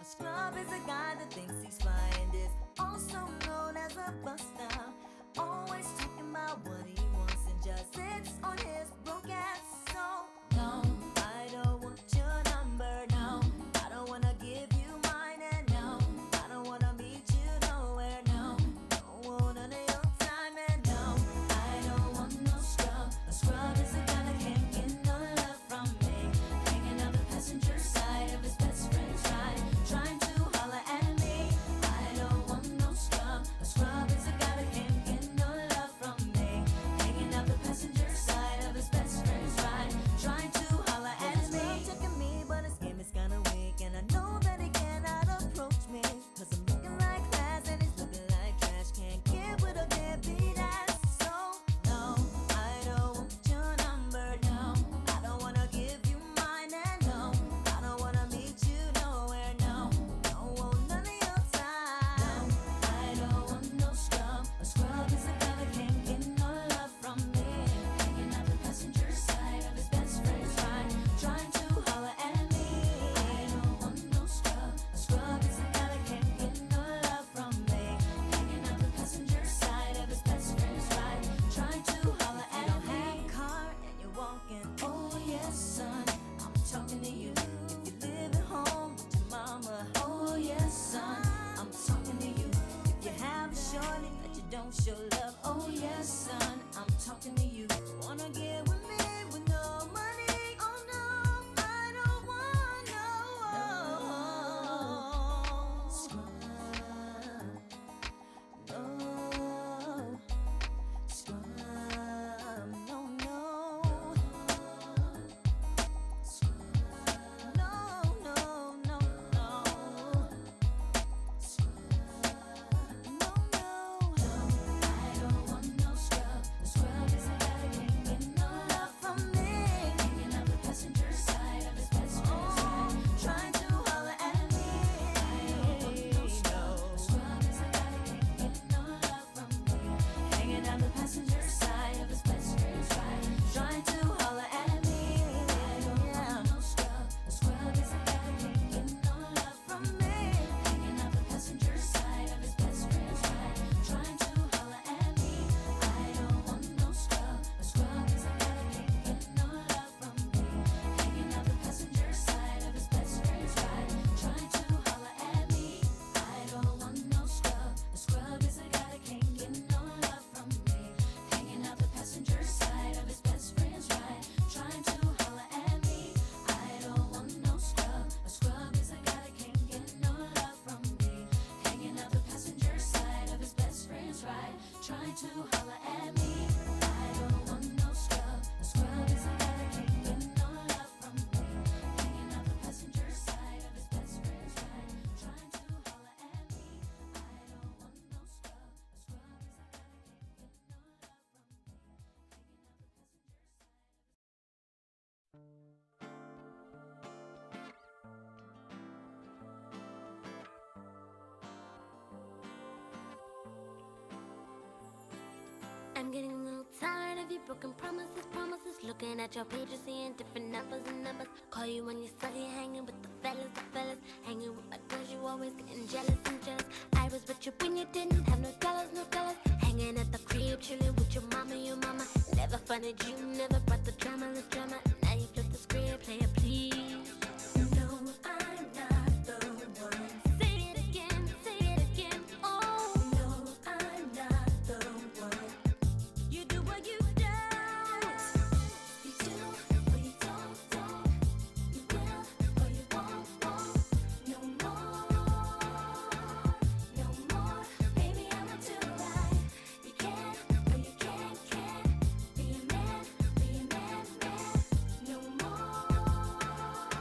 scrub is a guy that thinks he's fly and is also known as a buster. Always talking about what he wants and just sits on his broke ass. So no, I don't want your number. No, I don't wanna give you mine. And no, I don't wanna meet you nowhere. No, don't want none of your time. And no, I don't want no scrub. A scrub is a guy that can't get no love from me. Hanging out the passenger side of his best friend's ride, trying to holler at me. I don't want no scrub. A scrub is a guy that can't get no love from me. Hanging out the passenger side of his best friend's ride, trying to holler at me. He's checking me, but his game is kinda weak, and I know that he cannot approach me, 'cause I'm looking like class and he's looking like trash. Can't get with a deadbeat ass. So no, I don't want your number. No, I don't wanna give you mine. And no, I don't wanna meet you nowhere. No, don't want none of your time. No, I don't want no scrub. A scrub is a guy that can't get no love from me. Hanging out the passenger side of his best friend's ride, trying to holler at me. I don't want no scrub. A scrub is a guy that can't get no love from me. Hanging out the passenger side of his best friend's ride, trying to holler at me. If you don't have a car and you're walking, oh yes son, I'm talking to you. If you live at home with your mama, oh yes son, I'm talking to you. If you have a shorty that you don't show love, oh yes son, I'm talking to you. Wanna get with me with no money? Oh no, I don't want no scrub. No scrub. No, no. Scrub. No, no, no, no. Scrub. No, no. I don't want no scrub. A scrub is a guy that can't get no love from me. Hanging out the passenger side of his best friend's ride, trying to holler at me. I don't want no scrub. A scrub is a guy that can't get no love from me. Hanging out the passenger side of his best friend's ride, trying to holler at me. I don't want no scrub. A scrub is a guy that can't get no love from me. Hanging out the passenger side of his best friend's ride, trying to holler at me. I don't want no scrub. A scrub is a guy that can't get no love from me. Hanging out the passenger side of his best friend's ride, trying to holler at me. I don't want no scrub. A scrub is a guy that can't get no love from me. Hanging out the passenger side of his best friend's ride, trying to holler at me. I don't want no scrub. A scrub is a guy that can't get no love from me. Hanging out the passenger side of his best friend's ride, trying to holler at me. I don't want no scrub. A scrub is a guy that can't get no love from me. Hanging out the passenger side of his best friend's ride, trying to holler at me. I don't want no scrub. A scrub is a guy that can't get no love from me. Hanging out the passenger side. I'm getting a little tired of your broken promises. Looking at your pages, seeing different numbers and numbers. Call you when you're study, hanging with the fellas. Hanging with my girls, you always getting jealous and jealous. I was with you when you didn't have no dollars. Hanging at the crib, chilling with your mama. Never funded you, never brought the drama. Now you flip the script, play it please. No, I'm not the one. Say it again, oh. No, I'm not the one. You do what you don't. You do or you don't. You will or you won't. No more. Baby, I'm not too right. You can or you can't. Be a man. No more.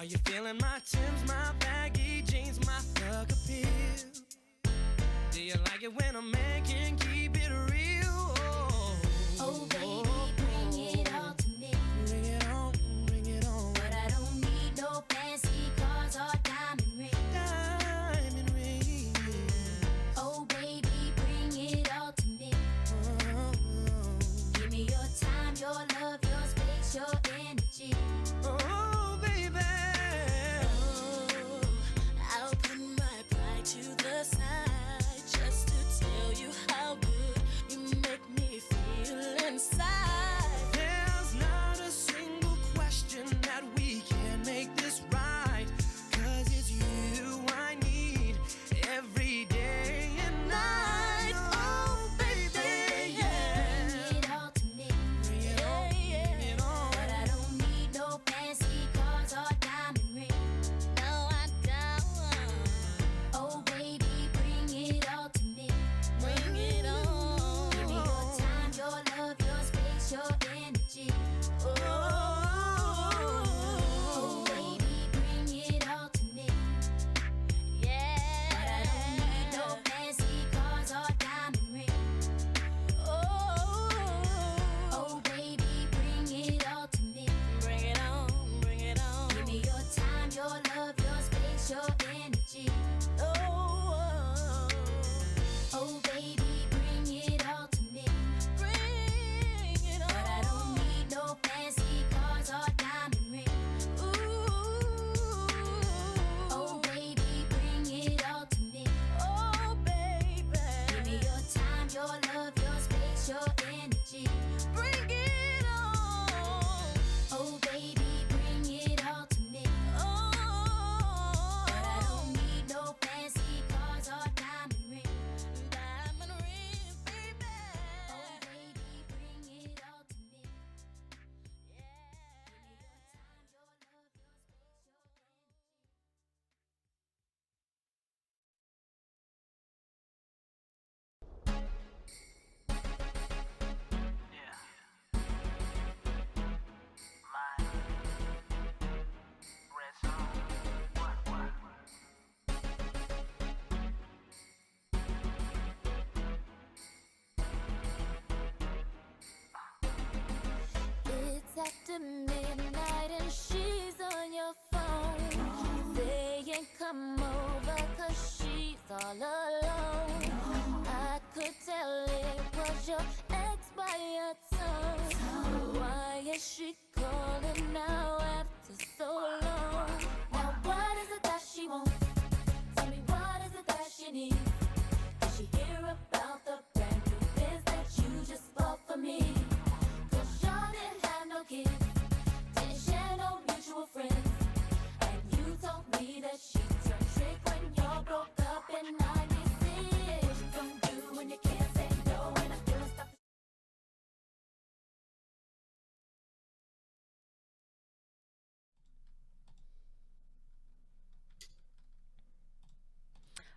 Are you feeling my Timbs, my baggy jeans, my thug appeal? Do you like it when a man can keep it real? Oh, baby, bring it all to me. Bring it on, bring it on. But I don't need no fancy cars or diamond rings. Diamond ring. Oh, baby, bring it all to me. Oh, Give me your time, your love, your space, your energy. oh, baby. I'll put my pride to the side just to tell you how good you make me feel inside. There's not a single question that we can make this right. 'Cause it's you I need every day and night. Oh, baby, yeah. Bring it all to me. Bring it on, bring it on. But I don't need no fancy cars or diamond rings. No, I don't. Oh, baby, bring it all to me. Bring it on. Give me your time, your love, your space, your energy. Oh, baby, bring it all to me. Yeah. But I don't need no fancy cars or diamond rings. Oh, baby, bring it all to me. Bring it on, bring it on. Give me your time, your love, your space, your energy. Oh, baby, bring it all to me. Bring it on. But I don't need no fancy cars or diamond rings. Oh, baby, bring it all to me. Oh, baby. Give me your time, your love, your space, your energy. Bring it on. Oh, baby, bring it all to me. But I don't need no fancy cars or diamond rings. Diamond ring, baby. Oh, baby, bring it all to me. Yeah. Give me your time, your love, your space, your energy. It's after midnight and she's on your phone, saying come over 'cause she's all alone. I could tell it was your ex by your tone. Why is she calling now after so long? Now what is it that she wants? Tell me what is it that she needs? Did she hear about the brand new biz that you just bought for me? 'Cause y'all didn't have no kids, didn't share no mutual friends, and you told me that she turned trick when y'all broke up in '96. What you gonna do when you can't say no and I feel stuff?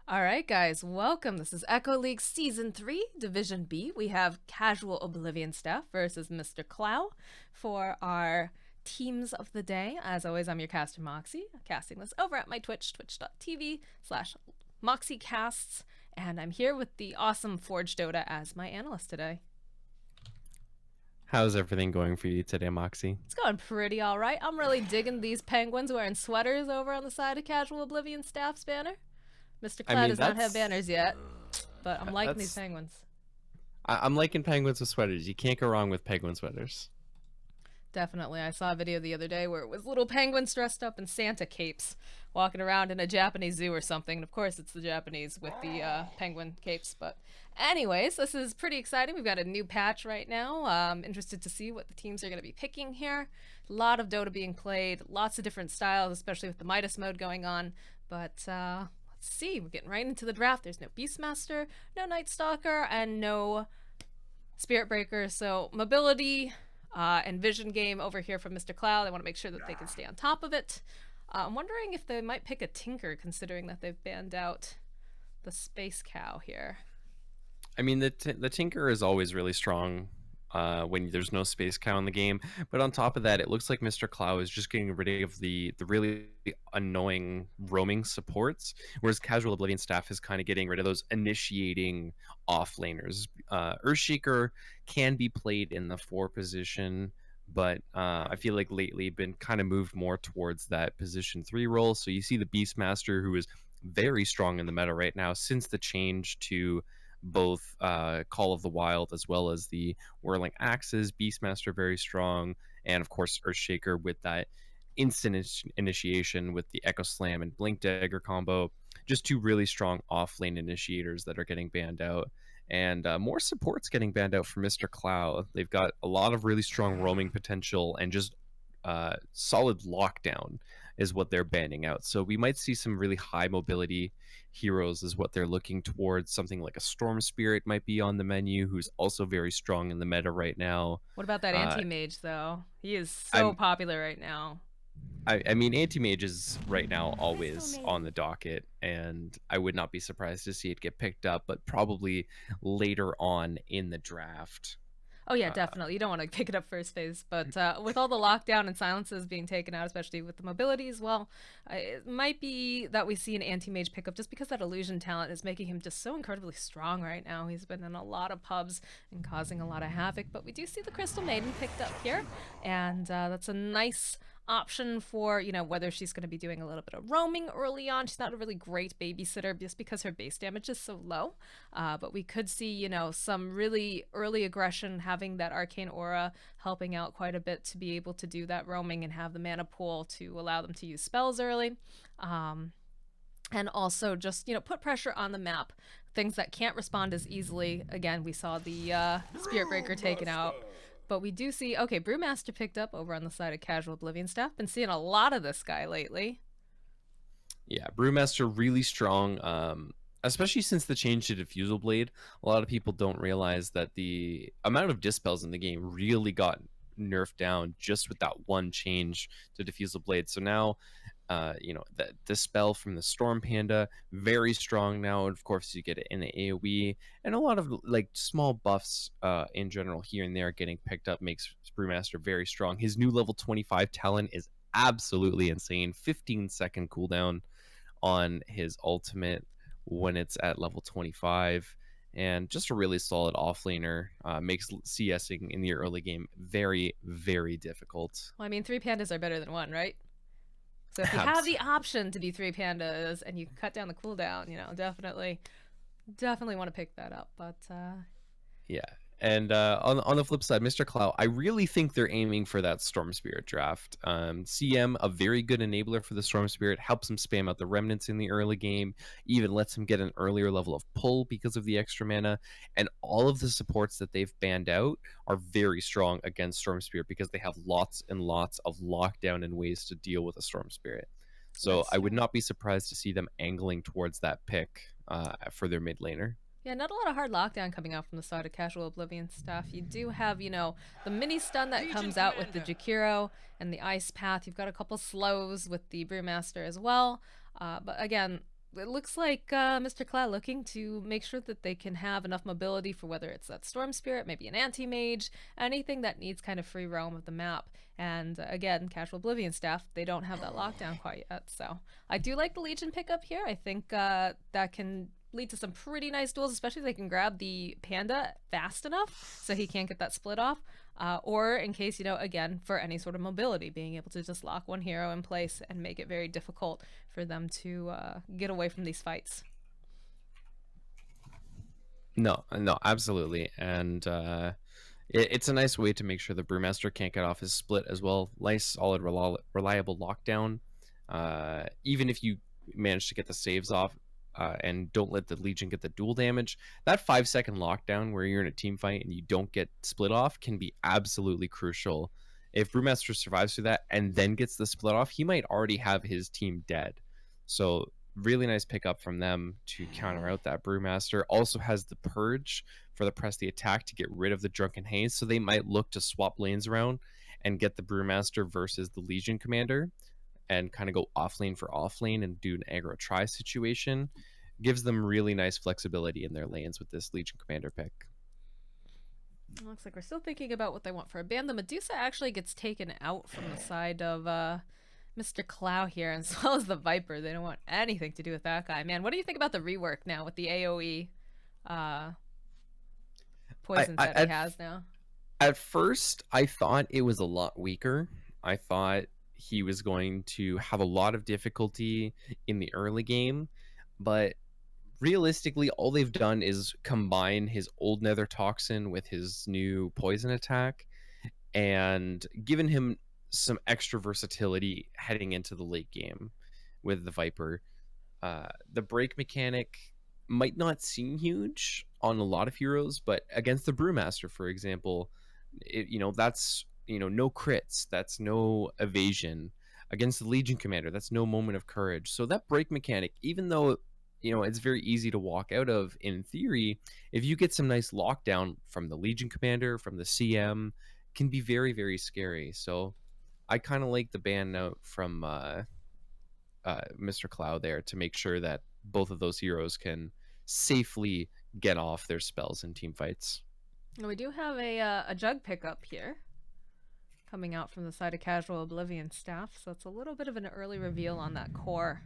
All right, guys, welcome. This is EchoLeague Season 3, Division B. We have Casual Oblivion staff versus Mr. Klow for our teams of the day. As always, I'm your caster, Moxie, casting this over at my Twitch, twitch.tv/MoxieCasts, and I'm here with the awesome Forge Dota as my analyst today. How's everything going for you today, Moxie? It's going pretty all right. I'm really digging these penguins wearing sweaters over on the side of Casual Oblivion staff's banner. Mr. Cloud does not have banners yet, but I'm liking these penguins. I'm liking penguins with sweaters. You can't go wrong with penguin sweaters. Definitely. I saw a video the other day where it was little penguins dressed up in Santa capes walking around in a Japanese zoo or something. And of course, it's the Japanese with the penguin capes. But anyways, this is pretty exciting. We've got a new patch right now. Interested to see what the teams are going to be picking here. A lot of Dota being played, lots of different styles, especially with the Midas mode going on. But let's see. We're getting right into the draft. There's no Beastmaster, no Night Stalker, and no Spirit Breaker. So mobility and vision game over here from Mr. Klow. They want to make sure that they can stay on top of it. I'm wondering if they might pick a Tinker, considering that they've banned out the Space Cow here. I mean, the Tinker is always really strong when there's no space cow in the game. But on top of that, it looks like Mr. Klow is just getting rid of the really annoying roaming supports, whereas Casual Oblivion staff is kind of getting rid of those initiating offlaners. Earthshaker can be played in the 4 position, but I feel like lately been kind of moved more towards that position 3 role. So you see the Beastmaster, who is very strong in the meta right now since the change to both Call of the Wild as well as the Whirling Axes. Beastmaster very strong, and of course Earthshaker with that instant initiation with the Echo Slam and Blink Dagger combo. Just 2 really strong off lane initiators that are getting banned out. And more supports getting banned out for Mr. Klow. They've got a lot of really strong roaming potential and just solid lockdown is what they're banning out. So we might see some really high mobility heroes is what they're looking towards. Something like a Storm Spirit might be on the menu, who's also very strong in the meta right now. What about that anti-mage, though? He is so I'm- popular right now. I mean, anti-mage is right now always on the docket, and I would not be surprised to see it get picked up, but probably later on in the draft. Oh yeah, definitely. You don't want to pick it up first phase, but with all the lockdown and silences being taken out, especially with the mobility as well, it might be that we see an anti-mage pickup just because that illusion talent is making him just so incredibly strong right now. He's been in a lot of pubs and causing a lot of havoc, but we do see the Crystal Maiden picked up here, and that's a nice option for, you know, whether she's going to be doing a little bit of roaming early on. She's not a really great babysitter just because her base damage is so low, but we could see, you know, some really early aggression, having that arcane aura helping out quite a bit to be able to do that roaming and have the mana pool to allow them to use spells early, and also just, you know, put pressure on the map. Things that can't respond as easily. Again, we saw the Spirit Breaker taken out. But we do see, okay, Brewmaster picked up over on the side of Casual Oblivion staff. Been seeing a lot of this guy lately. Yeah, Brewmaster really strong, especially since the change to Diffusal Blade. A lot of people don't realize that the amount of dispels in the game really got nerfed down just with that one change to Diffusal Blade. So now, you know, the spell from the Storm Panda, very strong now. And of course, you get it in the AoE, and a lot of like small buffs in general here and there getting picked up makes Brewmaster very strong. His new level 25 talent is absolutely insane. 15-second cooldown on his ultimate when it's at level 25, and just a really solid offlaner. Makes CSing in the early game very, very difficult. Well, I mean, 3 pandas are better than 1, right? So if you have the option to be 3 pandas and you cut down the cooldown, you know, definitely want to pick that up. But yeah. And on the flip side, Mr. Klow, I really think they're aiming for that Storm Spirit draft. CM, a very good enabler for the Storm Spirit, helps him spam out the remnants in the early game, even lets him get an earlier level of pull because of the extra mana. And all of the supports that they've banned out are very strong against Storm Spirit because they have lots and lots of lockdown and ways to deal with a Storm Spirit. So I would not be surprised to see them angling towards that pick for their mid laner. yeah, not a lot of hard lockdown coming out from the side of Casual Oblivion stuff. You do have, you know, the mini stun that comes out with the Jakiro and the Ice Path. You've got a couple slows with the Brewmaster as well. But again, it looks like Mr. Klow looking to make sure that they can have enough mobility for whether it's that Storm Spirit, maybe an Anti-Mage, anything that needs kind of free roam of the map. And again, Casual Oblivion staff, they don't have that lockdown quite yet. So I do like the Legion pickup here. I think that can lead to some pretty nice duels, especially if they can grab the Panda fast enough so he can't get that split off. Or in case, you know, again, for any sort of mobility, being able to just lock one hero in place and make it very difficult for them to get away from these fights. No, absolutely. And it's a nice way to make sure the Brewmaster can't get off his split as well. Nice, solid, reliable lockdown. Even if you manage to get the saves off, and don't let the Legion get the dual damage, that 5-second lockdown where you're in a team fight and you don't get split off can be absolutely crucial. If Brewmaster survives through that and then gets the split off, he might already have his team dead. So really nice pickup from them to counter out that Brewmaster. Also has the Purge for the press the attack to get rid of the Drunken Haze, so they might look to swap lanes around and get the Brewmaster versus the Legion Commander and kind of go off lane for off lane and do an aggro try situation. Gives them really nice flexibility in their lanes with this Legion Commander pick. Looks like we're still thinking about what they want for a ban. The Medusa actually gets taken out from the side of Mr. Klow here, as well as the Viper. They don't want anything to do with that guy. Man, what do you think about the rework now with the AoE poisons that he has now? At first, I thought it was a lot weaker. I thought he was going to have a lot of difficulty in the early game, but realistically, all they've done is combine his old nether toxin with his new poison attack and given him some extra versatility heading into the late game with the Viper. The break mechanic might not seem huge on a lot of heroes, but against the Brewmaster, for example, that's no crits, that's no evasion. Against the Legion Commander, that's no moment of courage. So that break mechanic, even though it's very easy to walk out of in theory, if you get some nice lockdown from the Legion Commander, from the CM, can be very, very scary. So I kind of like the ban note from Mr. Klow there to make sure that both of those heroes can safely get off their spells in team fights. We do have a Jug pickup here coming out from the side of Casual Oblivion staff, so it's a little bit of an early reveal on that core.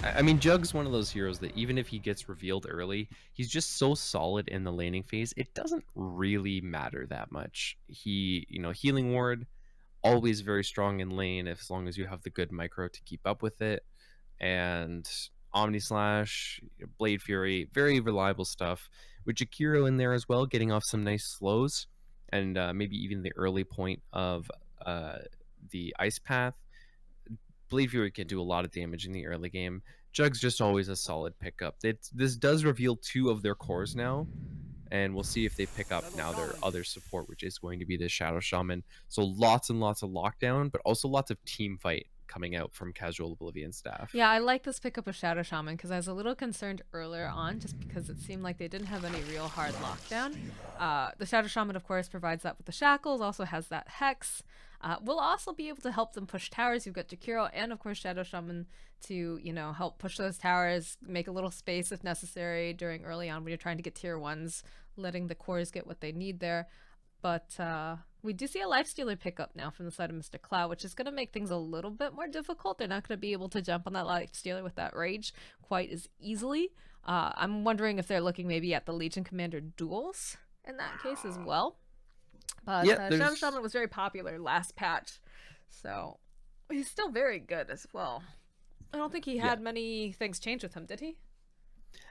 I mean, Jug's one of those heroes that even if he gets revealed early, he's just so solid in the laning phase, it doesn't really matter that much. He, Healing Ward, always very strong in lane as long as you have the good micro to keep up with it. And Omni Slash, Blade Fury, very reliable stuff. With Jakiro in there as well, getting off some nice slows. And maybe even the early point of the Ice Path. Blade Fury can do a lot of damage in the early game. Jug's just always a solid pickup. This does reveal 2 of their cores now, and we'll see if they pick up now their other support, which is going to be the Shadow Shaman. So lots and lots of lockdown, but also lots of team fight coming out from Casual Oblivion staff. Yeah, I like this pickup of Shadow Shaman because I was a little concerned earlier on just because it seemed like they didn't have any real hard lockdown. The Shadow Shaman, of course, provides that with the shackles, also has that Hex. We'll also be able to help them push towers. You've got Jakiro and, of course, Shadow Shaman to, help push those towers, make a little space if necessary during early on when you're trying to get tier 1s, letting the cores get what they need there. But we do see a Lifestealer pickup now from the side of Mr. Klow, which is going to make things a little bit more difficult. They're not going to be able to jump on that Lifestealer with that Rage quite as easily. I'm wondering if they're looking maybe at the Legion Commander duels in that case as well. But Shadow Shaman was very popular last patch, so he's still very good as well. I don't think he had many things change with him, did he?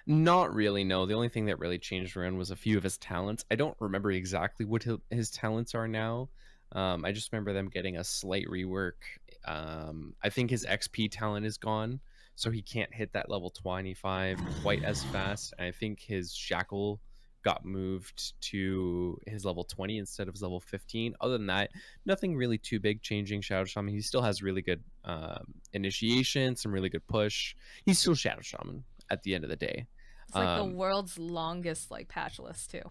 Not really, no. The only thing that really changed around was a few of his talents. I don't remember exactly what his talents are now. I just remember them getting a slight rework. I think his XP talent is gone, so he can't hit that level 25 quite as fast. And I think his Shackle got moved to his level 20 instead of his level 15. Other than that, nothing really too big changing Shadow Shaman. He still has really good initiation, some really good push. He's still Shadow Shaman at the end of the day. It's like the world's longest patch list too.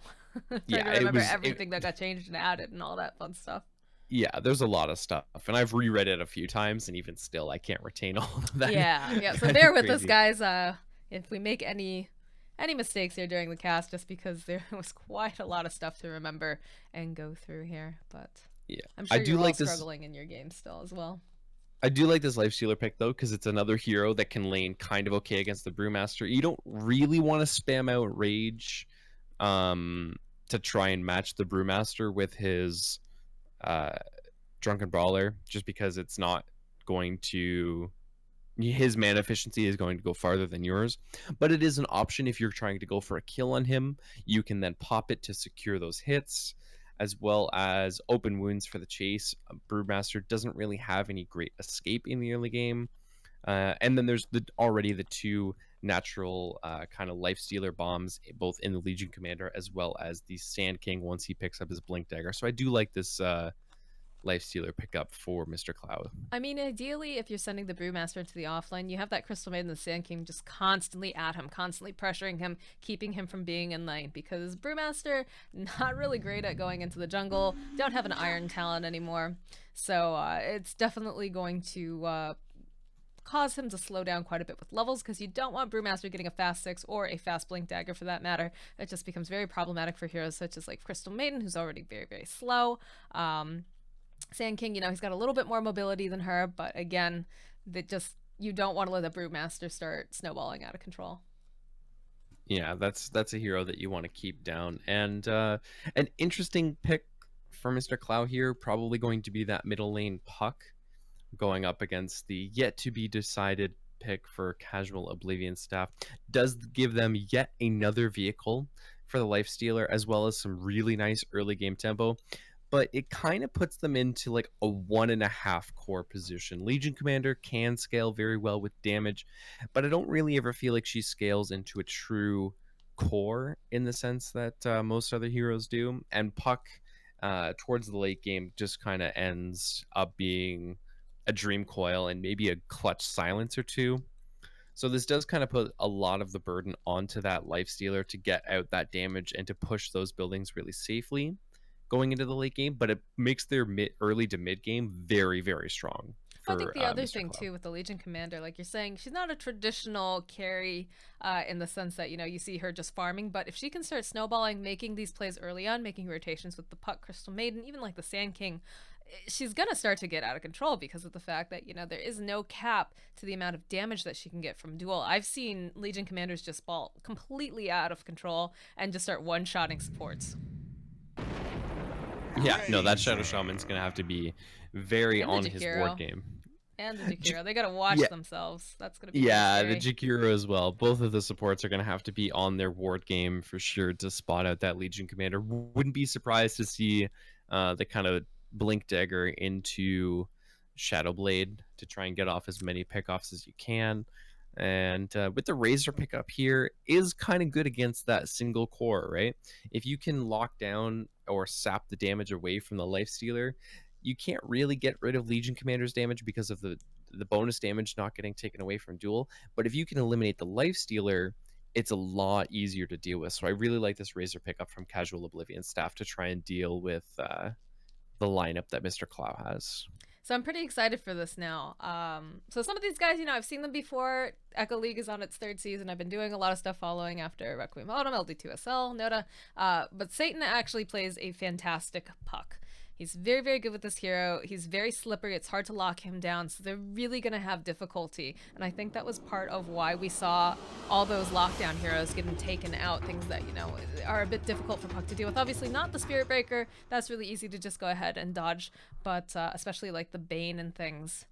Yeah, to remember everything that got changed and added and all that fun stuff. Yeah, there's a lot of stuff, and I've reread it a few times, and even still, I can't retain all of that. Yeah. So bear with us, guys. If we make any mistakes here during the cast, just because there was quite a lot of stuff to remember and go through here. But yeah, I'm sure I do you're like all struggling in your game still as well. I do like this Lifestealer pick, though, because it's another hero that can lane kind of okay against the Brewmaster. You don't really want to spam out Rage to try and match the Brewmaster with his Drunken Brawler, just because it's not going to... His mana efficiency is going to go farther than yours. But it is an option if you're trying to go for a kill on him. You can then pop it to secure those hits, as well as open wounds for the chase. Brewmaster doesn't really have any great escape in the early game. And then there's already the 2 natural kind of Lifestealer bombs, both in the Legion Commander as well as the Sand King once he picks up his Blink Dagger. So I do like this Lifestealer pickup for Mr. Klow. I mean, ideally, if you're sending the Brewmaster into the offlane, you have that Crystal Maiden and the Sand King just constantly at him, constantly pressuring him, keeping him from being in lane. Because Brewmaster, not really great at going into the jungle, don't have an Iron talent anymore. So it's definitely going to cause him to slow down quite a bit with levels, because you don't want Brewmaster getting a fast 6 or a fast Blink Dagger for that matter. It just becomes very problematic for heroes such as like Crystal Maiden, who's already very, very slow. Sand King, he's got a little bit more mobility than her, but again, you don't want to let the Brewmaster start snowballing out of control. Yeah, that's a hero that you want to keep down. And an interesting pick for Mr. Klow here, probably going to be that middle lane Puck, going up against the yet to be decided pick for casual Oblivion staff. Does give them yet another vehicle for the Lifestealer, as well as some really nice early game tempo. But it kind of puts them into like a 1.5 core position. Legion Commander can scale very well with damage, but I don't really ever feel like she scales into a true core in the sense that most other heroes do. And Puck, towards the late game, just kind of ends up being a Dream Coil and maybe a clutch silence or two. So this does kind of put a lot of the burden onto that Lifestealer to get out that damage and to push those buildings really safely going into the late game, but it makes their early to mid game very, very strong. I think the other Mr. thing Klow. too with the Legion Commander, like you're saying, she's not a traditional carry in the sense that you see her just farming, but if she can start snowballing, making these plays early on, making rotations with the Puck, Crystal Maiden, even like the Sand King, she's gonna start to get out of control because of the fact that there is no cap to the amount of damage that she can get from duel. I've seen Legion Commanders just ball completely out of control and just start one-shotting supports. Yeah, no, that Shadow Shaman's gonna have to be very And the on his Jakiro. board game. And the Jakiro, they gotta watch Yeah. themselves. That's gonna be Yeah, very the scary. Jakiro as well. Both of the supports are going to have to be on their ward game for sure to spot out that Legion Commander. Wouldn't be surprised to see the kind of Blink Dagger into Shadow Blade to try and get off as many pickoffs as you can. And with the Razor pickup here is kind of good against that single core, right? If you can lock down or sap the damage away from the Lifestealer, you can't really get rid of Legion Commander's damage because of the bonus damage not getting taken away from duel. But if you can eliminate the Lifestealer, it's a lot easier to deal with. So I really like this Razor pickup from casual Oblivion staff to try and deal with the lineup that Mr. Klow has. So I'm pretty excited for this now. So some of these guys, I've seen them before. EchoLeague is on its 3rd season. I've been doing a lot of stuff following after Requiem Autumn, LD2SL, Noda. But Satan actually plays a fantastic Puck. He's very, very good with this hero. He's very slippery. It's hard to lock him down, so they're really going to have difficulty. And I think that was part of why we saw all those lockdown heroes getting taken out, things that, are a bit difficult for Puck to deal with. Obviously not the Spirit Breaker. That's really easy to just go ahead and dodge, but especially like the Bane and things.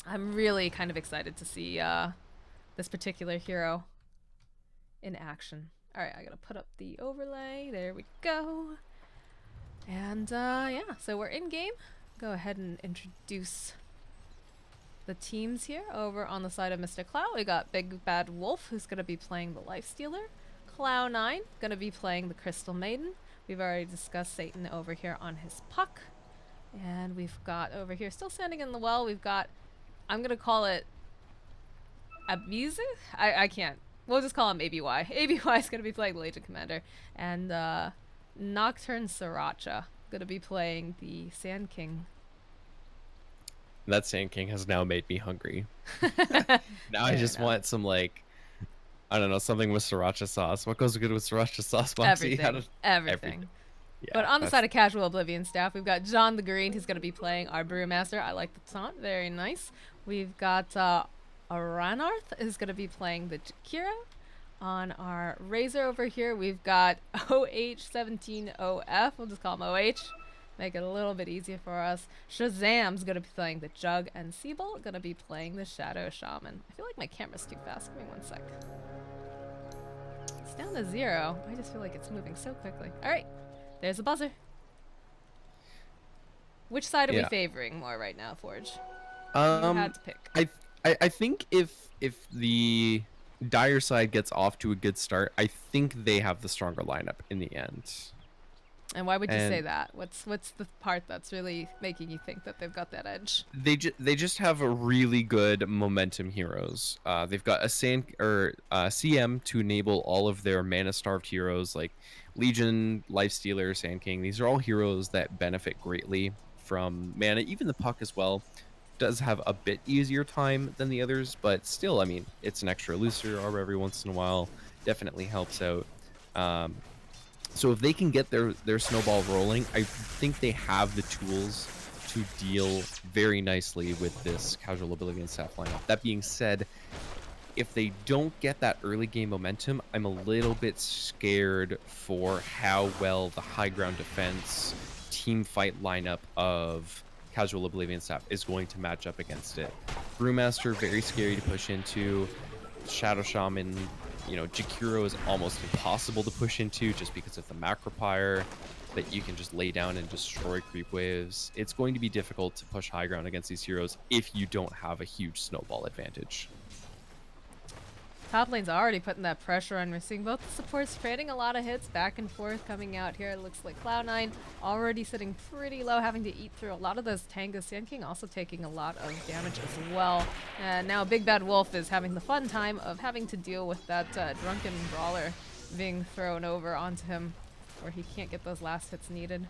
I'm really kind of excited to see this particular hero in action. All right, I got to put up the overlay. There we go. And yeah, so we're in game. Go ahead and introduce the teams here. Over on the side of Mr. Klow, we got Big Bad Wolf, who's going to be playing the Lifestealer. Klow9, going to be playing the Crystal Maiden. We've already discussed Satan over here on his Puck. And we've got over here, still standing in the well, we've got, I'm going to call it Abizu? I can't. We'll just call him ABY. ABY is going to be playing the Legion Commander. And Nocturne Sriracha gonna be playing the Sand King. That Sand King has now made me hungry. Now I just want some I don't know, something with sriracha sauce. What goes good with sriracha sauce, Moxie? Everything. Yeah, But on the side of casual Oblivion staff, we've got John the Green, who's gonna be playing our Brewmaster. I like the taunt, very nice. We've got Aranarth is gonna be playing the Jakiro. On our Razor over here, we've got OH17OF. We'll just call him OH. Make it a little bit easier for us. Shazam's going to be playing the Jug, and Seabolt going to be playing the Shadow Shaman. I feel like my camera's too fast. Give me 1 sec. It's down to 0. I just feel like it's moving so quickly. All right. There's a buzzer. Which side are we favoring more right now, Forge? You had to pick. I think if the Dire side gets off to a good start, I think they have the stronger lineup in the end. And why would you say that? What's the part that's really making you think that they've got that edge? They just have a really good momentum heroes. They've got a CM to enable all of their mana starved heroes like Legion, Lifestealer, Sand King. These are all heroes that benefit greatly from mana, even the Puck as well. does have a bit easier time than the others, but still, I mean, it's an extra looser orb every once in a while. Definitely helps out. So if they can get their snowball rolling, I think they have the tools to deal very nicely with this casual Oblivion staff lineup. That being said, if they don't get that early game momentum, I'm a little bit scared for how well the high ground defense team fight lineup of casual Oblivion staff is going to match up against it. Brewmaster, very scary to push into. Shadow Shaman, you know, Jakiro is almost impossible to push into just because of the Macropyre that you can just lay down and destroy creep waves. It's going to be difficult to push high ground against these heroes if you don't have a huge snowball advantage. Top lane's already putting that pressure on. We're seeing both the supports trading a lot of hits back and forth coming out here. It looks like Cloud9 already sitting pretty low, having to eat through a lot of those tangas. Sand King also taking a lot of damage as well. And now Big Bad Wolf is having the fun time of having to deal with that drunken brawler being thrown over onto him where he can't get those last hits needed.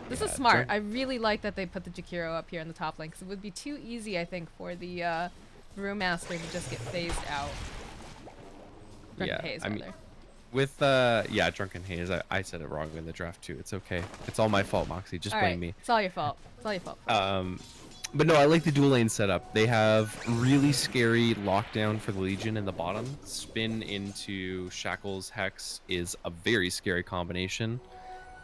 This is smart. I really like that they put the Jakiro up here in the top lane because it would be too easy, I think, for the Brewmaster to just get phased out. Drunken Haze, I mean, rather. with Drunken Haze, I said it wrong in the draft too. It's okay. It's all my fault, Moxie. Just blame me. It's all your fault. It's all your fault. But no, I like the dual lane setup. They have really scary lockdown for the Legion in the bottom. Spin into Shackles Hex is a very scary combination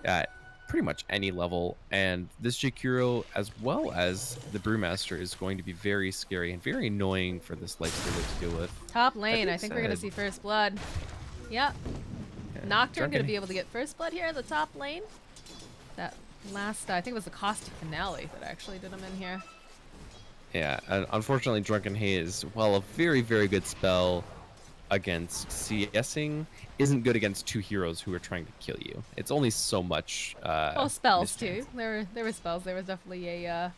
at pretty much any level. And this Jakiro, as well as the Brewmaster, is going to be very scary and very annoying for this lifestealer to deal with. Top lane, I think we're going to see first blood. Yep. Yeah, Nocturne going to be able to get first blood here in the top lane. That last, I think it was the Caustic Finale that actually did him in here. Yeah, unfortunately, Drunken Haze, while a very, very good spell against CSing, isn't good against two heroes who are trying to kill you. It's only so much. Well, spells mischance. too. There were spells. There was definitely a.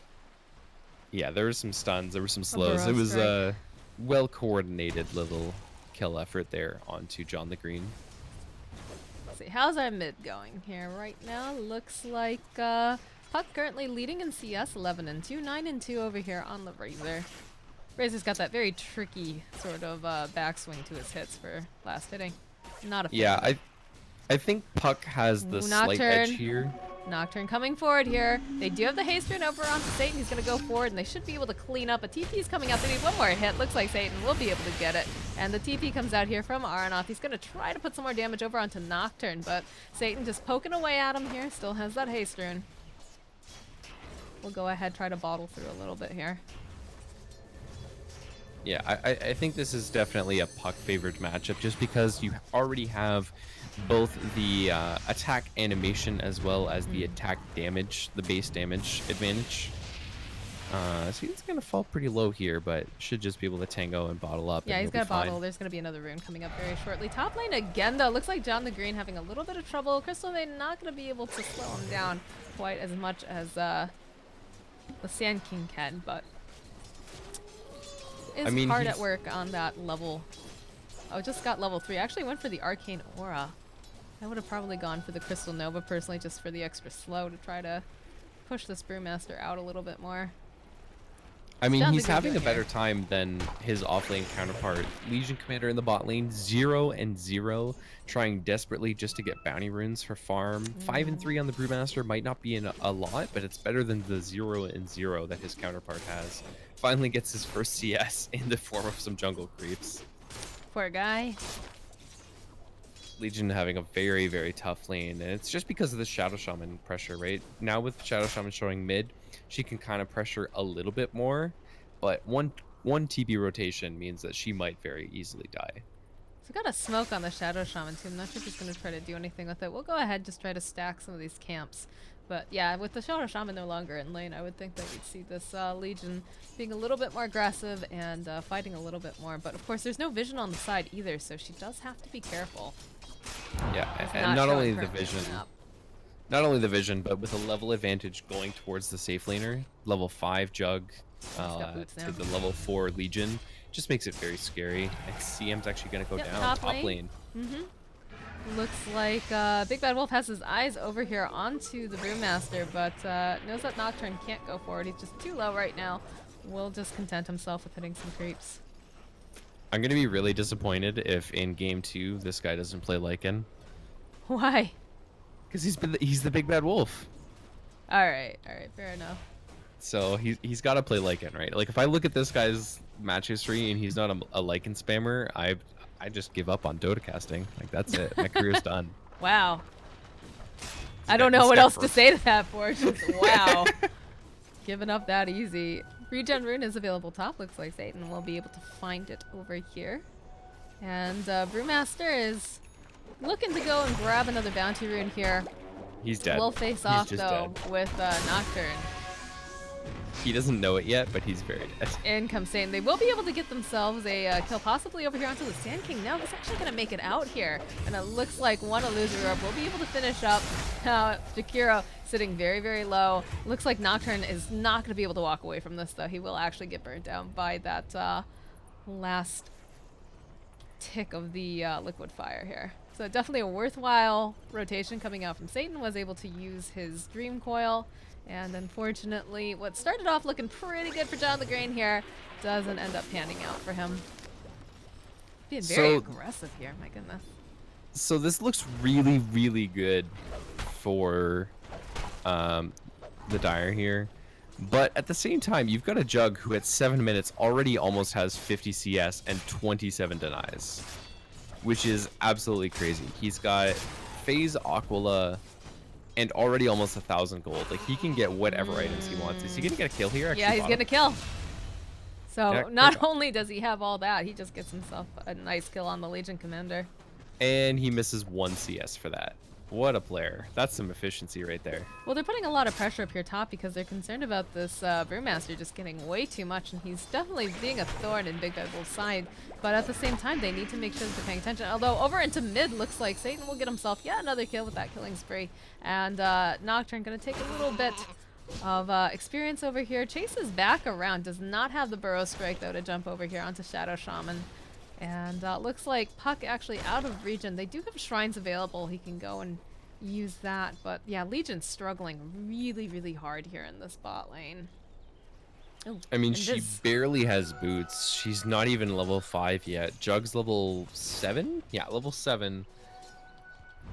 Yeah, there were some stuns. There were some slows. It was a well-coordinated little kill effort there onto John the Green. Let's see, how's our mid going here right now? Looks like Puck currently leading in CS 11-2, 9-2 over here on the Razor. Razor's got that very tricky sort of backswing to his hits for last hitting. Not a fan. Yeah, I think Puck has the slight edge here. Nocturne coming forward here. They do have the haste rune over onto Satan. He's going to go forward, and they should be able to clean up. A TP is coming out. They need one more hit. Looks like Satan will be able to get it. And the TP comes out here from Aronoth. He's going to try to put some more damage over onto Nocturne, but Satan just poking away at him here. Still has that haste rune. We'll go ahead, try to bottle through a little bit here. Yeah, I think this is definitely a Puck favored matchup just because you already have both the attack animation as well as the attack damage, the base damage advantage. So he's going to fall pretty low here, but should just be able to tango and bottle up. Yeah, he's got a bottle. There's going to be another rune coming up very shortly. Top lane again, though. Looks like John the Green having a little bit of trouble. Crystal Maiden not going to be able to slow him down quite as much as the Sand King can, but is hard at work on that level. Oh, just got level 3. I actually went for the Arcane Aura. I would have probably gone for the Crystal Nova personally, just for the extra slow to try to push this Brewmaster out a little bit more. I mean, he's having a better time than his offlane counterpart. Legion Commander in the bot lane, 0-0, trying desperately just to get bounty runes for farm. 5-3 on the Brewmaster might not be a lot, but it's better than the 0-0 that his counterpart has. Finally gets his first CS in the form of some jungle creeps. Poor guy. Legion having a very, very tough lane, and it's just because of the Shadow Shaman pressure, right? Now with Shadow Shaman showing mid, she can kind of pressure a little bit more, but one TP rotation means that she might very easily die. So we got a smoke on the Shadow Shaman too. I'm not sure if he's going to try to do anything with it. We'll go ahead, just try to stack some of these camps. But yeah, with the Shadow Shaman no longer in lane, I would think that we'd see this Legion being a little bit more aggressive and fighting a little bit more. But of course, there's no vision on the side either, so she does have to be careful. Yeah, and not only the vision, but with a level advantage going towards the safe laner, level 5 Jug to the level 4 Legion, just makes it very scary. And CM's actually going to go down top lane. Looks like Big Bad Wolf has his eyes over here onto the Brewmaster, but knows that Nocturne can't go forward. He's just too low right now. Will just content himself with hitting some creeps. I'm gonna be really disappointed if in game 2 this guy doesn't play Lycan. Why? Because he's the Big Bad Wolf. Alright, fair enough. So he's got to play Lycan, right? Like if I look at this guy's match history and he's not a Lycan spammer, I just give up on Dota casting. Like that's it. My career's done. Wow. I don't know what else to say to that, for just wow. Giving up that easy. Regen Rune is available top. Looks like Satan will be able to find it over here. And Brewmaster is looking to go and grab another bounty rune here. He's dead. We'll face off though with Nocturne. He doesn't know it yet, but he's very dead. In comes Satan. They will be able to get themselves a kill, possibly over here onto the Sand King. No, it's actually going to make it out here. And it looks like one Illusory Orb will be able to finish up. Jakiro sitting very, very low. Looks like Nocturne is not going to be able to walk away from this, though. He will actually get burnt down by that last tick of the liquid fire here. So definitely a worthwhile rotation coming out from Satan. Was able to use his Dream Coil. And unfortunately, what started off looking pretty good for John the Grain here doesn't end up panning out for him. Being very aggressive here, my goodness. So this looks really, really good for the Dire here. But at the same time, you've got a Jug who at 7 minutes already almost has 50 CS and 27 denies. Which is absolutely crazy. He's got Phase Aquila and already almost 1,000 gold. Like he can get whatever items he wants. Is he gonna get a kill here? Actually, yeah, he's gonna kill. So yeah, not only does he have all that, he just gets himself a nice kill on the Legion Commander. And he misses 1 CS for that. What a player. That's some efficiency right there. Well, they're putting a lot of pressure up here top because they're concerned about this Brewmaster just getting way too much, and he's definitely being a thorn in Big Bad Wolf's side. But at the same time, they need to make sure that they're paying attention. Although over into mid, looks like Satan will get himself yet another kill with that killing spree. And Nocturne going to take a little bit of experience over here. Chases back around, does not have the Burrow Strike though to jump over here onto Shadow Shaman. And looks like Puck actually out of region. They do have shrines available. He can go and use that. But yeah, Legion's struggling really, really hard here in this bot lane. Ooh, I mean, she barely has boots. She's not even level 5 yet. Jug's level 7? Yeah, level 7.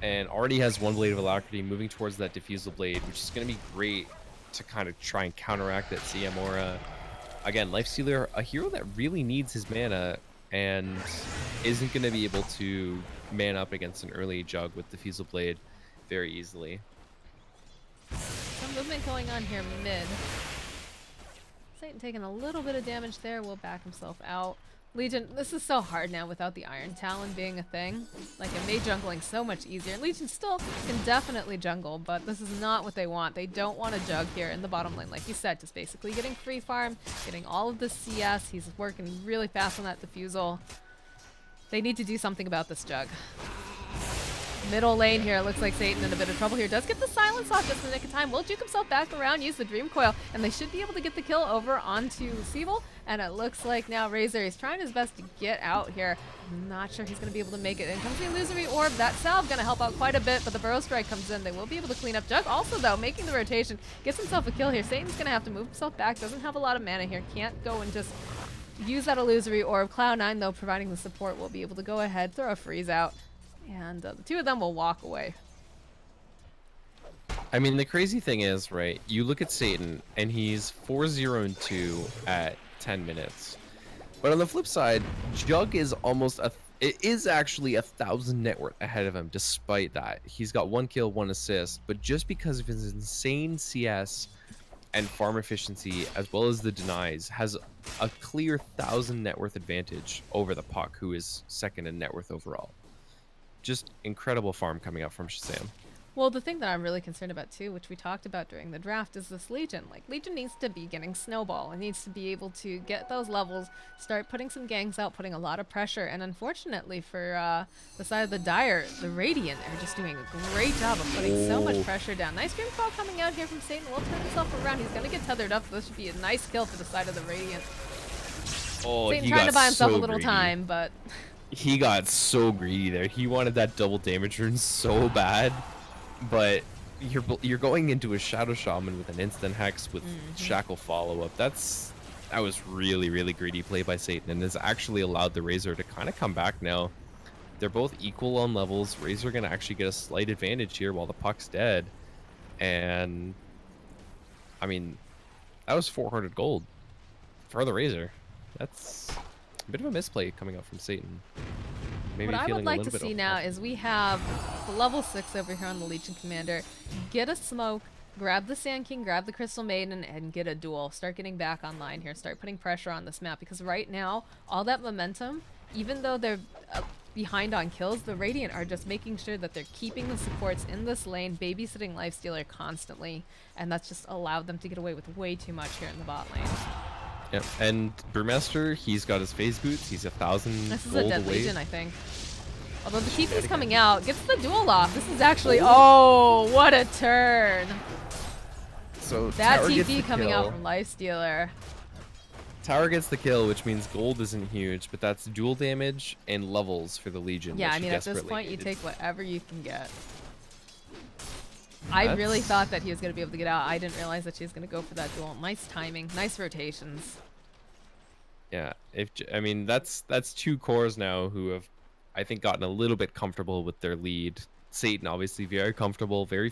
And already has 1 Blade of Alacrity moving towards that Diffusal Blade, which is going to be great to kind of try and counteract that CM aura. Again, Lifestealer, a hero that really needs his mana and isn't going to be able to man up against an early Jug with Diffusal Blade very easily. Some movement going on here mid. Satan taking a little bit of damage there, will back himself out. Legion, this is so hard now without the Iron Talon being a thing. Like, it made jungling so much easier. Legion still can definitely jungle, but this is not what they want. They don't want a Jug here in the bottom lane, like you said, just basically getting free farm, getting all of the CS. He's working really fast on that Diffusal. They need to do something about this Jug. Middle lane here, looks like Satan in a bit of trouble here. Does get the silence off just in the nick of time. Will juke himself back around, use the Dream Coil, and they should be able to get the kill over onto Siebel. And it looks like now Razor is trying his best to get out here. I'm not sure he's going to be able to make it. In comes the Illusory Orb. That salve going to help out quite a bit, but the Burrow Strike comes in. They will be able to clean up Jug. Also, though, making the rotation, gets himself a kill here. Satan's going to have to move himself back. Doesn't have a lot of mana here. Can't go and just use that Illusory Orb. Cloud9, though, providing the support, will be able to go ahead, throw a freeze out. And the two of them will walk away. I mean, the crazy thing is, right, you look at Satan, and he's 4-0-2 at 10 minutes. But on the flip side, Jug is almost it is actually 1,000 net worth ahead of him, despite that. He's got 1 kill, 1 assist, but just because of his insane CS and farm efficiency, as well as the denies, has a clear 1,000 net worth advantage over the Puck, who is second in net worth overall. Just incredible farm coming out from Shazam. Well, the thing that I'm really concerned about too, which we talked about during the draft, is this Legion. Like, Legion needs to be getting snowball. It needs to be able to get those levels, start putting some gangs out, putting a lot of pressure. And unfortunately for the side of the Dire, the Radiant are just doing a great job of putting so much pressure down. Nice Dream Call coming out here from Satan. Will turn himself around. He's going to get tethered up. This should be a nice kill for the side of the Radiant. Oh, Satan trying to buy himself a little time, but He got so greedy there. He wanted that double damage rune so bad, but you're going into a Shadow Shaman with an instant hex with Shackle follow-up. That was really, really greedy play by Satan, and has actually allowed the Razor to kind of come back now. They're both equal on levels. Razor gonna actually get a slight advantage here while the puck's dead. And I mean, that was 400 gold for the Razor. That's a bit of a misplay coming out from Satan. Maybe What I feeling would a like little to bit see now is we have the level 6 over here on the Legion Commander. Get a smoke, grab the Sand King, grab the Crystal Maiden, and get a duel. Start getting back online here. Start putting pressure on this map, because right now, all that momentum, even though they're behind on kills, the Radiant are just making sure that they're keeping the supports in this lane, babysitting Lifestealer constantly, and that's just allowed them to get away with way too much here in the bot lane. Yep, and Brewmaster, he's got his phase boots. He's 1,000 This is gold a dead away. Legion, I think. Although the TP's coming out, gets the duel off. This is actually, oh, what a turn. So That Tower gets TP the coming out kill. from Lifestealer. Tower gets the kill, which means gold isn't huge, but that's dual damage and levels for the Legion. Yeah, which I he mean, at this desperately point, you needed. take whatever you can get. I really thought that he was going to be able to get out. I didn't realize that she was going to go for that duel. Nice timing. Nice rotations. Yeah, I mean, that's 2 cores now who have, I think, gotten a little bit comfortable with their lead. Satan, obviously, very comfortable, very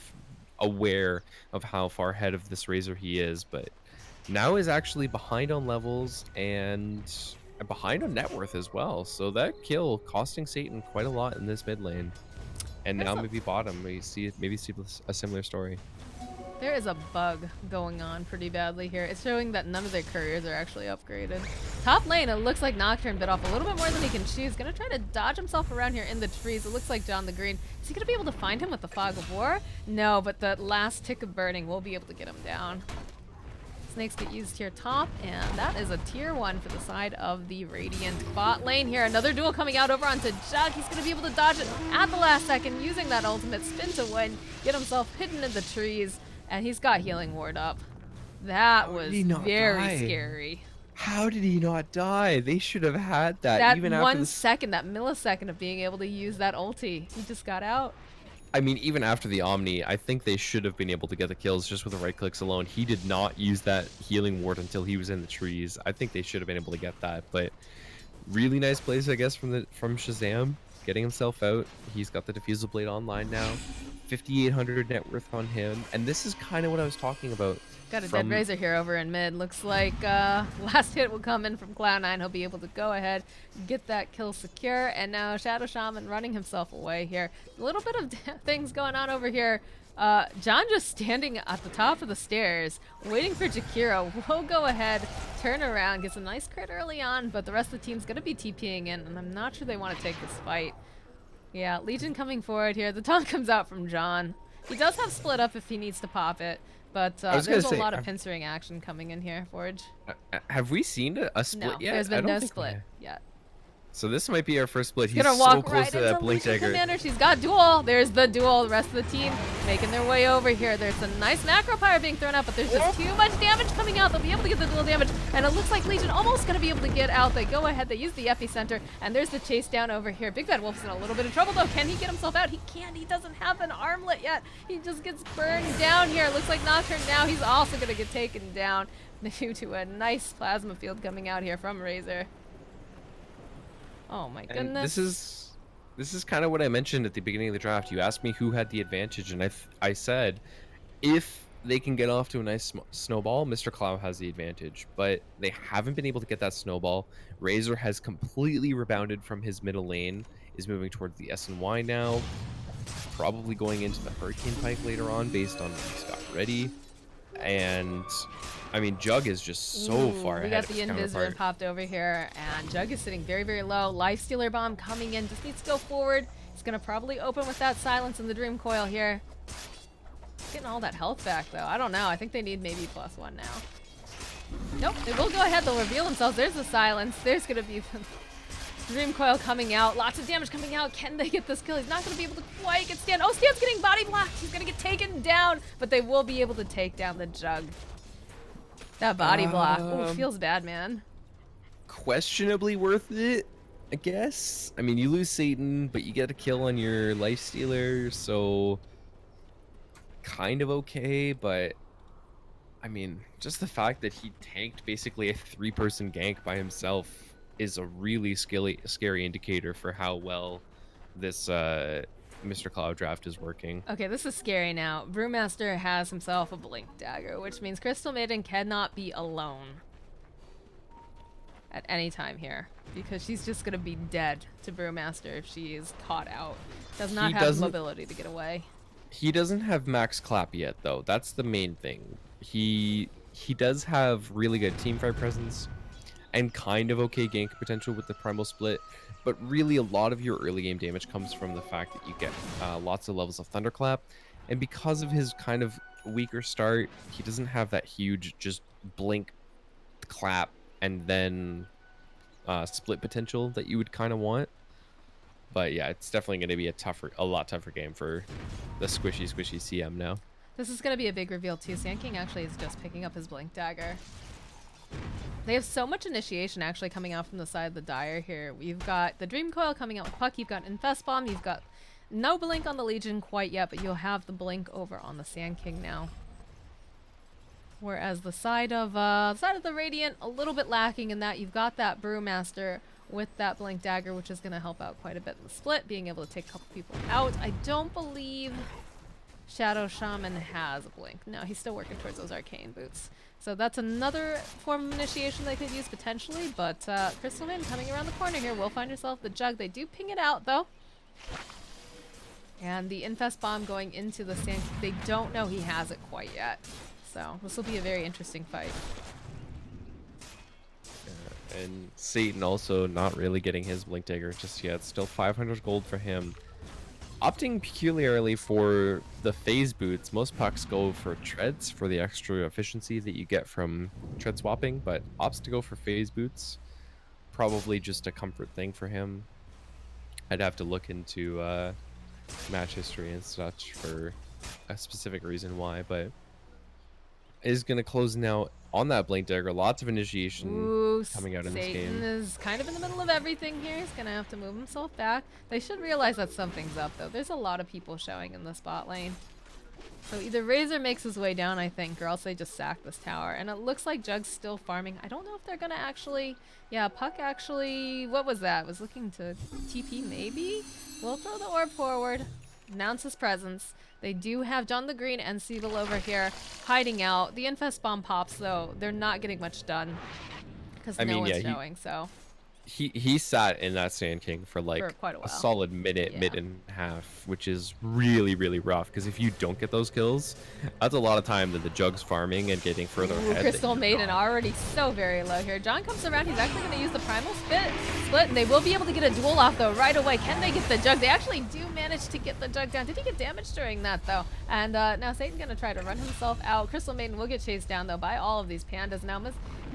aware of how far ahead of this Razor he is, but now is actually behind on levels and behind on net worth as well. So that kill costing Satan quite a lot in this mid lane. And now maybe bottom, we see a similar story. There is a bug going on pretty badly here. It's showing that none of their couriers are actually upgraded. Top lane, it looks like Nocturne bit off a little bit more than he can chew. He's going to try to dodge himself around here in the trees. It looks like John the Green. Is he going to be able to find him with the Fog of War? No, but the last tick of burning will be able to get him down. Snakes get used here top, and that is a tier 1 for the side of the Radiant bot lane here. Another duel coming out over onto Jug. He's going to be able to dodge it at the last second using that ultimate spin to win, get himself hidden in the trees, and he's got healing ward up. That was very scary. How did he not die? They should have had that, That even one after the second, that millisecond of being able to use that ulti. He just got out. I mean, even after the Omni, I think they should have been able to get the kills just with the right clicks alone. He did not use that healing ward until he was in the trees. I think they should have been able to get that, but really nice plays, I guess, from Shazam, getting himself out. He's got the Diffusal Blade online now. 5,800 net worth on him, and this is kind of what I was talking about. Got a dead Razor here over in mid. Looks like last hit will come in from Cloud9. He'll be able to go ahead, get that kill secure, and now Shadow Shaman running himself away here. A little bit of things going on over here. John just standing at the top of the stairs, waiting for Jakiro. We'll go ahead, turn around, gets a nice crit early on, but the rest of the team's going to be TPing in, and I'm not sure they want to take this fight. Yeah, Legion coming forward here. The taunt comes out from John. He does have split up if he needs to pop it, but there's a lot of pincering action coming in here, Forge. Have we seen a split yet? There's been no split yet. So this might be our first split. He's gonna walk right into Blink Dagger. Commander. She's got duel. There's the duel. The rest of the team making their way over here. There's a nice macro pyre being thrown out, but there's just too much damage coming out. They'll be able to get the duel damage, and it looks like Legion almost gonna be able to get out. They go ahead. They use the epicenter, and there's the chase down over here. Big Bad Wolf's in a little bit of trouble though. Can he get himself out? He can't. He doesn't have an armlet yet. He just gets burned down here. Looks like Nocturne now. He's also gonna get taken down due to a nice plasma field coming out here from Razor. Oh my goodness. And this is kind of what I mentioned at the beginning of the draft. You asked me who had the advantage, and I said if they can get off to a nice snowball, Mr. Klow has the advantage, but they haven't been able to get that snowball. Razor has completely rebounded from his middle lane, is moving towards the S&Y now, probably going into the Hurricane Pike later on based on what he's got ready. And I mean, Jug is just so far ahead. We got the Invis popped over here, and Jug is sitting very, very low. Lifestealer Bomb coming in, just needs to go forward. He's gonna probably open with that silence in the Dream Coil here. Getting all that health back though. I don't know. I think they need maybe +1 now. Nope, they will go ahead. They'll reveal themselves. There's the silence. There's gonna be Dream Coil coming out. Lots of damage coming out. Can they get this kill? He's not going to be able to quite get Stan. Oh, Stan's getting body blocked. He's going to get taken down, but they will be able to take down the Jug. That body block. Ooh, feels bad, man. Questionably worth it. I guess. I mean, you lose Satan, but you get a kill on your lifestealer, so kind of okay, but I mean, just the fact that he tanked basically a 3-person gank by himself is a really scary indicator for how well this Mr. Cloud draft is working. Okay, this is scary now. Brewmaster has himself a Blink Dagger, which means Crystal Maiden cannot be alone at any time here, because she's just gonna be dead to Brewmaster if she is caught out. Does not have mobility to get away. He doesn't have max clap yet, though. That's the main thing. He does have really good teamfight presence and kind of okay gank potential with the primal split, but really a lot of your early game damage comes from the fact that you get lots of levels of thunderclap, and because of his kind of weaker start, he doesn't have that huge just blink, clap, and then split potential that you would kind of want. But yeah, it's definitely going to be a lot tougher game for the squishy CM now. This is going to be a big reveal too. Sand King actually is just picking up his Blink Dagger. They have so much initiation actually coming out from the side of the Dire here. We've got the Dream Coil coming out with Puck. You've got Infest Bomb. You've got no Blink on the Legion quite yet, but you'll have the Blink over on the Sand King now. Whereas the side of the Radiant, a little bit lacking in that. You've got that Brewmaster with that Blink Dagger, which is going to help out quite a bit in the split, being able to take a couple people out. I don't believe Shadow Shaman has a Blink. No, he's still working towards those Arcane Boots. So that's another form of initiation they could use potentially, but Crystal Maiden coming around the corner here will find herself the Jug. They do ping it out, though. And the Infest Bomb going into the Sand, they don't know he has it quite yet. So this will be a very interesting fight. And Satan also not really getting his Blink Dagger just yet. Still 500 gold for him. Opting peculiarly for the phase boots, most pucks go for treads for the extra efficiency that you get from tread swapping, but opts to go for phase boots. Probably just a comfort thing for him. I'd have to look into match history and such for a specific reason why, but is going to close now on that Blink Dagger. Lots of initiation coming out in this game. Satan is kind of in the middle of everything here. He's going to have to move himself back. They should realize that something's up, though. There's a lot of people showing in the spot lane. So either Razor makes his way down, I think, or else they just sack this tower. And it looks like Jug's still farming. I don't know if they're going to actually... Yeah, Puck actually... What was that? Was looking to TP, maybe? We'll throw the orb forward. Announce his presence. They do have John the Green and Siebel over here hiding out. The Infest Bomb pops, though. They're not getting much done because no one's showing, so... He sat in that Sand King for like quite a while. A solid minute and a half, which is really, really rough, because if you don't get those kills, that's a lot of time that the Jug's farming and getting further ahead. Crystal Maiden already so very low here. John comes around. He's actually going to use the Primal Split, and they will be able to get a duel off, though, right away. Can they get the Jug? They actually do manage to get the Jug down. Did he get damage during that, though? And now Satan's going to try to run himself out. Crystal Maiden will get chased down, though, by all of these pandas. Now,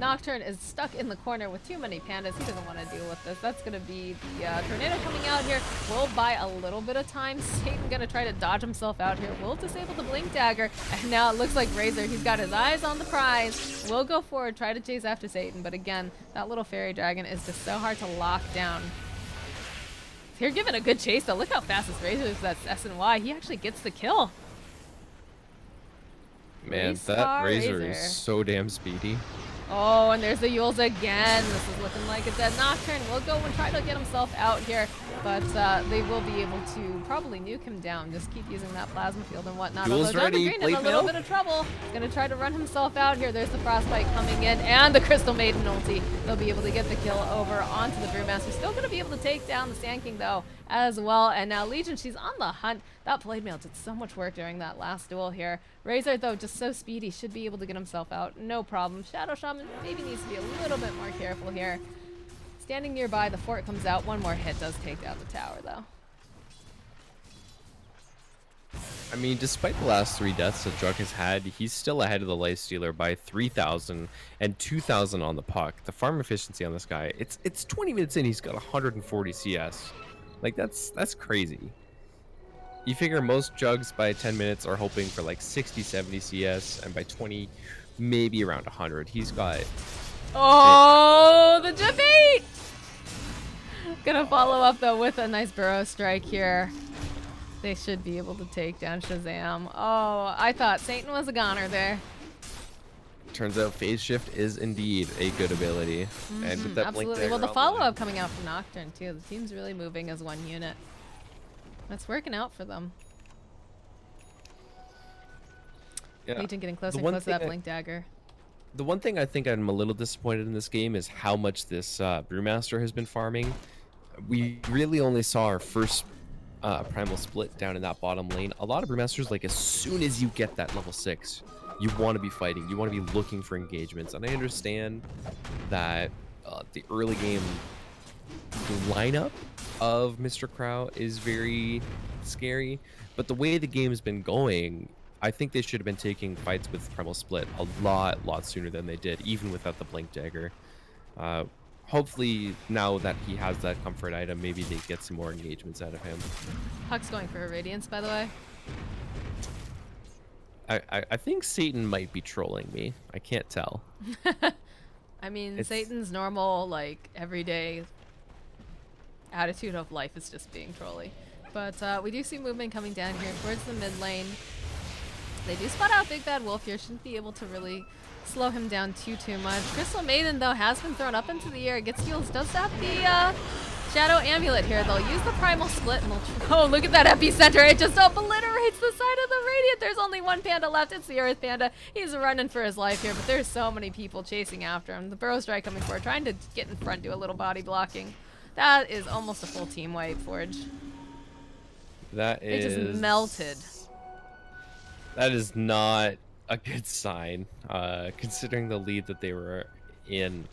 Nocturne is stuck in the corner with too many pandas. He doesn't want to deal with this. That's going to be the Tornado coming out here. Will buy a little bit of time. Satan going to try to dodge himself out here. Will disable the Blink Dagger. And now it looks like Razor, he's got his eyes on the prize. Will go forward, try to chase after Satan. But again, that little Fairy Dragon is just so hard to lock down. They're giving a good chase, though. Look how fast this Razor is. That's S&Y. He actually gets the kill. Man, that Razor is so damn speedy. Oh, and there's the Yules again. This is looking like a dead Nocturne. Will go and try to get himself out here, but they will be able to probably nuke him down. Just keep using that plasma field and whatnot. Although John the Green in a little bit of trouble. He's going to try to run himself out here. There's the Frostbite coming in and the Crystal Maiden ulti. They'll be able to get the kill over onto the Brewmaster. Still going to be able to take down the Sand King, though, as well. And now Legion, she's on the hunt. That Blade Mail did so much work during that last duel here. Razor, though, just so speedy, should be able to get himself out. No problem. Shadow Shaman maybe needs to be a little bit more careful here. Standing nearby, the fort comes out. One more hit does take down the tower, though. I mean, despite the last 3 deaths that Jug has had, he's still ahead of the Lifestealer by 3,000 and 2,000 on the puck. The farm efficiency on this guy, it's 20 minutes in, he's got 140 CS. Like, that's crazy. You figure most Jugs by 10 minutes are hoping for like 60, 70 CS, and by 20, maybe around 100. He's got... Oh, the debate! Gonna follow up though with a nice burrow strike here. They should be able to take down Shazam. Oh, I thought Satan was a goner there. Turns out phase shift is indeed a good ability. And with that blink Absolutely. Well, dagger the on follow-up coming out from Nocturne too. The team's really moving as one unit. That's working out for them. Yeah. Legion getting closer The and one closer to that thing blink dagger. The one thing I think I'm a little disappointed in this game is how much this Brewmaster has been farming. We really only saw our first primal split down in that bottom lane. A lot of Brewmasters, like as soon as you get that level 6, you want to be fighting. You want to be looking for engagements. And I understand that the early game lineup of Mr. Klow is very scary. But the way the game's been going, I think they should have been taking fights with Primal Split a lot sooner than they did, even without the Blink Dagger. Hopefully, now that he has that comfort item, maybe they get some more engagements out of him. Huck's going for a Radiance, by the way. I think Satan might be trolling me. I can't tell. I mean, Satan's normal, like, everyday attitude of life is just being trolly. But we do see movement coming down here towards the mid lane. They do spot out Big Bad Wolf here. Shouldn't be able to really slow him down too much. Crystal Maiden, though, has been thrown up into the air. It gets heals. Does have the Shadow Amulet here. They'll use the Primal Split. And oh, look at that epicenter. It just obliterates the side of the Radiant. There's only one Panda left. It's the Earth Panda. He's running for his life here, but there's so many people chasing after him. The Burrow Strike coming forward, trying to get in front, do a little body blocking. That is almost a full team wipe, Forge. That is... They just melted. That is not a good sign, considering the lead that they were in.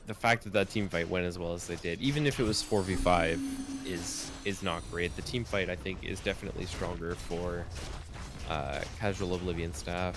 The fact that that team fight went as well as they did, even if it was 4v5, is not great. The team fight, I think, is definitely stronger for casual Oblivion staff,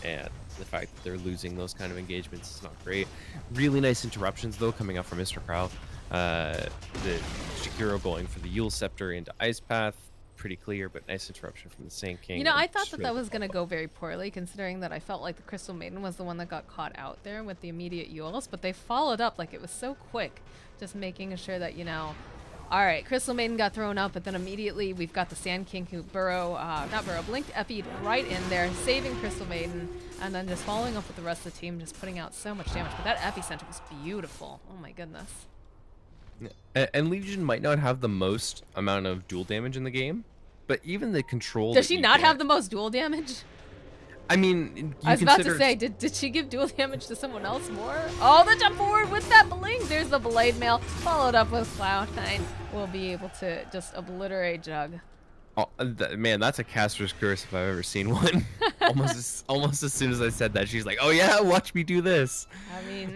and the fact that they're losing those kind of engagements is not great. Really nice interruptions, though, coming up from Mr. Klow. The Shakiro going for the Yule Scepter into Ice Path. Pretty clear, but nice interruption from the Sand King. You know, I thought that was going to go very poorly, considering that I felt like the Crystal Maiden was the one that got caught out there with the immediate Yules, but they followed up like it was so quick, just making sure that, you know, all right, Crystal Maiden got thrown up, but then immediately we've got the Sand King who blinked Epi'd right in there, saving Crystal Maiden, and then just following up with the rest of the team, just putting out so much damage. But that Epicenter was beautiful. Oh my goodness. And Legion might not have the most amount of dual damage in the game, but even the control... Does she not have the most dual damage? I mean, I was about to say, did she give dual damage to someone else more? Oh, the jump forward with that blink! There's the Blade Mail, followed up with Cloud9. We'll be able to just obliterate Jug. Oh, man, that's a caster's curse if I've ever seen one. almost as soon as I said that, she's like, oh yeah, watch me do this.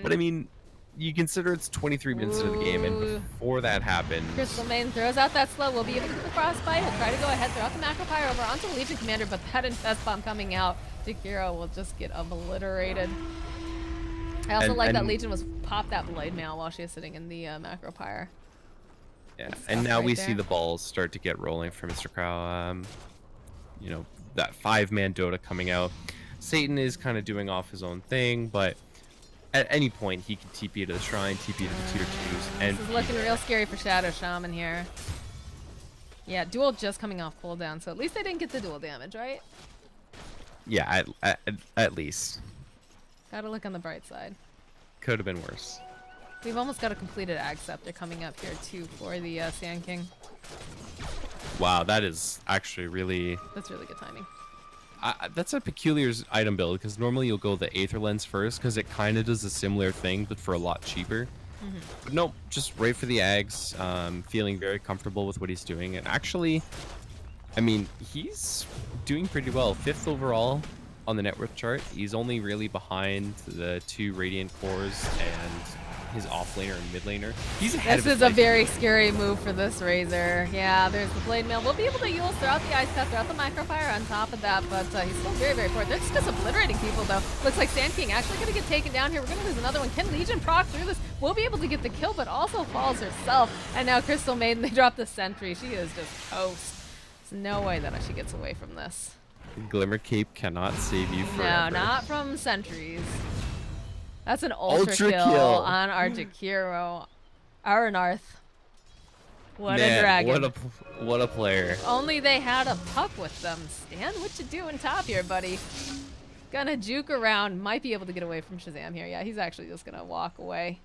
But I mean, you consider it's 23 minutes into the game, and before that happened... Crystal Maiden throws out that slow. We'll be able to get the Frostbite. He'll try to go ahead, throw out the Macro Pyre over onto the Legion Commander, but that Infest Bomb coming out, Jakiro will just get obliterated. I also like that Legion was popped that Blade Mail while she was sitting in the Macro Pyre. Yeah, and now we see the balls start to get rolling for Mr. Klow. You know, that 5-man Dota coming out. Satan is kind of doing off his own thing, but at any point he can TP to the Shrine, TP to the Tutor 2s. And this is looking real scary for Shadow Shaman here. Yeah, duel just coming off cooldown, so at least they didn't get the dual damage, right? Yeah, at least. Gotta look on the bright side. Could have been worse. We've almost got a completed Ag Scepter coming up here too for the Sand King. Wow, that is actually really... That's really good timing. That's a peculiar item build, because normally you'll go the Aether Lens first, because it kind of does a similar thing, but for a lot cheaper. But nope, just right for the Ags, feeling very comfortable with what he's doing. And actually, I mean, he's doing pretty well. 5th overall on the net worth chart. He's only really behind the 2 Radiant Cores and his offlaner and mid laner. He's ahead of his This is a very scary move for this Razor. Yeah, there's the Blade Mail. We'll be able to use throughout the Ice Path, throughout the Microfire on top of that, but he's still very poor. They're just obliterating people, though. Looks like Sand King actually going to get taken down here. We're going to lose another one. Can Legion proc through this? We'll be able to get the kill, but also falls herself. And now Crystal Maiden, they drop the Sentry. She is just toast. There's no way that she gets away from this. Glimmer Cape cannot save you forever. No, not from sentries. That's an ultra kill on our Jakiro. Aranarth. What a Man, dragon. What a player. If only they had a puck with them. Stan, what you doing top here, buddy? Gonna juke around. Might be able to get away from Shazam here. Yeah, he's actually just gonna walk away.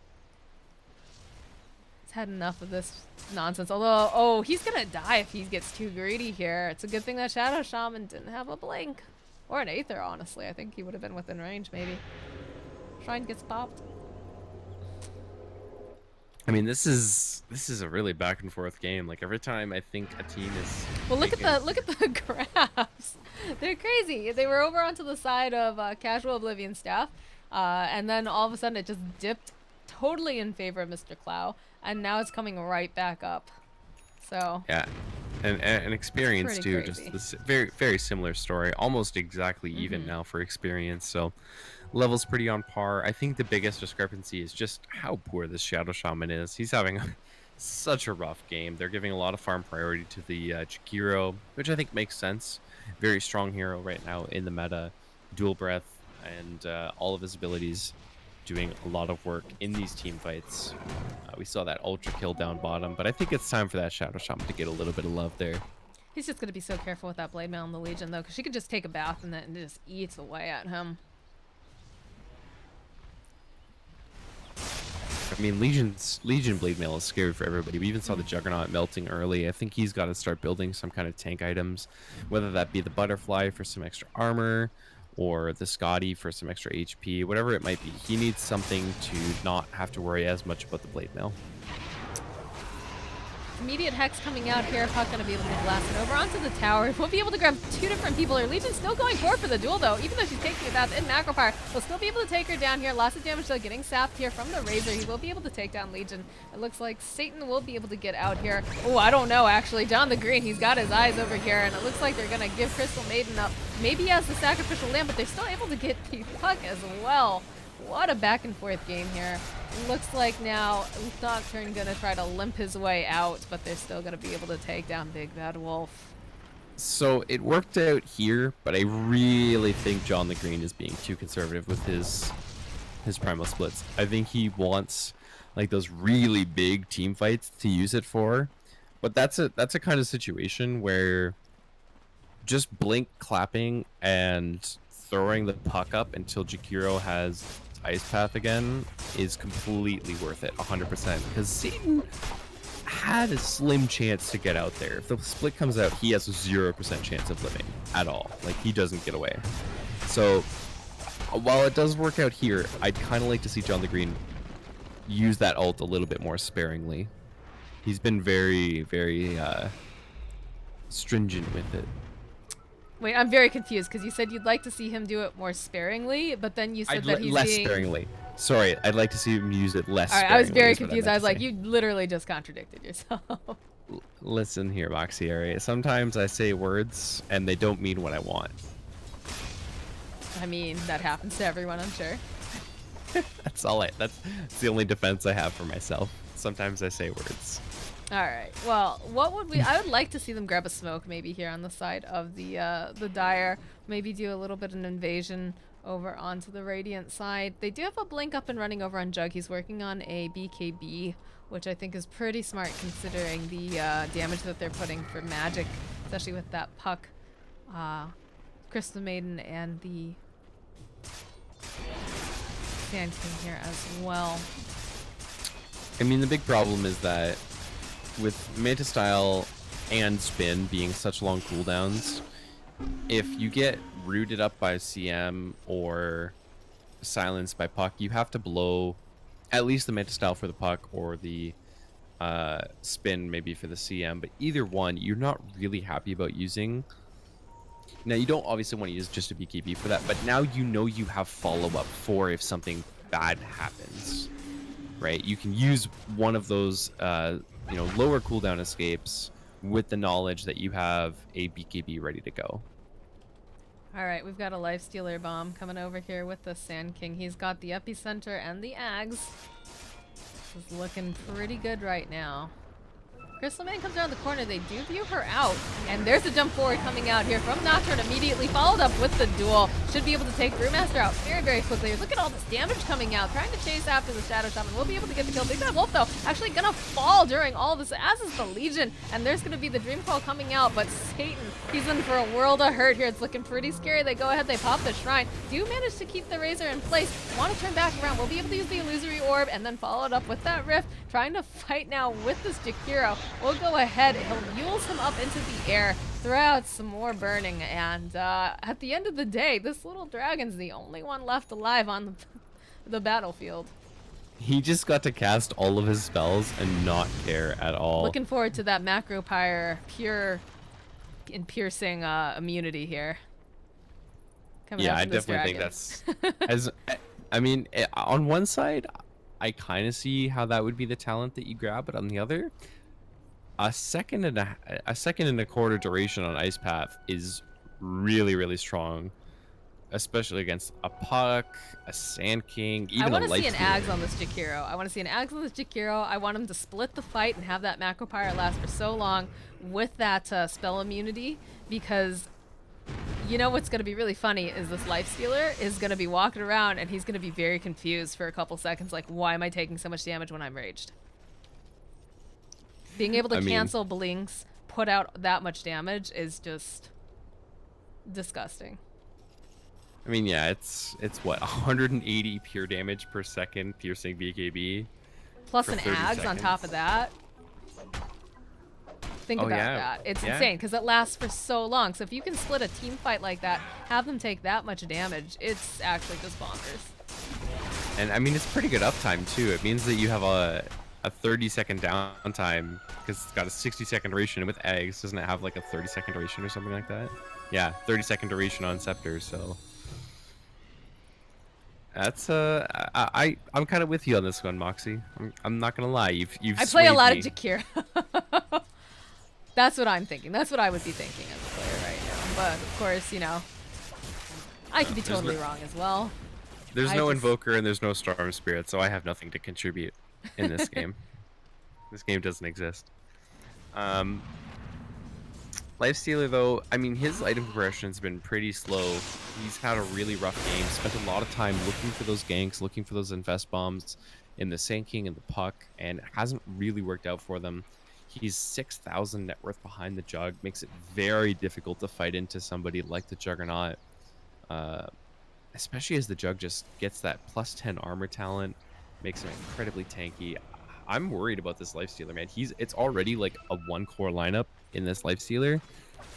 He's had enough of this nonsense. Although, oh, he's gonna die if he gets too greedy here. It's a good thing that Shadow Shaman didn't have a blink. Or an Aether, honestly. I think he would have been within range, maybe. Shrine gets popped. I mean, this is a really back and forth game. Like every time I think a team is. Well, look at the graphs. They're crazy. They were over onto the side of Casual Oblivion staff, and then all of a sudden it just dipped totally in favor of Mr. Klow, and now it's coming right back up. So. Yeah, and experience Pretty too. crazy. Just this very similar story, almost exactly even now for experience. So. Level's pretty on par. I think the biggest discrepancy is just how poor this Shadow Shaman is. He's having such a rough game. They're giving a lot of farm priority to the Chikiro, which I think makes sense. Very strong hero right now in the meta. Dual breath and all of his abilities doing a lot of work in these team fights. We saw that ultra kill down bottom, but I think it's time for that Shadow Shaman to get a little bit of love there. He's just going to be so careful with that Blade Mail in the Legion, though, because she could just take a bath and then it just eats away at him. I mean, Legion Blade Mail is scary for everybody. We even saw the Juggernaut melting early. I think he's got to start building some kind of tank items, whether that be the Butterfly for some extra armor, or the Scotty for some extra HP, whatever it might be. He needs something to not have to worry as much about the Blade Mail. Immediate Hex coming out here. Puck going to be able to get blasted over onto the tower. We'll be able to grab two different people here. Legion's still going forward for the duel, though. Even though she's taking it out in Macro Fire, we'll still be able to take her down here. Lots of damage, though, getting sapped here from the Razor. He will be able to take down Legion. It looks like Satan will be able to get out here. Oh, I don't know, actually. John the Green, he's got his eyes over here, and it looks like they're going to give Crystal Maiden up. Maybe he has the Sacrificial Lamb, but they're still able to get the Puck as well. What a back and forth game here. Looks like now Nocturne gonna try to limp his way out, but they're still gonna be able to take down Big Bad Wolf. So it worked out here, but I really think John the Green is being too conservative with his primal splits. I think he wants like those really big team fights to use it for, but that's a kind of situation where just blink clapping and throwing the puck up until Jakiro has Ice Path again is completely worth it, 100%, because Satan had a slim chance to get out there. If the split comes out, he has a 0% chance of living at all. Like, he doesn't get away. So while it does work out here, I'd kind of like to see John the Green use that ult a little bit more sparingly. He's been very stringent with it. Wait, I'm very confused because you said you'd like to see him do it more sparingly, but then you said that he's less being... sparingly. Sorry, I'd like to see him use it less sparingly. Alright, I was very is what confused. meant I was to like, say. you literally just contradicted yourself. Listen here, Moxieri. Sometimes I say words and they don't mean what I want. I mean, that happens to everyone, I'm sure. That's the only defense I have for myself. Sometimes I say words. Alright, well, I would like to see them grab a smoke maybe here on the side of the Dire. Maybe do a little bit of an invasion over onto the Radiant side. They do have a blink up and running over on Jug. He's working on a BKB, which I think is pretty smart considering the damage that they're putting for magic, especially with that Puck, Crystal Maiden, and the Sand King here as well. I mean, the big problem is that with Manta Style and Spin being such long cooldowns, if you get rooted up by CM or silenced by Puck, you have to blow at least the Manta Style for the Puck or the Spin maybe for the CM, but either one you're not really happy about using. Now, you don't obviously want to use just a BKB for that, but now you know you have follow-up for if something bad happens, right? You can use one of those lower cooldown escapes with the knowledge that you have a BKB ready to go. Alright, we've got a Lifestealer Bomb coming over here with the Sand King. He's got the Epicenter and the Ags. This is looking pretty good right now. Crystal Man comes around the corner. They do view her out. And there's a jump forward coming out here from Nocturne, immediately followed up with the duel. should be able to take Brewmaster out very, very quickly. Look at all this damage coming out, trying to chase after the Shadow Shaman. We'll be able to get the kill. Big Bad Wolf, though, actually gonna fall during all this, as is the Legion, and there's gonna be the Dream Call coming out, but Satan, he's in for a world of hurt here. It's looking pretty scary. They go ahead, they pop the Shrine. Do manage to keep the Razor in place. Want to turn back around. We'll be able to use the Illusory Orb and then follow it up with that Rift. Trying to fight now with this Jakiro. We'll go ahead. He'll Yules him up into the air, throw out some more burning, and at the end of the day, this little dragon's the only one left alive on the battlefield. He just got to cast all of his spells and not care at all. Looking forward to that Macro Pyre pure and piercing immunity here. Yeah, I definitely think that's as I mean, on one side, I kind of see how that would be the talent that you grab, but on the other, a second and a quarter duration on Ice Path is really, really strong, especially against a Puck, a Sand King, even a I want to see an Lifestealer. Ags on this Jakiro. I want to see an Ags on this Jakiro. I want him to split the fight and have that Macro Pyre last for so long with that spell immunity, because you know what's going to be really funny is this Lifestealer is going to be walking around and he's going to be very confused for a couple seconds, like, why am I taking so much damage when I'm raged? Being able to cancel blinks, put out that much damage is just disgusting. I mean, yeah, it's what, 180 pure damage per second piercing BKB. Plus for an 30 Ags on top of that. Think about that. It's insane because it lasts for so long. So if you can split a team fight like that, have them take that much damage, it's actually just bonkers. And I mean, it's pretty good uptime too. It means that you have a 30-second downtime because it's got a 60-second duration. And with eggs, doesn't it have like a 30-second duration or something like that? Yeah, 30-second duration on Scepter. So that's I'm kind of with you on this one, Moxie. I'm not gonna lie. You've I play a swayed lot me. of Jakiro. That's what I'm thinking. That's what I would be thinking as a player right now. But of course, you know, I could be totally wrong as well. There's no Invoker and there's no Storm Spirit, so I have nothing to contribute in this game. This game doesn't exist. Lifestealer, though, I mean, his item progression's been pretty slow. He's had a really rough game. Spent a lot of time looking for those ganks, looking for those invest bombs in the Sand King and the Puck, and it hasn't really worked out for them. He's 6,000 net worth behind the Jug, makes it very difficult to fight into somebody like the Juggernaut, especially as the Jug just gets that plus 10 armor talent, makes him incredibly tanky. I'm worried about this Lifestealer, man. It's already like a one-core lineup in this Lifestealer,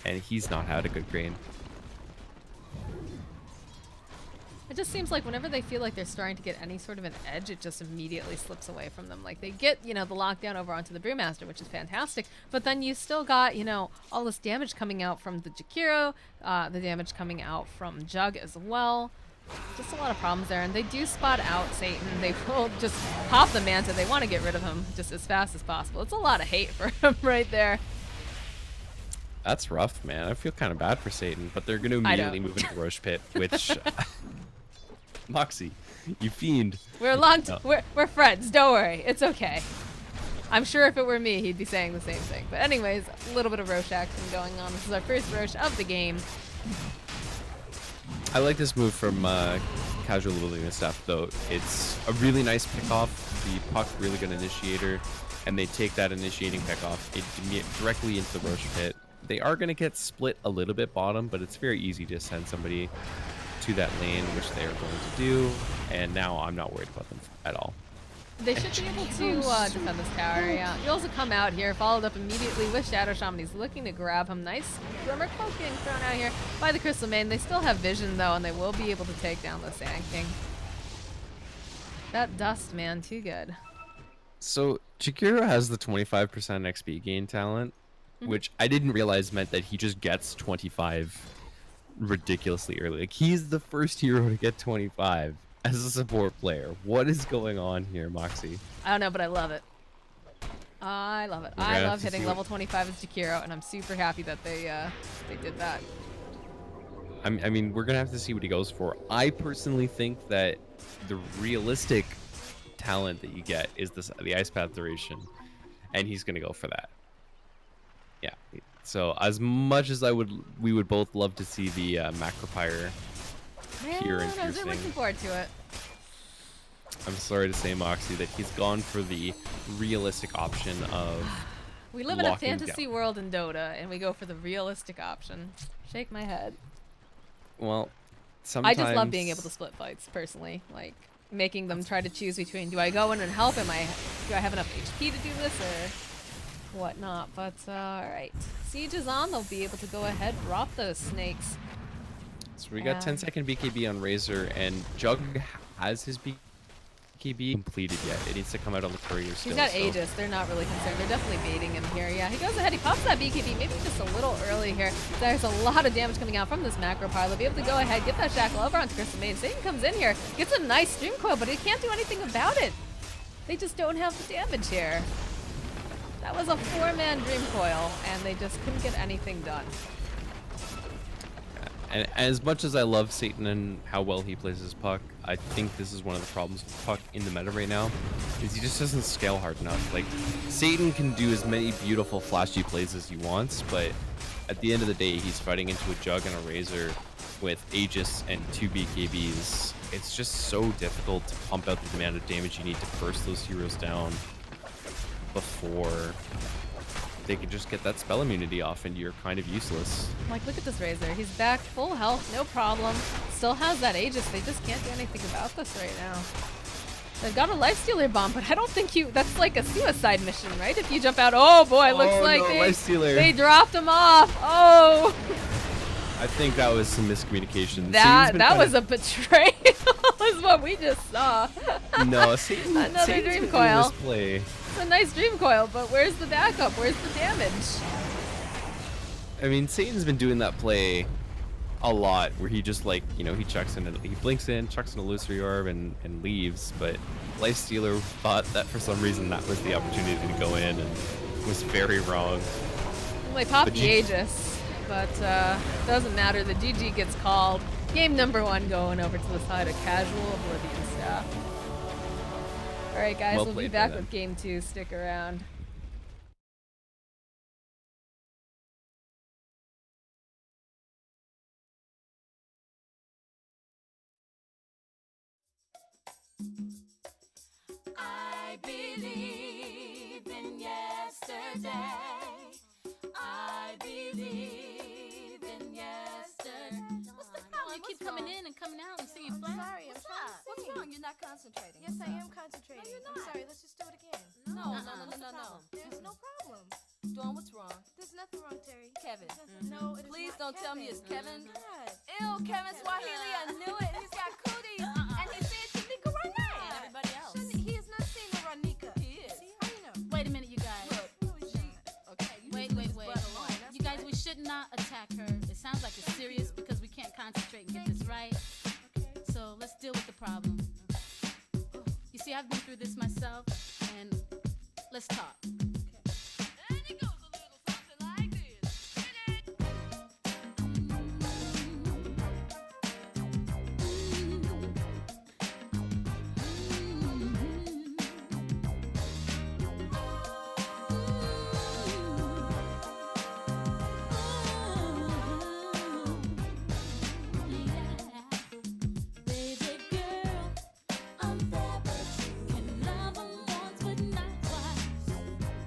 and he's not had a good grain. It just seems like whenever they feel like they're starting to get any sort of an edge, it just immediately slips away from them. Like, they get, you know, the lockdown over onto the Brewmaster, which is fantastic, but then you still got, you know, all this damage coming out from the Jakiro, the damage coming out from Jug as well. Just a lot of problems there, and they do spot out Satan. They will just pop the Manta. They want to get rid of him just as fast as possible. It's a lot of hate for him right there. That's rough, man. I feel kind of bad for Satan, but they're going to immediately move into Roche Pit, which... Moxie, you fiend. We're friends. Don't worry. It's okay. I'm sure if it were me, he'd be saying the same thing. But anyways, a little bit of Roche action going on. This is our first Roche of the game. I like this move from Casual Oblivion stuff, though. It's a really nice pickoff. The Puck, really good initiator, and they take that initiating pickoff directly into the Roche Pit. They are going to get split a little bit bottom, but it's very easy to send somebody to that lane, which they are going to do, and now I'm not worried about them at all. They should be able to defend this tower, yeah. You also come out here, followed up immediately with Shadow Shaman. He's looking to grab him. Nice Glimmer Cloak getting thrown out here by the Crystal Maiden. They still have vision, though, and they will be able to take down the Sand King. That dust, man, too good. So, Jakiro has the 25% XP gain talent, which I didn't realize meant that he just gets 25 ridiculously early. Like, he's the first hero to get 25 as a support player. What is going on here, Moxie? I don't know, but I love it. I love it. I love hitting level 25 as Jakiro, and I'm super happy that they did that. I mean, we're gonna have to see what he goes for. I personally think that the realistic talent that you get is the Ice Path duration, and he's gonna go for that. Yeah. So as much as we would both love to see the Macropyre pure Man, and I was really piercing. looking forward to it. I'm sorry to say, Moxie, that he's gone for the realistic option of We live in a locking fantasy down. world in Dota, and we go for the realistic option. Shake my head. Well, I sometimes just love being able to split fights, personally. Like, making them try to choose between, do I go in and help? Do I have enough HP to do this, or whatnot? But, alright. Siege is on. They'll be able to go ahead, drop those snakes. So we got 10-second BKB on Razor, and Jug has his BKB completed yet. It needs to come out on the courier still. He's got so- Aegis. They're not really concerned. They're definitely baiting him here. Yeah, he goes ahead. He pops that BKB. Maybe just a little early here. There's a lot of damage coming out from this macro pile. They'll be able to go ahead, get that shackle over onto Crystal Maiden. Satan comes in here, gets a nice stream coil, but he can't do anything about it. They just don't have the damage here. That was a 4-man dream coil, and they just couldn't get anything done. And as much as I love Satan and how well he plays his puck, I think this is one of the problems with puck in the meta right now, is he just doesn't scale hard enough. Like, Satan can do as many beautiful flashy plays as he wants, but at the end of the day, he's fighting into a Jug and a Razor with Aegis and 2 BKBs. It's just so difficult to pump out the amount of damage you need to burst those heroes down before they can just get that spell immunity off, and you're kind of useless. Like, look at this Razor. He's back, full health, no problem. Still has that Aegis. They just can't do anything about this right now. They've got a Lifestealer bomb, but I don't think that's like a suicide mission, right? If you jump out, oh boy, looks like no, Lifestealer. they dropped him off. Oh, I think that was some miscommunication. that was a betrayal, is what we just saw. No, Satan. Another Satan's dream been doing coil. this play. It's a nice dream coil, but where's the backup? Where's the damage? I mean, Satan's been doing that play a lot, where he just, like, you know, he chucks in, he blinks in, chucks in a illusory orb, and leaves. But Lifestealer thought that for some reason that was the opportunity to go in, and was very wrong. Well, they popped But the Aegis, but doesn't matter. The GG gets called. Game number 1 going over to the side of casual Oblivion staff. All right, guys, Well we'll be played by back them. with game 2. Stick around. I believe in yesterday. I believe in yesterday. What's the problem? You keep coming in and coming out and singing flat. Sorry, I'm trying to What's sing. wrong? You're not concentrating. Yes, I am concentrating. No, you're I'm not. sorry, let's just do it again. No, What's no. the problem? There's no problem. Dawn, what's wrong? There's nothing wrong, Terry. Kevin. No, it is Please not don't tell me Kevin. it's Kevin. God. Ew, Kevin Swahili, I knew it. He's got cooties. And he said Tamika Renee. And everybody else. He is not seeing the Ronika. He is. See, how you know? Wait a minute, you guys. Who is she? Okay, wait. You guys, we should not attack her. It sounds like it's serious because we can't concentrate and get this right. Okay. So let's deal with the problem. You see, I've been through this myself, and let's talk. And it goes a little something like this. Baby girl, I'm there, but you can love 'em once but not twice.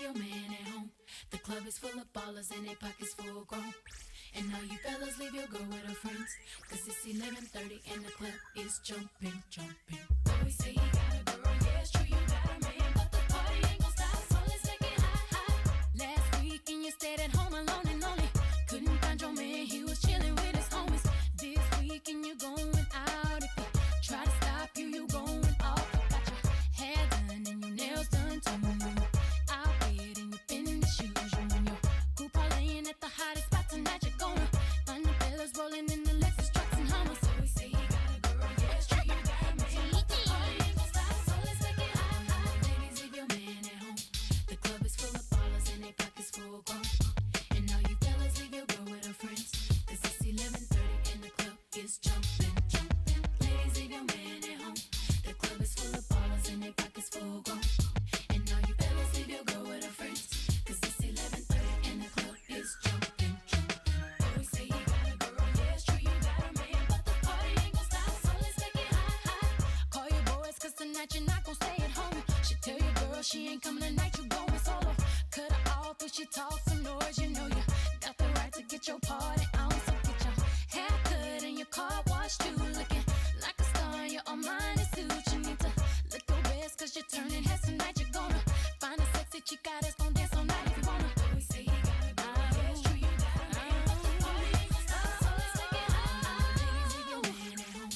your man at home. The club is full of ballers and their pockets full grown. And all you fellas leave your girl with her friends, cause it's 11:30 and the club is jumping, jumping. Boy say he got a girl, yeah it's true you got a man, but the party ain't gon' stop, so let's make it hot, hot. Last weekend you stayed at home alone and lonely. Couldn't find your man, he was chilling with his homies. This weekend you going out. If he try to stop you, you going off. You got your hair done and your nails done too. Outfit and your fitness shoes. You and your crew parlaying at the hottest spot tonight. You're gonna find the fellas rolling in the Lexus trucks and Hummers. So we say he got a girl, yeah it's true you got a man, but the party ain't gon' stop, so let's make it hot, hot. Ladies, leave your man at home. The club is full of ballers and their pockets full grown. And all you fellas leave your girl with her friends, cause it's 11:30 and the club is jumping, jumping. Ladies, leave your man at home. The club is full of ballers and their pockets full grown. And all you fellas leave your girl with her friends, cause it's 11:30 and the club is jumping, jumping. Always say he got a girl, yeah it's true you got a man, but the party ain't gon' stop, so let's make it hot, hot. Call your boys cause tonight you're not gon' stay at home. She tell your girl she ain't coming tonight, you going solo. Cut her off if she talks some noise, you know you got the right to get your party on. So get your hair cut and your car washed too, looking like a star in your Armani suit. You need to look your best cause you're turning heads tonight. You're gonna find a sexy chica that's gonna dance all night if you wanna. Always say he got a girl, yeah it's true you got a man, but the party ain't gon' stop, so let's make it hot, hot. Ladies, leave your man at home.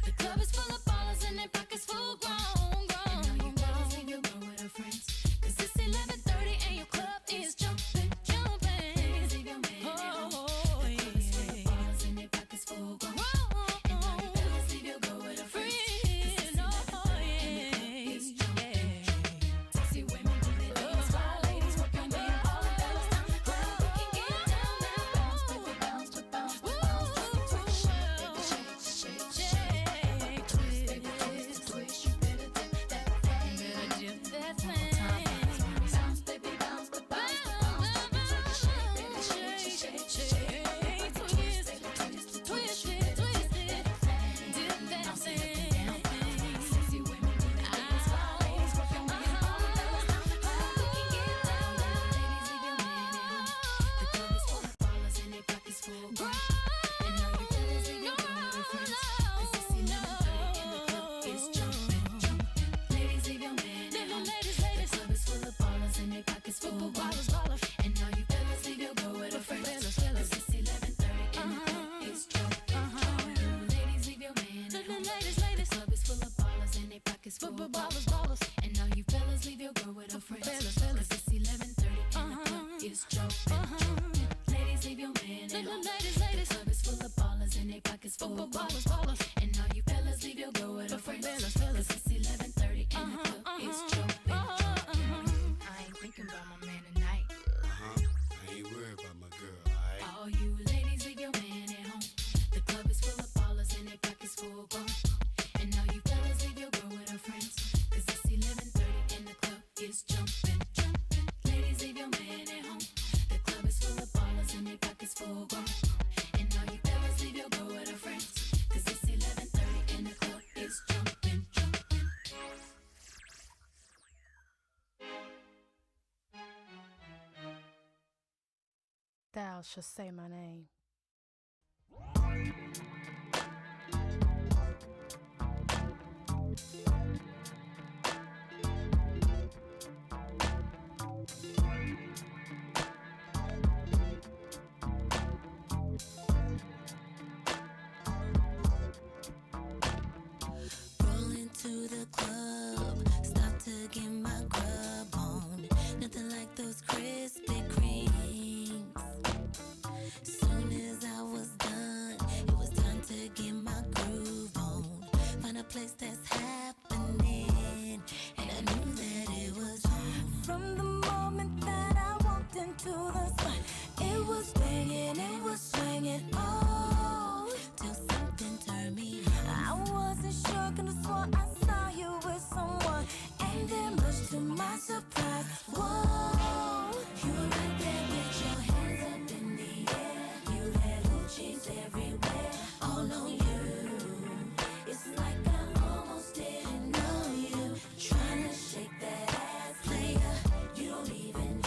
The club is full of ballers and their pockets full grown, grown. And all you fellas leave your girl with her friends, cause it's 11:30 and your club is jumping, jumping. Ladies, leave your man at home. The club is full of ballers and their pockets full grown. And all you fellas leave your girl with her friends, cause it's 11:30 and the club is jumping. Sexy women do their things, fly ladies work your man, all the fellas down the club. We can get down now, bounce, baby, bounce, but bounce, but bounce, baby, twist, baby, shake, shake, shake, twist, baby, twist, twist, you better dip that thing, better dip that thing. Bounce, baby, bounce, but bounce, but bounce, baby, shake, baby, shake, shake, shake, twist, baby, twist, twist, you better dip that thing, dip that thing. Sexy women do their things, fly ladies work your man, all the fellas down the club. We can get down now, ladies, leave your man at home. The club is full of ballers and their pockets full grown. And all you fellas leave your girl with her friends, cause it's 11:30 and the club is jumping, jumping. Ladies, leave your man at home. The club is full of ballers and their pockets full grown. And all you fellas leave your girl with her friends, cause it's 11:30 and the club is jumping, jumping. Ladies, leave your man at home. The club is full of ballers and their pockets full grown. And all you fellas leave your girl with her friends, cause it's 11:30 and the club is jumping, jumping. Ladies, leave your man at home. The club is full of ballers and their pockets full grown. And all you fellas leave your girl with her friends, cause it's 11:30 and the club is jumping, jumping. I ain't thinking about my man tonight. I ain't worried about my girl, alright? All you ladies leave your man at home. The club is full of ballers and their pockets full grown. And all you fellas leave your girl with her friends, cause it's 11:30 and the club is jumping, jumping. Ladies, leave your man at home. The club is full of ballers and their pockets full grown. And all you fellas leave your girl with her friends, cause it's 11:30 and the club is jumping, jumping. Thou shalt say my name. Roll into the club, stop to get my grub on. Nothing like those Krispy Kremes. Soon as I was done, it was time to get my groove on. Find a place that's happening, and I knew that it was on. From the moment that I walked into the spot, it was banging, it was swinging, oh, till something turned me on. I wasn't sure, could have sworn I saw you with someone, and then much to my surprise, whoa, you were right there with your hands up in the air. You had hoochies everywhere, all on you. It's like I almost didn't know you. Trying to shake that ass, player, you don't even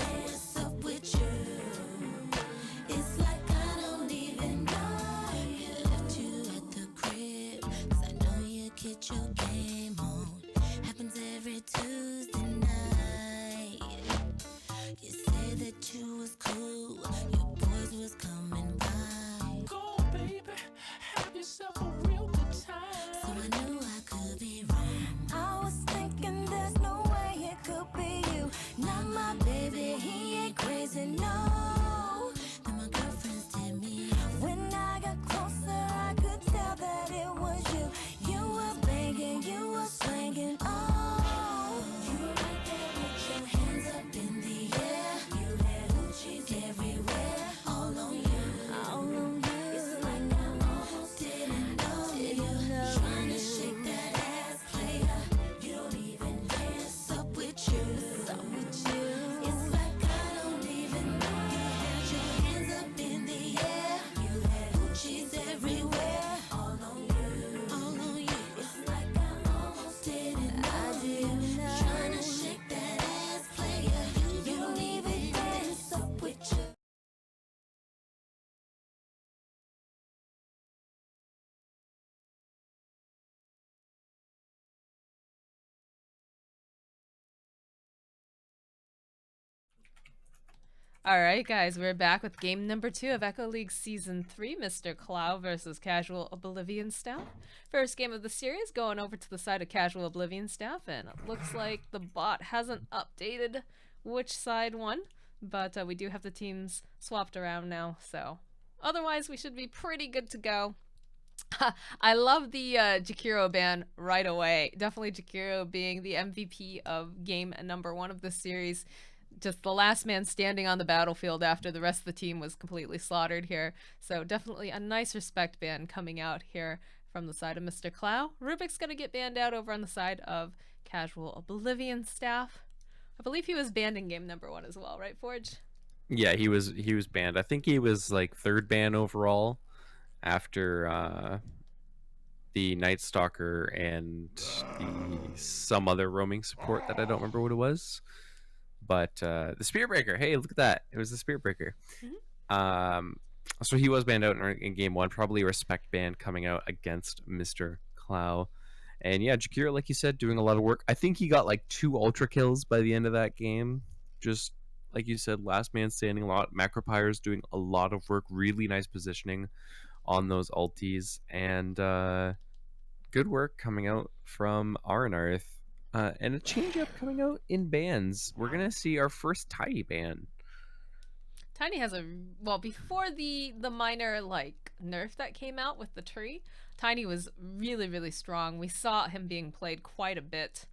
Alright, guys, we're back with game number 2 of EchoLeague Season 3, Mr. Klow versus Casual Oblivion Staff. First game of the series, going over to the side of Casual Oblivion Staff, and it looks like the bot hasn't updated which side won, but we do have the teams swapped around now, so otherwise we should be pretty good to go. I love the Jakiro ban right away. Definitely Jakiro being the MVP of game number 1 of this series. Just the last man standing on the battlefield after the rest of the team was completely slaughtered here. So definitely a nice respect ban coming out here from the side of Mr. Klow. Rubik's gonna get banned out over on the side of Casual Oblivion Staff. I believe he was banned in game number 1 as well, right, Forge? Yeah, he was banned. I think he was like 3rd ban overall after the Night Stalker and some other roaming support that I don't remember what it was. But the Spirit Breaker, hey, look at that. It was the Spirit Breaker. So he was banned out in game 1, probably a respect ban coming out against Mr. Klow. And yeah, Jakiro, like you said, doing a lot of work. I think he got like 2 ultra kills by the end of that game. Just like you said, last man standing a lot. Macropyre's doing a lot of work, really nice positioning on those ultis. And good work coming out from Aranarth. And a change-up coming out in bans. We're going to see our first Tiny ban. Tiny has a... Well, before the minor, like, nerf that came out with the tree, Tiny was really, really strong. We saw him being played quite a bit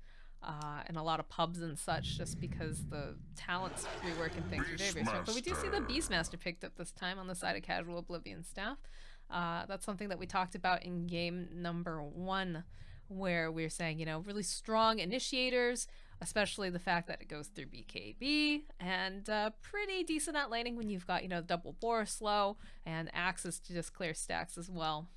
in a lot of pubs and such, just because the talents rework and things are very, very strong. But we do see the Beastmaster picked up this time on the side of Casual Oblivion Staff. That's something that we talked about in game number 1, where we're saying, you know, really strong initiators, especially the fact that it goes through BKB, and pretty decent at laning when you've got, you know, double bore slow and access to just clear stacks as well.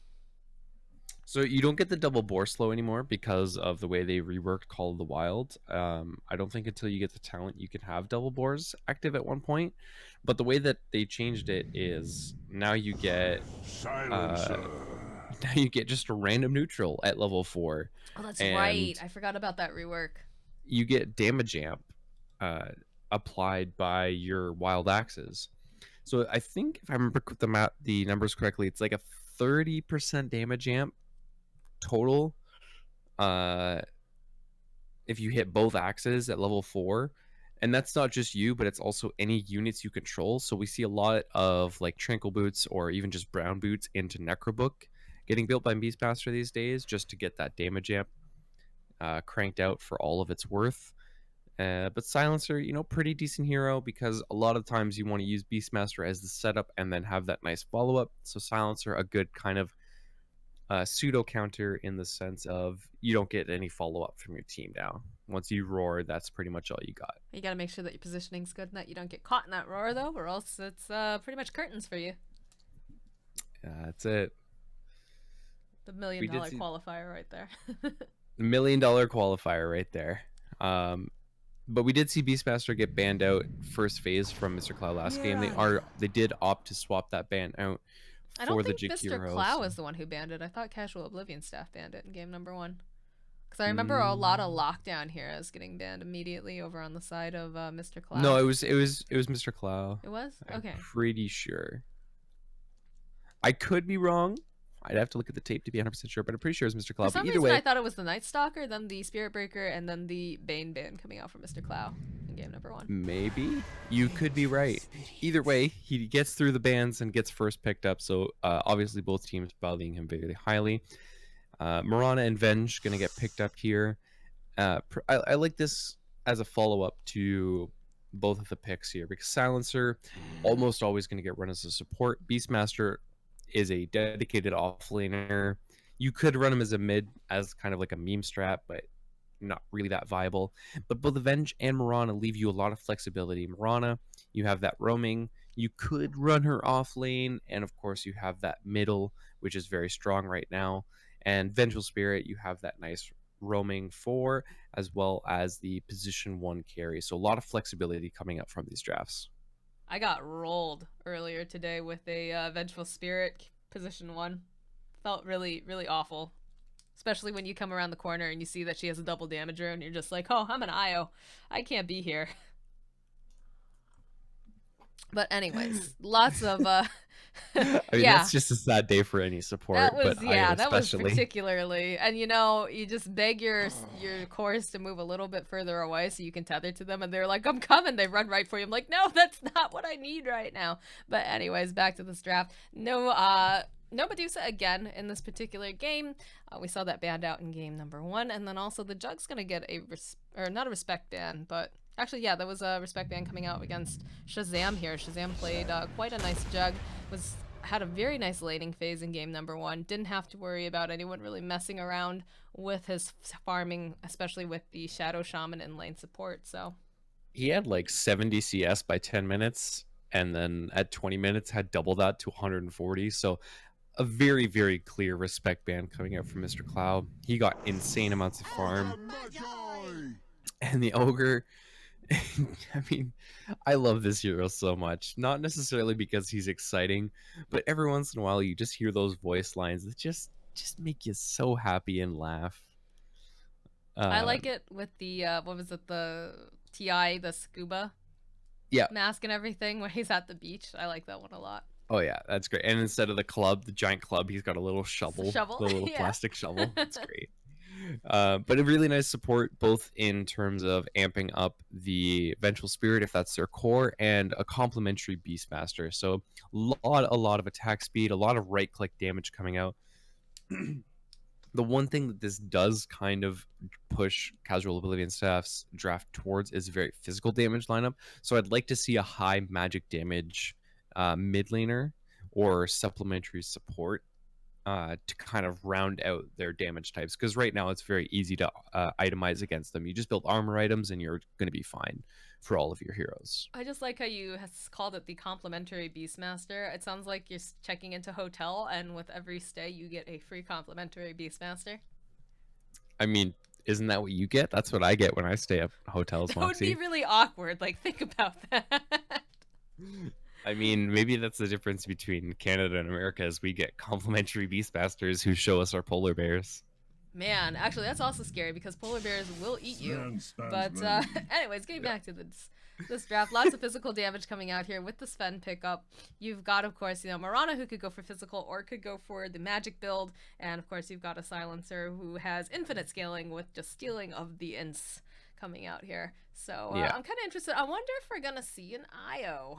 So you don't get the double bore slow anymore because of the way they reworked Call of the Wild. I don't think until you get the talent you can have double bores active at one point. But the way that they changed it is now you get now you get just a random neutral at level 4. Oh, that's right. I forgot about that rework. You get damage amp applied by your wild axes. So I think if I remember the numbers correctly, it's like a 30% damage amp total if you hit both axes at level 4. And that's not just you, but it's also any units you control. So we see a lot of like Tranquil Boots or even just Brown Boots into Necrobook getting built by Beastmaster these days just to get that damage amp cranked out for all of its worth. But Silencer, you know, pretty decent hero because a lot of times you want to use Beastmaster as the setup and then have that nice follow-up. So Silencer, a good kind of pseudo counter in the sense of you don't get any follow-up from your team now. Once you roar, that's pretty much all you got. You got to make sure that your positioning's good and that you don't get caught in that roar, though, or else it's pretty much curtains for you. Yeah, that's it. The $1 million qualifier right there. The $1 million qualifier right there. But we did see Beastmaster get banned out first phase from Mr. Klow last game. They did opt to swap that ban out for I don't the think Mr. Jakiro. Klow is the one who banned it. I thought Casual Oblivion Staff banned it in game number 1. Because I remember a lot of lockdown heroes getting banned immediately over on the side of Mr. Klow. No, it was Mr. Klow. It was? Okay. I'm pretty sure. I could be wrong. I'd have to look at the tape to be 100% sure, but I'm pretty sure it was Mr. Klow. For some either reason, way, I thought it was the Night Stalker, then the Spirit Breaker, and then the Bane ban coming out from Mr. Klow in game number 1. maybe you could be right. Either way, he gets through the bans and gets first picked up. So obviously, both teams valuing him very highly. Mirana and Venge gonna get picked up here. I like this as a follow-up to both of the picks here because Silencer almost always going to get run as a support. Beastmaster is a dedicated offlaner. You could run him as a mid as kind of like a meme strat, but not really that viable. But both Avenge and Mirana leave you a lot of flexibility. Mirana, you have that roaming. You could run her off lane, and of course you have that middle, which is very strong right now. And Vengeful Spirit, you have that nice roaming 4 as well as the position 1 carry. So a lot of flexibility coming up from these drafts. I got rolled earlier today with a Vengeful Spirit position 1. Felt really, really awful. Especially when you come around the corner and you see that she has a double damager and you're just like, oh, I'm an IO. I can't be here. But anyways, lots of I mean, yeah. that's just a sad day for any support, That was but IO that was especially. particularly, and you just beg your chorus to move a little bit further away so you can tether to them, and they're like, "I'm coming." They run right for you. I'm like, "No, that's not what I need right now." But anyways, back to this draft. No Medusa again in this particular game. We saw that banned out in game number 1, and then also the Jug's gonna get not a respect ban, but actually, yeah, there was a respect ban coming out against Shazam here. Shazam played quite a nice Jug. Had a very nice laning phase in game number 1. Didn't have to worry about anyone really messing around with his farming, especially with the Shadow Shaman and lane support. So He had like 70 CS by 10 minutes, and then at 20 minutes had double that to 140. So a very, very clear respect ban coming out from Mr. Klow. He got insane amounts of farm. And the Ogre, I mean, I love this hero so much. Not necessarily because he's exciting, but every once in a while you just hear those voice lines that just make you so happy and laugh. I like it with the what was it, the TI, the scuba Yeah. mask and everything where he's at the beach. I like that one a lot. Oh yeah, that's great. And instead of the club, the giant club, he's got a little shovel, Shovel? the little Yeah. plastic shovel. That's great. But a really nice support, both in terms of amping up the Vengeful Spirit, if that's their core, and a complementary Beastmaster. So a lot of attack speed, a lot of right-click damage coming out. The one thing that this does kind of push Casual Oblivion Staff's draft towards is a very physical damage lineup. So I'd like to see a high magic damage mid laner or supplementary support to kind of round out their damage types, because right now it's very easy to itemize against them. You just build armor items and you're going to be fine for all of your heroes. I just like how you called it the complimentary Beastmaster. It sounds like you're checking into hotel, and with every stay you get a free complimentary Beastmaster. I mean, isn't that what you get? That's what I get when I stay at hotels. That would be really awkward. Like, think about that. I mean, maybe that's the difference between Canada and America, is we get complimentary Beastmasters who show us our polar bears. Man, actually, that's also scary because polar bears will eat you. But anyways, getting back to this draft, lots of physical damage coming out here with the Sven pickup. You've got, of course, Marana, who could go for physical or could go for the magic build. And, of course, you've got a Silencer who has infinite scaling with just stealing of the ints coming out here. So Yeah. I'm kind of interested. I wonder if we're going to see an IO.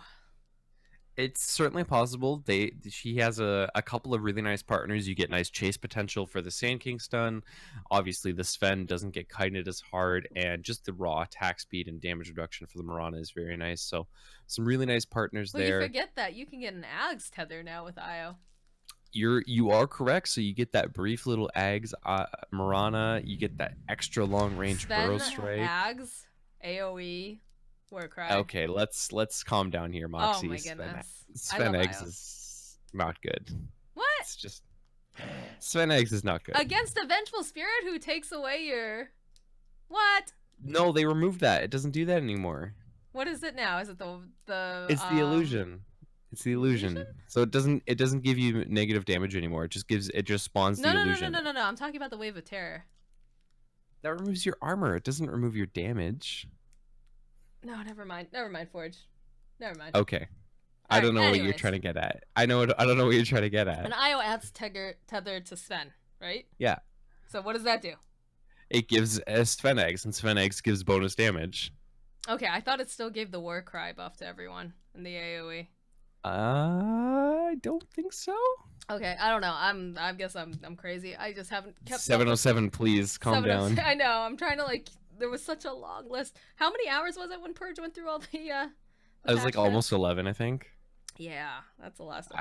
It's certainly possible. She has a couple of really nice partners. You get nice chase potential for the Sand King stun. Obviously, the Sven doesn't get kited as hard, and just the raw attack speed and damage reduction for the Marana is very nice. So, some really nice partners Well, there. you forget that you can get an Ags tether now with IO. You are correct. So you get that brief little Ags Marana. You get that extra long range burrow strike. Ags, AOE. Warcry. Okay, let's calm down here, Moxie. Oh my goodness. Sven Eggs is not good. What? It's just Sven Eggs is not good. Against a Vengeful Spirit who takes away your... What? No, they removed that. It doesn't do that anymore. What is it now? Is it the It's the illusion. It's the illusion. So it doesn't give you negative damage anymore. It just spawns the illusion. No. I'm talking about the Wave of Terror. That removes your armor. It doesn't remove your damage. No, never mind, Forge. Never mind. Okay. I don't know what you're trying to get at. I don't know what you're trying to get at. An IO adds tether to Sven, right? Yeah. So what does that do? It gives Sven Eggs, and Sven Eggs gives bonus damage. Okay, I thought it still gave the Warcry buff to everyone in the AoE. I don't think so. Okay, I don't know. I guess I'm crazy. I just haven't kept 707, please calm down. I know. I'm trying to there was such a long list. How many hours was it when Purge went through all the it was like almost 11, I think. Yeah, that's the last.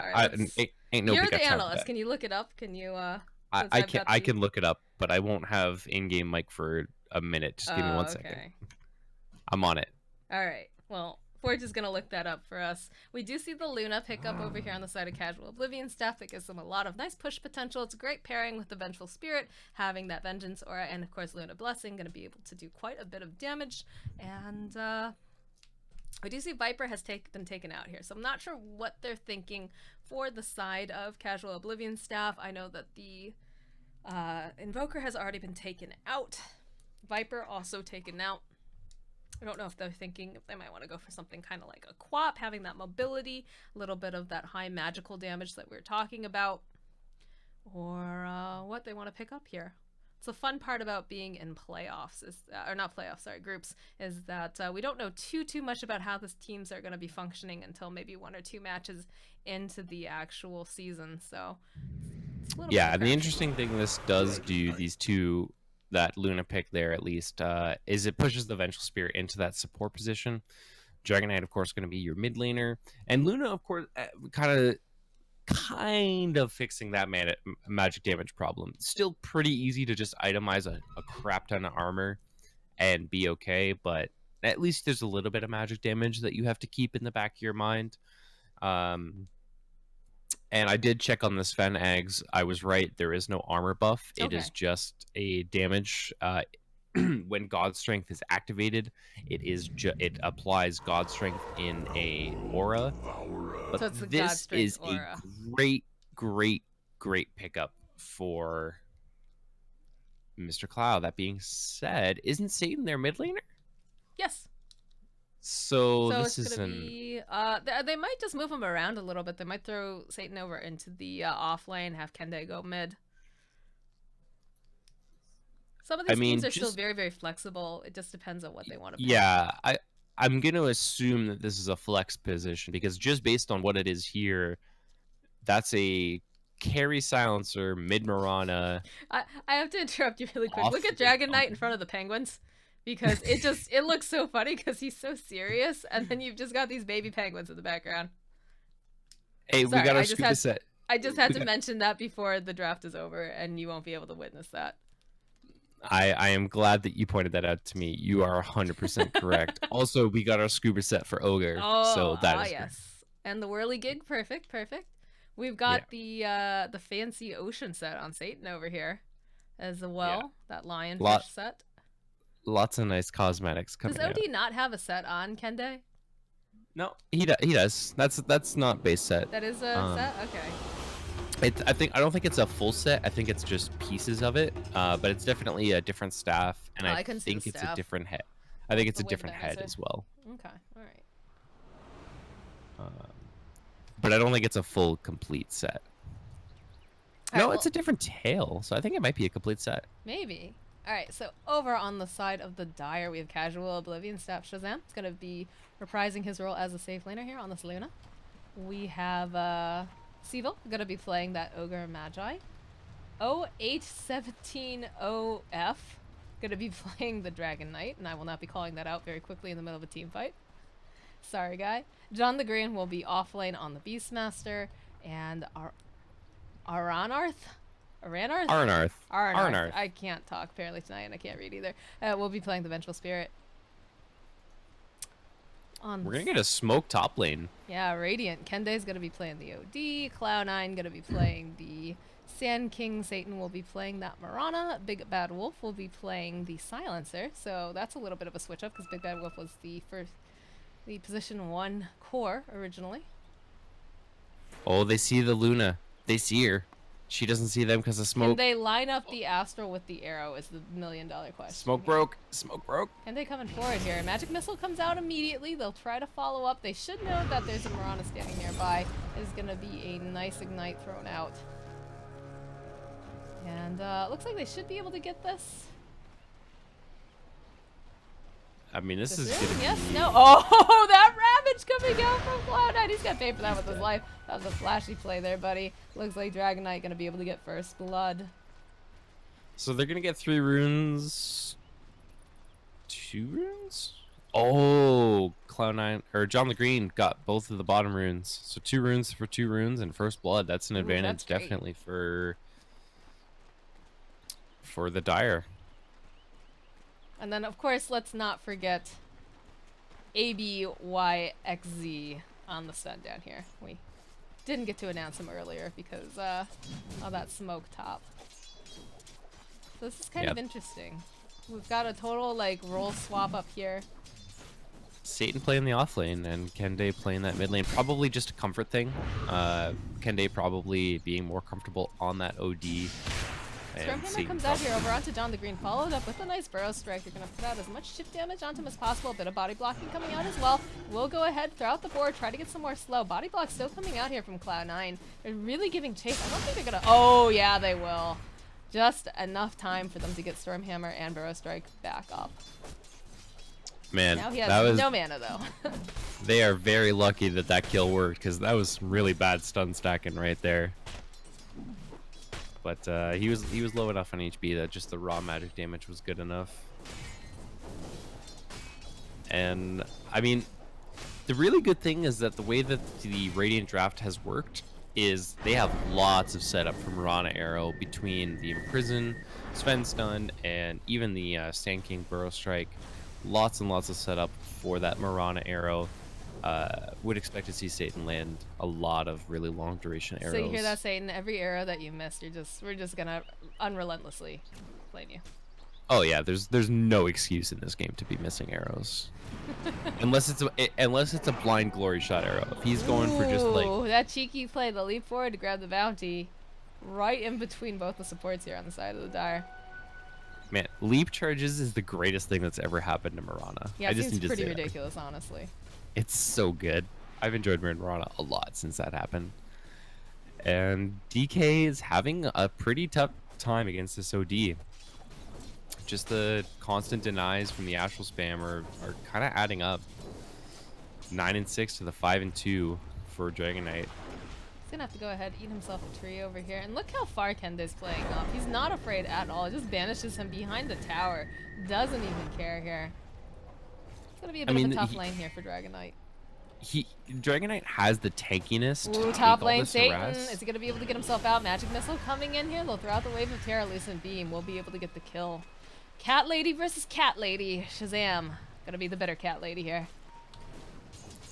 Ain't no. You're the analyst. Can you look it up? Can you? I can look it up, but I won't have in-game mic for a minute. Just give me 1 second. Okay. I'm on it. All right. Well, Forge is gonna look that up for us. We do see the Luna pick up over here on the side of Casual Oblivion staff. That gives them a lot of nice push potential. It's a great pairing with the Vengeful Spirit, having that Vengeance aura, and of course Luna Blessing, gonna be able to do quite a bit of damage. And we do see Viper has been taken out here, so I'm not sure what they're thinking for the side of Casual Oblivion staff. I know that the Invoker has already been taken out. Viper also taken out. I don't know if they're thinking if they might want to go for something kind of like a Quap, having that mobility, a little bit of that high magical damage that we were talking about, or what they want to pick up here. It's the fun part about being in playoffs, or not playoffs, sorry, groups, is that we don't know too much about how the teams are going to be functioning until maybe 1 or 2 matches into the actual season. So, it's a little Yeah, bit and the crap. interesting thing this does do, these two, that Luna pick there at least, is it pushes the Vengeful Spirit into that support position. Dragon Knight, of course, going to be your mid laner, and Luna, of course, kind of fixing that magic damage problem. Still pretty easy to just itemize a crap ton of armor and be okay, but at least there's a little bit of magic damage that you have to keep in the back of your mind. And I did check on this Fen Eggs. I was right. There is no armor buff. It is Okay. just a damage. When God Strength is activated, it applies God Strength in a aura. But So it's the God this Strength is aura. a great pickup for Mr. Klow. That being said, isn't Satan their mid laner? Yes. So So this it's is gonna be they might just move him around a little bit. They might throw Satan over into the off lane, have Kende go mid. Some of these teams are still very, very flexible. It just depends on what they want to pick. Yeah, I'm gonna assume that this is a flex position because just based on what it is here, that's a carry silencer mid Marana. I have to interrupt you really quick. Off Look at the Dragon Knight in jump. front of the penguins, because it looks so funny because he's so serious, and then you've just got these baby penguins in the background. Hey, we Sorry, got our I just scuba had- set. I just had to mention that before the draft is over, and you won't be able to witness that. I am glad that you pointed that out to me. You are 100% correct. Also, we got our scuba set for Ogre, Oh, so that is yes. And the whirly gig, perfect. We've got the fancy ocean set on Satan over here, as well. That lionfish set. lots of nice cosmetics coming Does out. OD not have a set on Kende? No, he does. That's not base set. That is a set. Okay. I don't think it's a full set. I think it's just pieces of it. But it's definitely a different staff, and Oh, I I couldn't see think the it's a staff. different head. I think it's The a wave different head dinosaur. as well. Okay. All right. But I don't think it's a full complete set. All No, right, it's a different tail, so I think it might be a complete set. Maybe. All right, so over on the side of the Dire, we have casual Oblivion staff Shazam. It's going to be reprising his role as a safe laner here on this Luna. We have Seville going to be playing that Ogre Magi. OH17OF going to be playing the Dragon Knight, and I will not be calling that out very quickly in the middle of a team fight. Sorry, guy. John the Green will be off lane on the Beastmaster, and Aranarth? Arnarth. I can't talk apparently tonight, and I can't read either. We'll be playing the Vengeful Spirit. We're gonna get a smoke top lane. Yeah, Radiant. Kende's gonna be playing the OD. Cloud9 gonna be playing the Sand King. Satan will be playing that Marana. Big Bad Wolf will be playing the Silencer. So that's a little bit of a switch up because Big Bad Wolf was the position 1 core originally. Oh, they see the Luna. They see her. She doesn't see them because of Can smoke. they line up the Astral with the arrow is the $1 million question. Smoke broke. Smoke broke. Can they coming forward here? Magic Missile comes out immediately. They'll try to follow up. They should know that there's a Marana standing nearby. There's going to be a nice Ignite thrown out. And looks like they should be able to get this. I mean, this This is is? gonna Yes? be... No? Oh, that Ravage coming out from Cloud9. He's got to pay for that with his life. That was a flashy play there, buddy. Looks like Dragon Knight going to be able to get first blood. So they're gonna get 3 runes. 2 runes? Oh, Cloud9 or John the Green got both of the bottom runes. So 2 runes for 2 runes and first blood. That's an Ooh, advantage that's great. definitely for the Dire. And then, of course, let's not forget ABYXZ on the stun down here. We didn't get to announce him earlier because of that smoke top. So this is kind of interesting. We've got a total, like, role swap up here. Satan playing the off lane and Kende playing that mid lane. Probably just a comfort thing. Kende probably being more comfortable on that OD And Stormhammer Satan comes out probably- here over onto John the Green, followed up with a nice Burrow Strike. They're going to put out as much chip damage onto him as possible. A bit of body blocking coming out as well. We'll go ahead throughout the board, try to get some more slow. Body block still coming out here from Cloud9. They're really giving chase. I don't think they're going to... Oh, yeah, they will. Just enough time for them to get Stormhammer and Burrow Strike back up. Man, Now he that has was no mana, though. they are very lucky that that kill worked, because that was really bad stun stacking right there. But he was low enough on HP that just the raw magic damage was good enough. And I mean, the really good thing is that the way that the Radiant draft has worked is they have lots of setup from Mirana Arrow between the Imprison, Sven Stun, and even the Sand King Burrow Strike. Lots and lots of setup for that Mirana Arrow. Would expect to see Satan land a lot of really long duration arrows. So you hear that, Satan? Every arrow that you missed, we're just gonna unrelentlessly blame you. Oh yeah, there's no excuse in this game to be missing arrows, unless it's a blind glory shot arrow. If he's going for just like Ooh, that cheeky play, the leap forward to grab the bounty, right in between both the supports here on the side of the Dire. man, leap charges is the greatest thing that's ever happened to Mirana. Yeah, I it just seems need to pretty say that. ridiculous, honestly. It's so good. I've enjoyed Mirana a lot since that happened. And DK is having a pretty tough time against this OD. Just the constant denies from the Astral Spam are kind of adding up. 9 and 6 to the 5 and 2 for Dragon Knight. He's gonna have to go ahead, eat himself a tree over here. And look how far Kende's playing up. He's not afraid at all. It just banishes him behind the tower. Doesn't even care here. It's gonna be a bit of a tough lane here for Dragon Knight. Dragon Knight has the tankiness to Ooh, take top all lane this Satan. harass. Is he gonna be able to get himself out? Magic Missile coming in here. They'll throw out the wave of Terra Lucent Beam. We'll be able to get the kill. Cat Lady versus Cat Lady. Shazam. Gonna be the better Cat Lady here.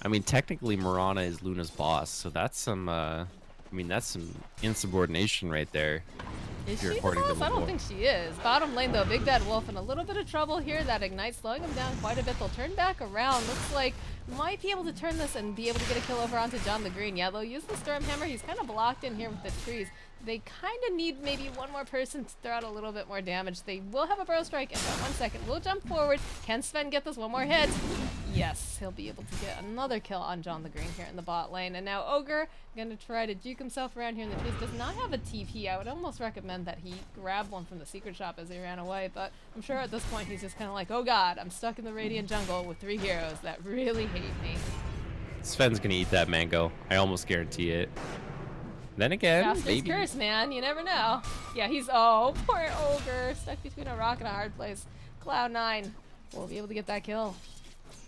I mean, technically, Mirana is Luna's boss, so that's some. I mean, that's some insubordination right there. Is You're she the according to boss? the I don't lore. think she is. Bottom lane though, Big Bad Wolf in a little bit of trouble here. That Ignite slowing him down quite a bit. They'll turn back around. Looks like might be able to turn this and be able to get a kill over onto John the Green. Yeah, they'll use the Storm Hammer. He's kind of blocked in here with the trees. They kind of need maybe one more person to throw out a little bit more damage. They will have a Burrow Strike in about 1 second. We'll jump forward. Can Sven get this one more hit? Yes, he'll be able to get another kill on John the Green here in the bot lane. And now Ogre going to try to juke himself around here in the trees. Does not have a TP. I would almost recommend that he grab one from the secret shop as he ran away. But I'm sure at this point he's just kind of like, oh god, I'm stuck in the Radiant jungle with 3 heroes that really hate me. Sven's gonna eat that mango. I almost guarantee it. Then again, Casper's maybe. curse, man. You never know. Yeah, he's... Oh, poor Ogre. Stuck between a rock and a hard place. Cloud9 will be able to get that kill.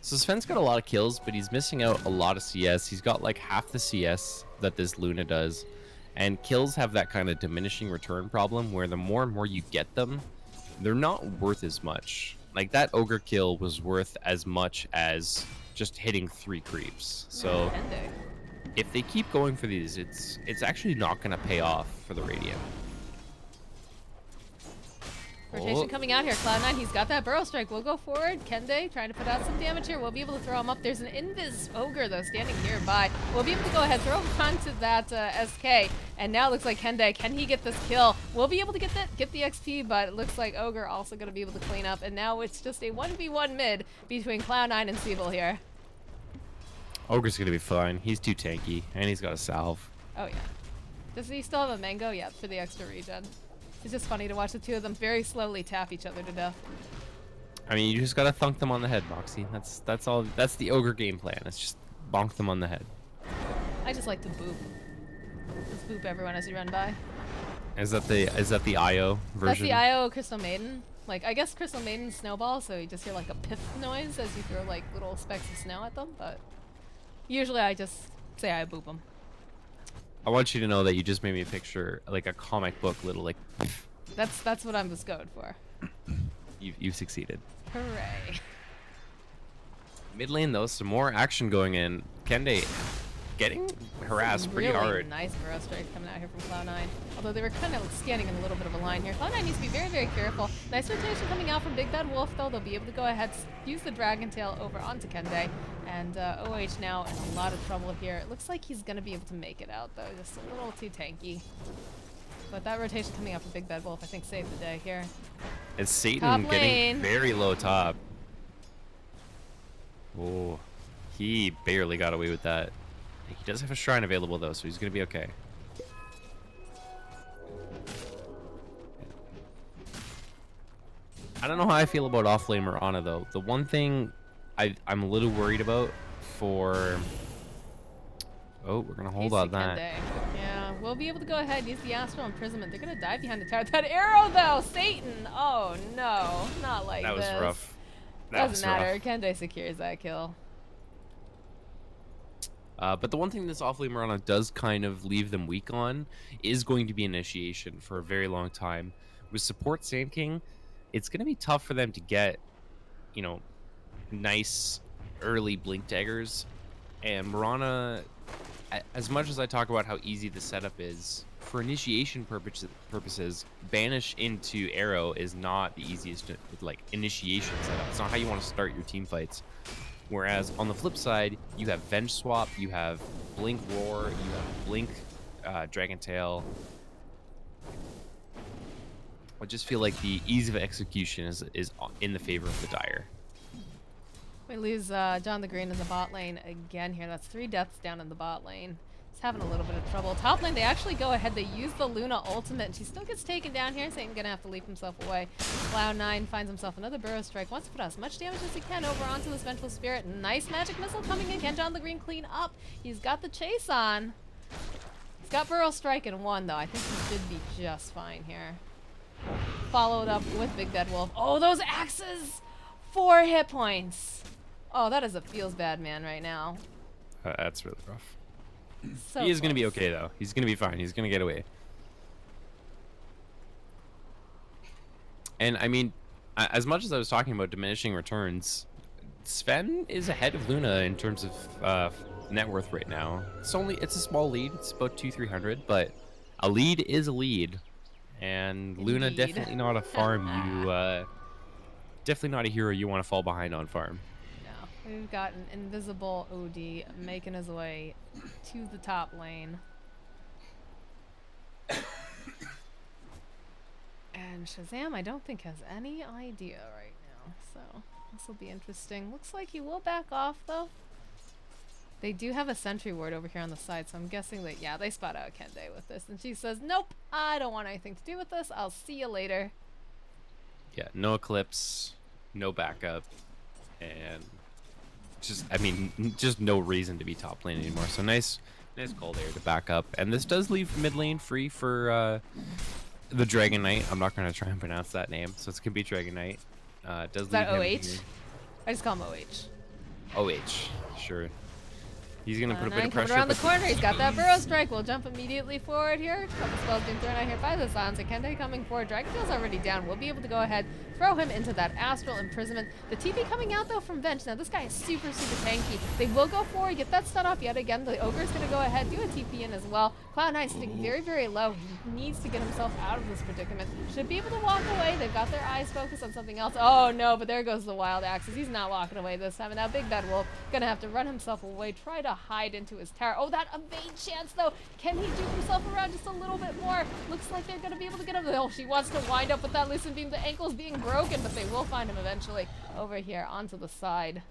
So Sven's got a lot of kills, but he's missing out a lot of CS. He's got like half the CS that this Luna does. And kills have that kind of diminishing return problem where the more and more you get them, they're not worth as much. Like that Ogre kill was worth as much as just hitting 3 creeps. So Ending. if they keep going for these, it's actually not going to pay off for the Radiant. Rotation Oh. coming out here. Cloud9, he's got that Burrow Strike. We'll go forward. Kende trying to put out some damage here. We'll be able to throw him up. There's an Invis Ogre, though, standing nearby. We'll be able to go ahead, throw him onto that SK. And now it looks like Kende, can he get this kill? We'll be able to get the XP, but it looks like Ogre also going to be able to clean up. And now it's just a 1v1 mid between Cloud9 and Siebel here. Ogre's going to be fine. He's too tanky, and he's got a salve. Oh, yeah. Does he still have a mango? Yeah, for the extra regen. It's just funny to watch the two of them very slowly tap each other to death. I mean, you just gotta thunk them on the head, Moxie. That's all. That's the Ogre game plan. It's just bonk them on the head. I just like to boop. Just boop everyone as you run by. Is that the IO version? That's the IO Crystal Maiden. Like, I guess Crystal Maiden snowball, so you just hear like a pith noise as you throw like little specks of snow at them, but usually I just say I boop them. I want you to know that you just made me picture like a comic book little like. That's what I'm just going for. You've succeeded. Hooray. Mid lane though, some more action going in. Kende getting harassed pretty Really hard. nice Burrow Strike coming out here from Cloud9. Although they were kind of standing in a little bit of a line here. Cloud9 needs to be very, very careful. Nice rotation coming out from Big Bad Wolf, though. They'll be able to go ahead, use the Dragon Tail over onto Kende. And OH now in a lot of trouble here. It looks like he's going to be able to make it out, though. Just a little too tanky. But that rotation coming up for Big Bad Wolf, I think, saved the day here. Is Satan Top getting lane. very low top? Oh, he barely got away with that. He does have a shrine available though, so he's gonna be okay. I don't know how I feel about off-lane Mirana though. The one thing I'm a little worried about for... Oh, we're gonna hold on that. Yeah, we'll be able to go ahead and use the Astral Imprisonment. They're gonna dive behind the tower. That arrow though, Satan! Oh no, not like That was this. rough. That was Doesn't matter. rough. Kende secures that kill. But the one thing this off-lane Mirana does kind of leave them weak on is going to be initiation for a very long time. With support Sand King, it's going to be tough for them to get, you know, nice early blink daggers. And Mirana, as much as I talk about how easy the setup is, for initiation purposes, banish into arrow is not the easiest like initiation setup. It's not how you want to start your team fights. Whereas on the flip side, you have Venge Swap, you have Blink Roar, you have Blink Dragon Tail. I just feel like the ease of execution is in the favor of the Dire. We lose John the Green in the bot lane again here. That's 3 deaths down in the bot lane. He's having a little bit of trouble. Top lane, they actually go ahead. They use the Luna ultimate, and she still gets taken down here. Satan gonna have to leap himself away. Cloud9 finds himself another Burrow Strike. Wants to put as much damage as he can over onto this Vengeful Spirit. Nice magic missile coming in. Can John the Green clean up? He's got the chase on. He's got Burrow Strike in 1, though. I think he should be just fine here. Followed up with Big Bad Wolf. Oh, those axes! 4 hit points. Oh, that is a feels bad man right now. That's really rough. So he is going to be close. okay, though. He's going to be fine. He's going to get away. And, I mean, as much as I was talking about diminishing returns, Sven is ahead of Luna in terms of net worth right now. It's a small lead. It's about 200-300, but a lead is a lead. And Luna, Indeed. definitely not a farm definitely not a hero you want to fall behind on farm. No. We've got an invisible OD making his way to the top lane. And Shazam, I don't think has any idea right now, so this will be interesting. Looks like he will back off, though. They do have a sentry ward over here on the side, so I'm guessing that, yeah, they spot out Kende with this. And she says, nope, I don't want anything to do with this. I'll see you later. Yeah, no Eclipse, no backup, and just, I mean, just no reason to be top lane anymore. So nice call there to back up. And this does leave mid lane free for the Dragon Knight. I'm not going to try and pronounce that name, so it's going to be Dragon Knight. Does Is that leave OH? him here. I just call him OH. OH, sure. He's going to put a bit Nine of coming pressure. around the but- corner. He's got that Burrow Strike. We'll jump immediately forward here. Couple spells being thrown out here by the Silence. Kende coming forward. Dragontail's already down. We'll be able to go ahead, throw him into that Astral Imprisonment. The TP coming out, though, from Venge. Now, this guy is super, super tanky. They will go forward, get that stun off yet again. The Ogre's going to go ahead, do a TP in as well. Cloud9 sitting very, very low. He needs to get himself out of this predicament. Should be able to walk away. They've got their eyes focused on something else. Oh, no, but there goes the Wild Axes. He's not walking away this time. And now Big Bad Wolf going to have to run himself away, try to hide into his tower. Oh, that evade chance, though. Can he juke himself around just a little bit more? Looks like they're going to be able to get him. Oh, she wants to wind up with that Lucent Beam. The ankle's being broken, but they will find him eventually over here onto the side.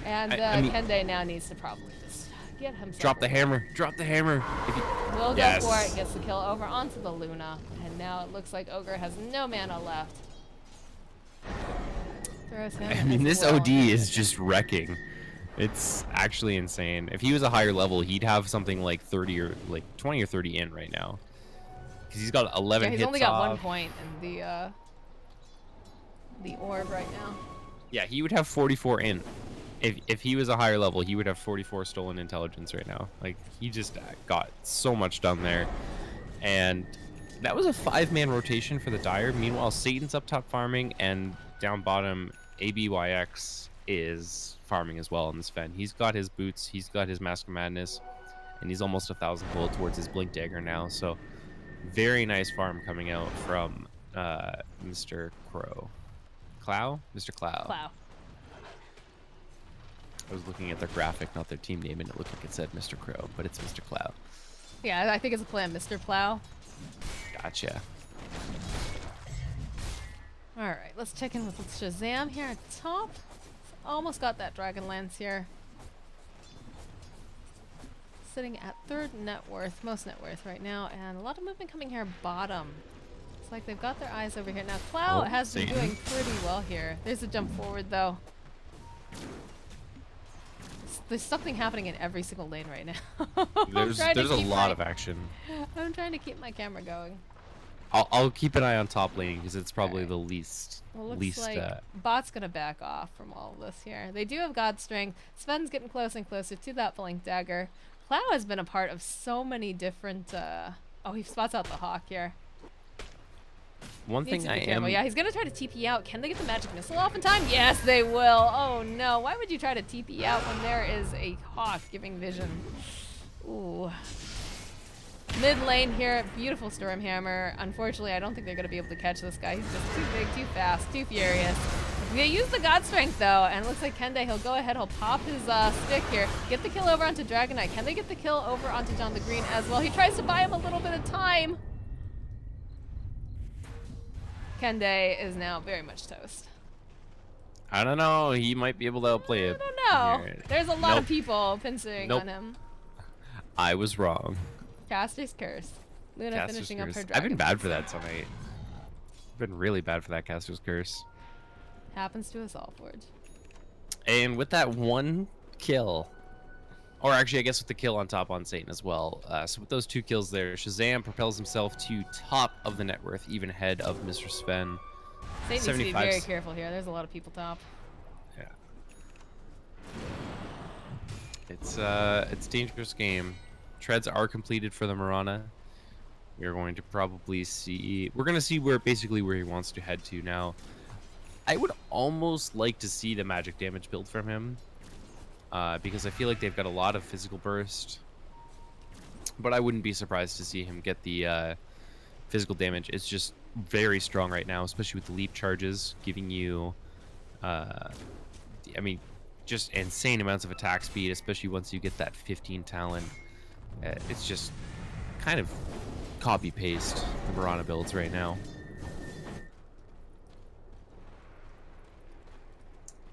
And I mean- Kende now needs to probably just get himself Drop the away. hammer. Drop the hammer. If you... Will Yes. go for it, gets the kill over onto the Luna. And now it looks like Ogre has no mana left. Throws him I mean, as this well. OD is just wrecking. It's actually insane. If he was a higher level, he'd have something like 30 or like 20 or 30 in right now. Because he's got 11 Yeah, he's hits only got off. 1 point in the orb right now. Yeah, he would have 44 in. If he was a higher level, he would have 44 stolen intelligence right now. Like, he just got so much done there. And that was a 5-man rotation for the Dire. Meanwhile, Satan's up top farming, and down bottom, ABYX is farming as well on this Fen. He's got his boots, he's got his Mask of Madness, and he's almost 1,000 gold towards his Blink Dagger now. So, very nice farm coming out from Mr. Klow. Mr. Klow. Plow. I was looking at their graphic, not their team name, and it looked like it said Mr. Klow, but it's Mr. Klow. Yeah, I think it's a plan, Mr. Plow. Gotcha. All right, let's check in with Shazam here at top. Almost got that Dragon Lance here. Sitting at third net worth, most net worth right now, and a lot of movement coming here bottom. It's like they've got their eyes over here. Now, Klow has been doing pretty well here. There's a jump forward, though. There's something happening in every single lane right now. There's a lot of action. I'm trying to keep my camera going. I'll keep an eye on top lane because it's probably the least. Well, looks like bot's gonna back off from all of this here. They do have God Strength. Sven's getting closer and closer to that Blink Dagger. Klow has been a part of so many different. Oh, he spots out the Hawk here. One thing I am. Yeah, he's gonna try to TP out. Can they get the magic missile off in time? Yes, they will. Oh no! Why would you try to TP out when there is a Hawk giving vision? Ooh. Mid lane here, beautiful Stormhammer. Unfortunately, I don't think they're gonna be able to catch this guy. He's just too big, too fast, too furious. They use the God Strength though, and it looks like Kende, he'll go ahead, he'll pop his stick here, get the kill over onto Dragonite. Can they get the kill over onto John the Green as well? He tries to buy him a little bit of time. Kende is now very much toast. I don't know. He might be able to outplay it. I don't know. There's a lot of people pincering on him. I was wrong. Caster's Curse. Luna Caster's finishing Curse. up her dragon. I've been bad for that tonight. I've been really bad for that Caster's Curse. Happens to us all, Forge. And with that one kill, or actually I guess with the kill on top on Satan as well. So with those 2 kills there, Shazam propels himself to top of the net worth, even ahead of Mr. Sven. Satan needs to be very careful here. There's a lot of people top. Yeah. It's a dangerous game. Treads are completed for the Mirana. We're going to probably see... We're going to see where he wants to head to now. I would almost like to see the magic damage build from him. Because I feel like they've got a lot of physical burst. But I wouldn't be surprised to see him get the physical damage. It's just very strong right now, especially with the leap charges, giving you... I mean, just insane amounts of attack speed, especially once you get that 15 talent. It's just kind of copy-paste the Mirana builds right now.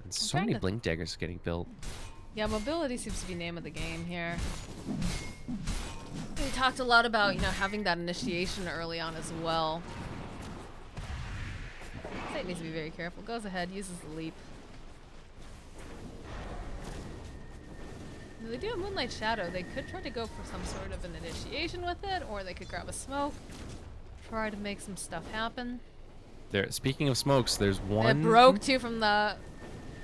And so many Blink Daggers getting built. Yeah, mobility seems to be name of the game here. We talked a lot about, you know, having that initiation early on as well. Satan needs to be very careful. Goes ahead, uses the leap. They do have Moonlight Shadow. They could try to go for some sort of an initiation with it, or they could grab a smoke, try to make some stuff happen. There. Speaking of smokes, there's one. It broke too from the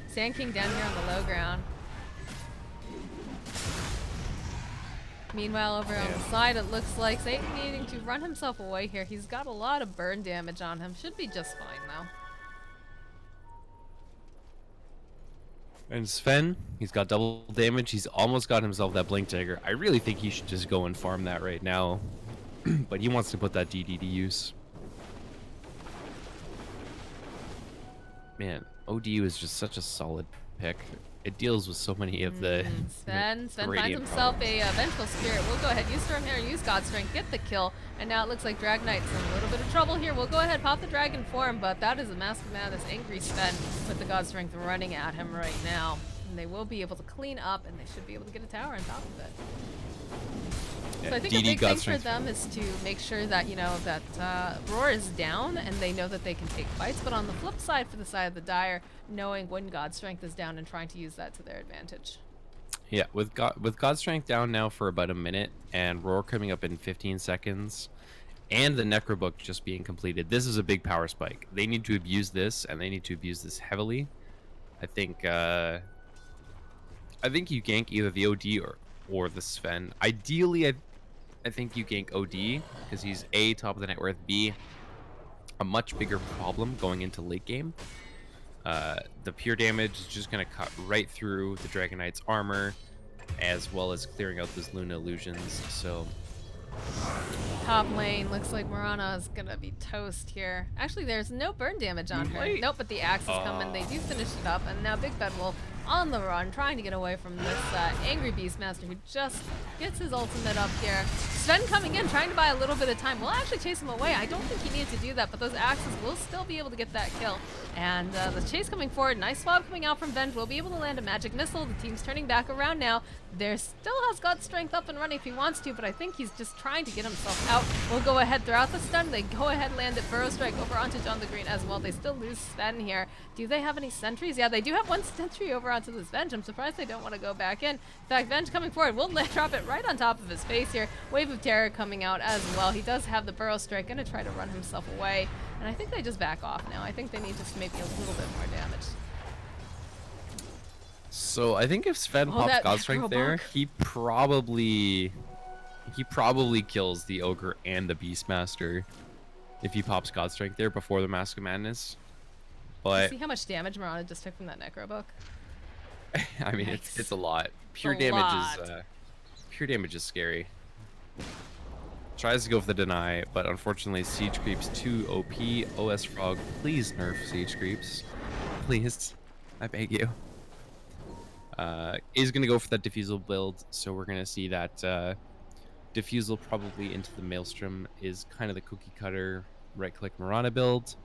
Sand King down here on the low ground. Meanwhile, over on the side, it looks like Satan needing to run himself away here. He's got a lot of burn damage on him. Should be just fine though. And Sven, he's got double damage. He's almost got himself that Blink Dagger. I really think he should just go and farm that right now. But he wants to put that DD to use. Man, ODU is just such a solid pick. It deals with so many of the Sven finds himself a Vengeful Spirit. We'll go ahead, use Stormhammer, use God Strength, get the kill. And now it looks like Dragonite's in a little bit of trouble here. We'll go ahead, pop the Dragon form, but that is a massive amount of this angry Sven with the God Strength running at him right now. And they will be able to clean up, and they should be able to get a tower on top of it. Yeah, so I think a big thing for them is to make sure that, you know, that Roar is down and they know that they can take fights. But on the flip side, for the side of the Dire, knowing when God Strength is down and trying to use that to their advantage. Yeah, with God Strength down now for about a minute and Roar coming up in 15 seconds and the Necrobook just being completed, this is a big power spike. They need to abuse this, and they need to abuse this heavily. I think you gank either the OD or the Sven. Ideally, I think you gank OD because he's A, top of the net worth, B, a much bigger problem going into late game. The pure damage is just going to cut right through the Dragonite's armor, as well as clearing out those Luna illusions. So top lane looks like Mirana is gonna be toast here. Actually, there's no burn damage on her. Nope, but the axe is coming. They do finish it up, and now Big Bed will on the run, trying to get away from this angry Beastmaster who just gets his ultimate up here. Sven coming in, trying to buy a little bit of time. We'll actually chase him away. I don't think he needs to do that, but those axes will still be able to get that kill. And the chase coming forward, nice swab coming out from Venge. Will be able to land a magic missile. The team's turning back around now. There still has got strength up and running if he wants to, but I think he's just trying to get himself out. We'll go ahead throughout the stun. They go ahead, land it. Burrow Strike over onto John the Green as well. They still lose Sven here. Do they have any sentries? Yeah, they do have one sentry over onto this Venge. I'm surprised they don't want to go back in. In fact, Venge coming forward. We'll drop it right on top of his face here. Wave of Terror coming out as well. He does have the Burrow Strike. Going to try to run himself away. And I think they just back off now. I think they need just maybe a little bit more damage. So I think if Sven pops God Strength there, he probably kills the Ogre and the Beastmaster if he pops God Strength there before the Mask of Madness. But see how much damage Mirana just took from that Necro Book? I mean, Nice. it's a lot. Pure damage is scary. Tries to go for the deny, but unfortunately Siege Creep's too OP. OS Frog, please nerf Siege Creeps. Please. I beg you. Is going to go for that Diffusal build, so we're going to see that Diffusal probably into the Maelstrom is kind of the cookie cutter right-click Mirana build.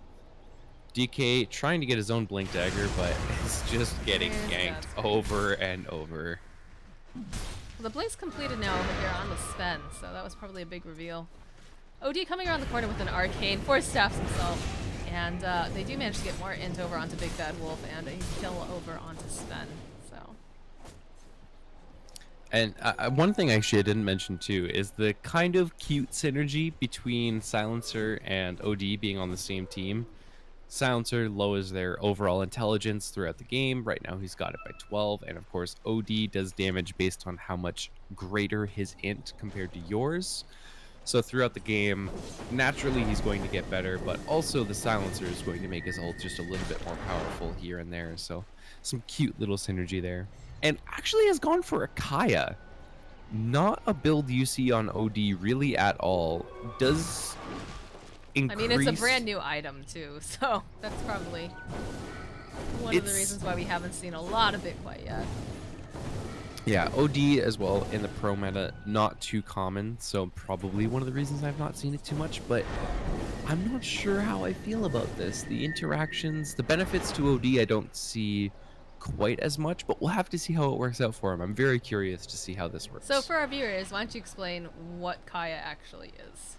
DK trying to get his own Blink Dagger, but is just getting yanked over and over. Well, the Blink's completed now over here on the Sven, so that was probably a big reveal. OD coming around the corner with an Arcane, force staffs himself, and they do manage to get more int over onto Big Bad Wolf and a kill over onto Sven. And one thing actually I didn't mention too is the kind of cute synergy between Silencer and OD being on the same team. Silencer lowers their overall intelligence throughout the game. Right now he's got it by 12, and of course OD does damage based on how much greater his int compared to yours. So throughout the game, naturally he's going to get better, but also the Silencer is going to make his ult just a little bit more powerful here and there. So some cute little synergy there. And actually has gone for a Kaya. Not a build you see on OD really at all. Does increase... I mean, it's a brand new item too, so that's probably one of the reasons why we haven't seen a lot of it quite yet. Yeah, OD as well in the pro meta, not too common, so probably one of the reasons I've not seen it too much, but I'm not sure how I feel about this. The interactions, the benefits to OD I don't see quite as much, but we'll have to see how it works out for him. I'm very curious to see how this works. So for our viewers, why don't you explain what Kaya actually is?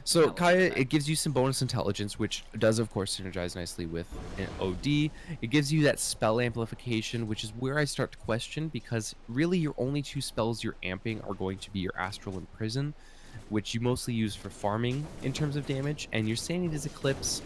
So Kaya, it gives you some bonus intelligence, which does of course synergize nicely with an OD. It gives you that spell amplification, which is where I start to question, because really your only two spells you're amping are going to be your Astral Imprison, which you mostly use for farming in terms of damage, and your Sanity's Eclipse.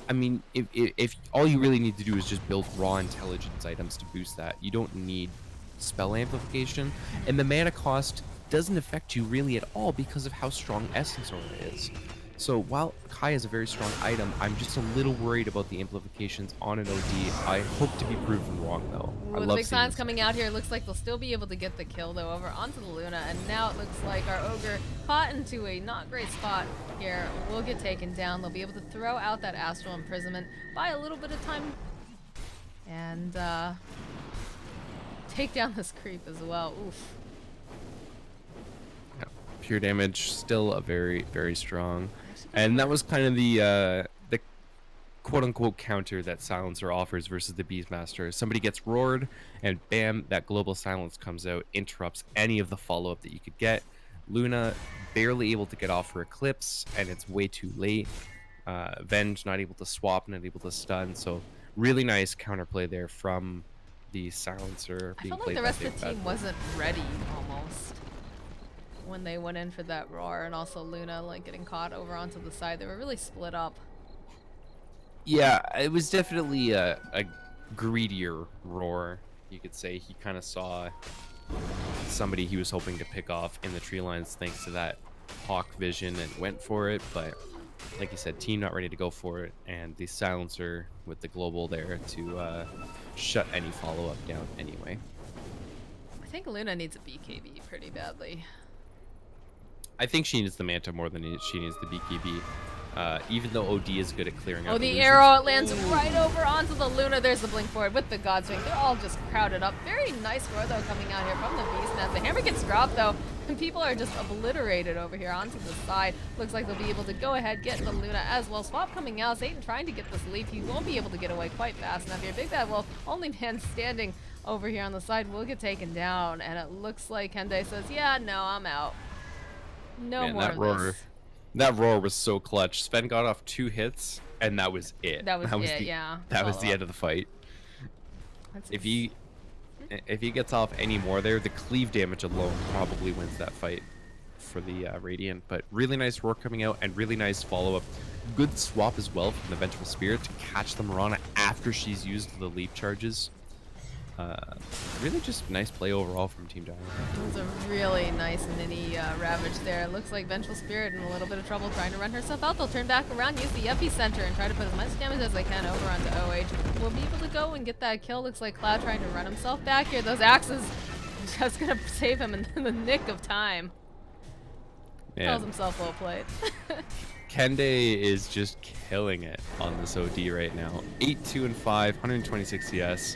I mean, if all you really need to do is just build raw intelligence items to boost that, you don't need spell amplification, and the mana cost doesn't affect you really at all because of how strong Essence Aura is. So while Kai is a very strong item, I'm just a little worried about the amplifications on an OD. I hope to be proven wrong though. Ooh, the big signs coming out here. It looks like they'll still be able to get the kill though over onto the Luna, and now it looks like our Ogre caught into a not great spot here will get taken down. They'll be able to throw out that Astral Imprisonment, buy a little bit of time, and take down this creep as well. Oof. Yeah, pure damage, still a very, very strong. And that was kind of the quote-unquote counter that Silencer offers versus the Beastmaster. Somebody gets roared, and bam, that global silence comes out, interrupts any of the follow-up that you could get. Luna barely able to get off her Eclipse, and it's way too late. Venge not able to swap, not able to stun, so really nice counterplay there from the Silencer. I felt like the rest of the team wasn't ready, almost, when they went in for that roar, and also Luna like getting caught over onto the side. They were really split up. Yeah, it was definitely a greedier roar, you could say. He kind of saw somebody he was hoping to pick off in the tree lines thanks to that hawk vision and went for it, but like you said, team not ready to go for it, and the Silencer with the global there to shut any follow-up down anyway. I think Luna needs a BKB pretty badly. I think she needs the Manta more than she needs the BKB. even though OD is good at clearing out Oh, the illusions. arrow, it lands right over onto the Luna. There's the blink forward with the Godswing. They're all just crowded up. Very nice roar, though, coming out here from the Beast Nest. The hammer gets dropped, though, and people are just obliterated over here onto the side. Looks like they'll be able to go ahead, get the Luna as well. Swap coming out. Satan trying to get this leaf. He won't be able to get away quite fast enough here. Big Bad Wolf, only man standing over here on the side, will get taken down. And it looks like Kende says, yeah, no, I'm out. No Man, more that of roar, this. that roar was so clutch. Sven got off 2 hits, and that was it. That was it, the, yeah. That was the Follow-up. end of the fight. That's If he gets off any more there, the cleave damage alone probably wins that fight for the Radiant. But really nice roar coming out, and really nice follow-up. Good swap as well from the Vengeful Spirit to catch the Mirana after she's used the leap charges. Really just nice play overall from Team Giant. It was a really nice mini ravage there. It looks like Vengeful Spirit in a little bit of trouble trying to run herself out. They'll turn back around, use the epicenter, and try to put as much damage as they can over onto OH. We'll be able to go and get that kill. Looks like Klow trying to run himself back here. Those axes just gonna save him in the nick of time. Tells Man, himself well played. Kende is just killing it on this OD right now. 8-2 and 5, 126 CS.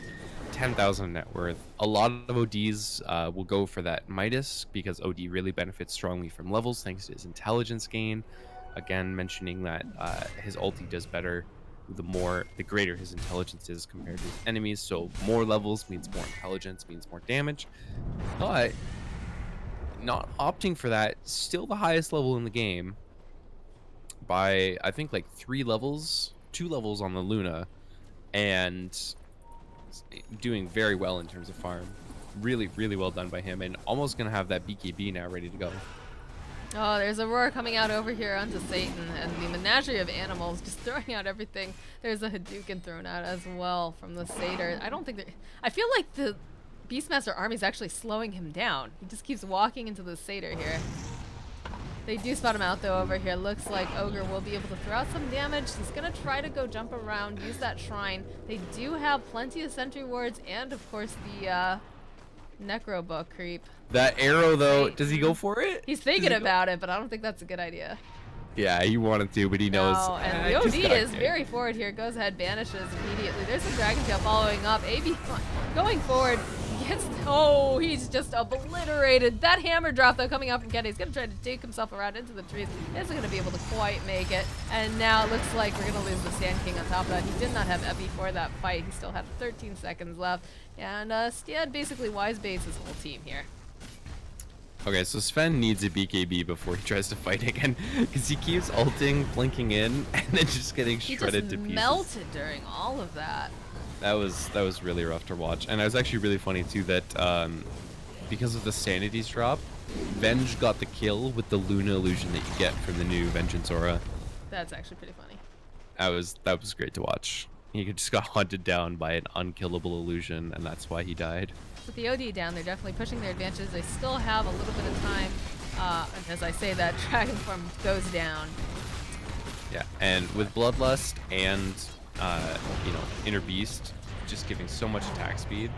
10,000 net worth. A lot of ODs will go for that Midas because OD really benefits strongly from levels thanks to his intelligence gain. Again, mentioning that his ulti does better the greater his intelligence is compared to his enemies. So more levels means more intelligence, means more damage. But not opting for that, still the highest level in the game by I think like 2 levels on the Luna, and doing very well in terms of farm. Really, really well done by him, and almost gonna have that BKB now ready to go. Oh, there's a roar coming out over here onto Satan, and the menagerie of animals just throwing out everything. There's a Hadouken thrown out as well from the Satyr. I feel like the Beastmaster army is actually slowing him down. He just keeps walking into the Satyr here. They do spot him out though over here. Looks like Ogre will be able to throw out some damage. He's gonna try to go jump around, use that shrine. They do have plenty of sentry wards and of course the Necro Book creep. That arrow though, does he go for it? He's thinking about it, but I don't think that's a good idea. Yeah, he wanted to, but he knows. No, and the OD is very forward here. Goes ahead, banishes immediately. There's a Dragon Tail following up. AB going forward. He's just obliterated. That hammer drop though coming out from Kenny. He's gonna try to take himself around into the trees. Isn't gonna be able to quite make it. And now it looks like we're gonna lose the Sand King on top of that. He did not have Epi for that fight. He still had 13 seconds left. And Stiad basically wise baits his whole team here. Okay, so Sven needs a BKB before he tries to fight again, because he keeps ulting, blinking in, and then just getting shredded to pieces. He just melted during all of that. That was really rough to watch, and it was actually really funny too that because of the Sanity's drop, Venge got the kill with the Luna illusion that you get from the new Vengeance aura. That's actually pretty funny. That was great to watch. He just got hunted down by an unkillable illusion, and that's why he died. With the OD down, they're definitely pushing their advantages. They still have a little bit of time. And as I say that, Dragon Form goes down. Yeah, and with Bloodlust and Inner Beast just giving so much attack speed,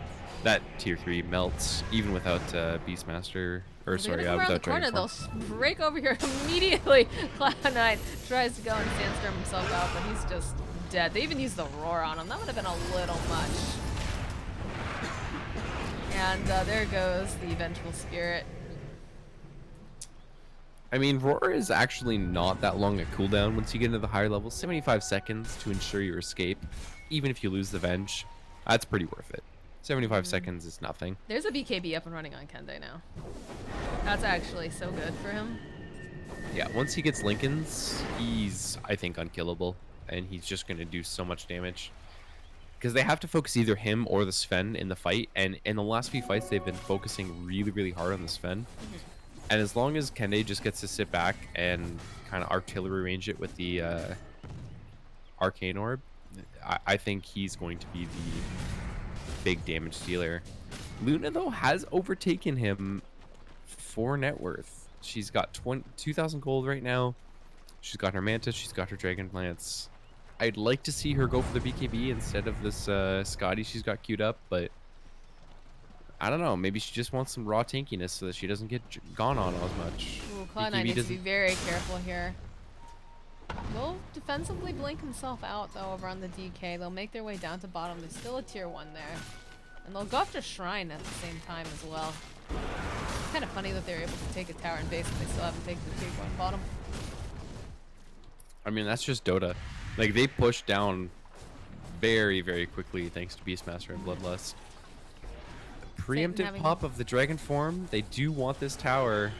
that tier 3 melts even without Beastmaster. Or sorry, They're gonna come around without the corner, Dragon Form. they'll break over here immediately. Cloud9 tries to go and sandstorm himself out, but he's just dead. They even used the roar on him. That would have been a little much. And there goes the Vengeful Spirit. I mean, Roar is actually not that long a cooldown once you get into the higher levels. 75 seconds to ensure your escape, even if you lose the Venge. That's pretty worth it. 75 seconds is nothing. There's a BKB up and running on Kende now. That's actually so good for him. Yeah, once he gets Lincoln's, he's, I think, unkillable. And he's just going to do so much damage. Because they have to focus either him or the Sven in the fight. And in the last few fights, they've been focusing really, really hard on the Sven. And as long as Kende just gets to sit back and kind of artillery range it with the Arcane Orb, I think he's going to be the big damage dealer. Luna, though, has overtaken him for net worth. She's got 2,000 gold right now. She's got her Mantis. She's got her Dragon Plants. I'd like to see her go for the BKB instead of this Scotty she's got queued up, but I don't know. Maybe she just wants some raw tankiness so that she doesn't get gone on as much. Ooh, Cloud9 needs to be very careful here. will defensively blink himself out though over on the DK. They'll make their way down to bottom. There's still a tier 1 there. And they'll go after Shrine at the same time as well. It's kind of funny that they're able to take a tower and base and they still haven't taken the tier 1 bottom. I mean, that's just Dota. Like, they push down very, very quickly thanks to Beastmaster and Bloodlust. The preemptive pop of the Dragon Form. They do want this tower.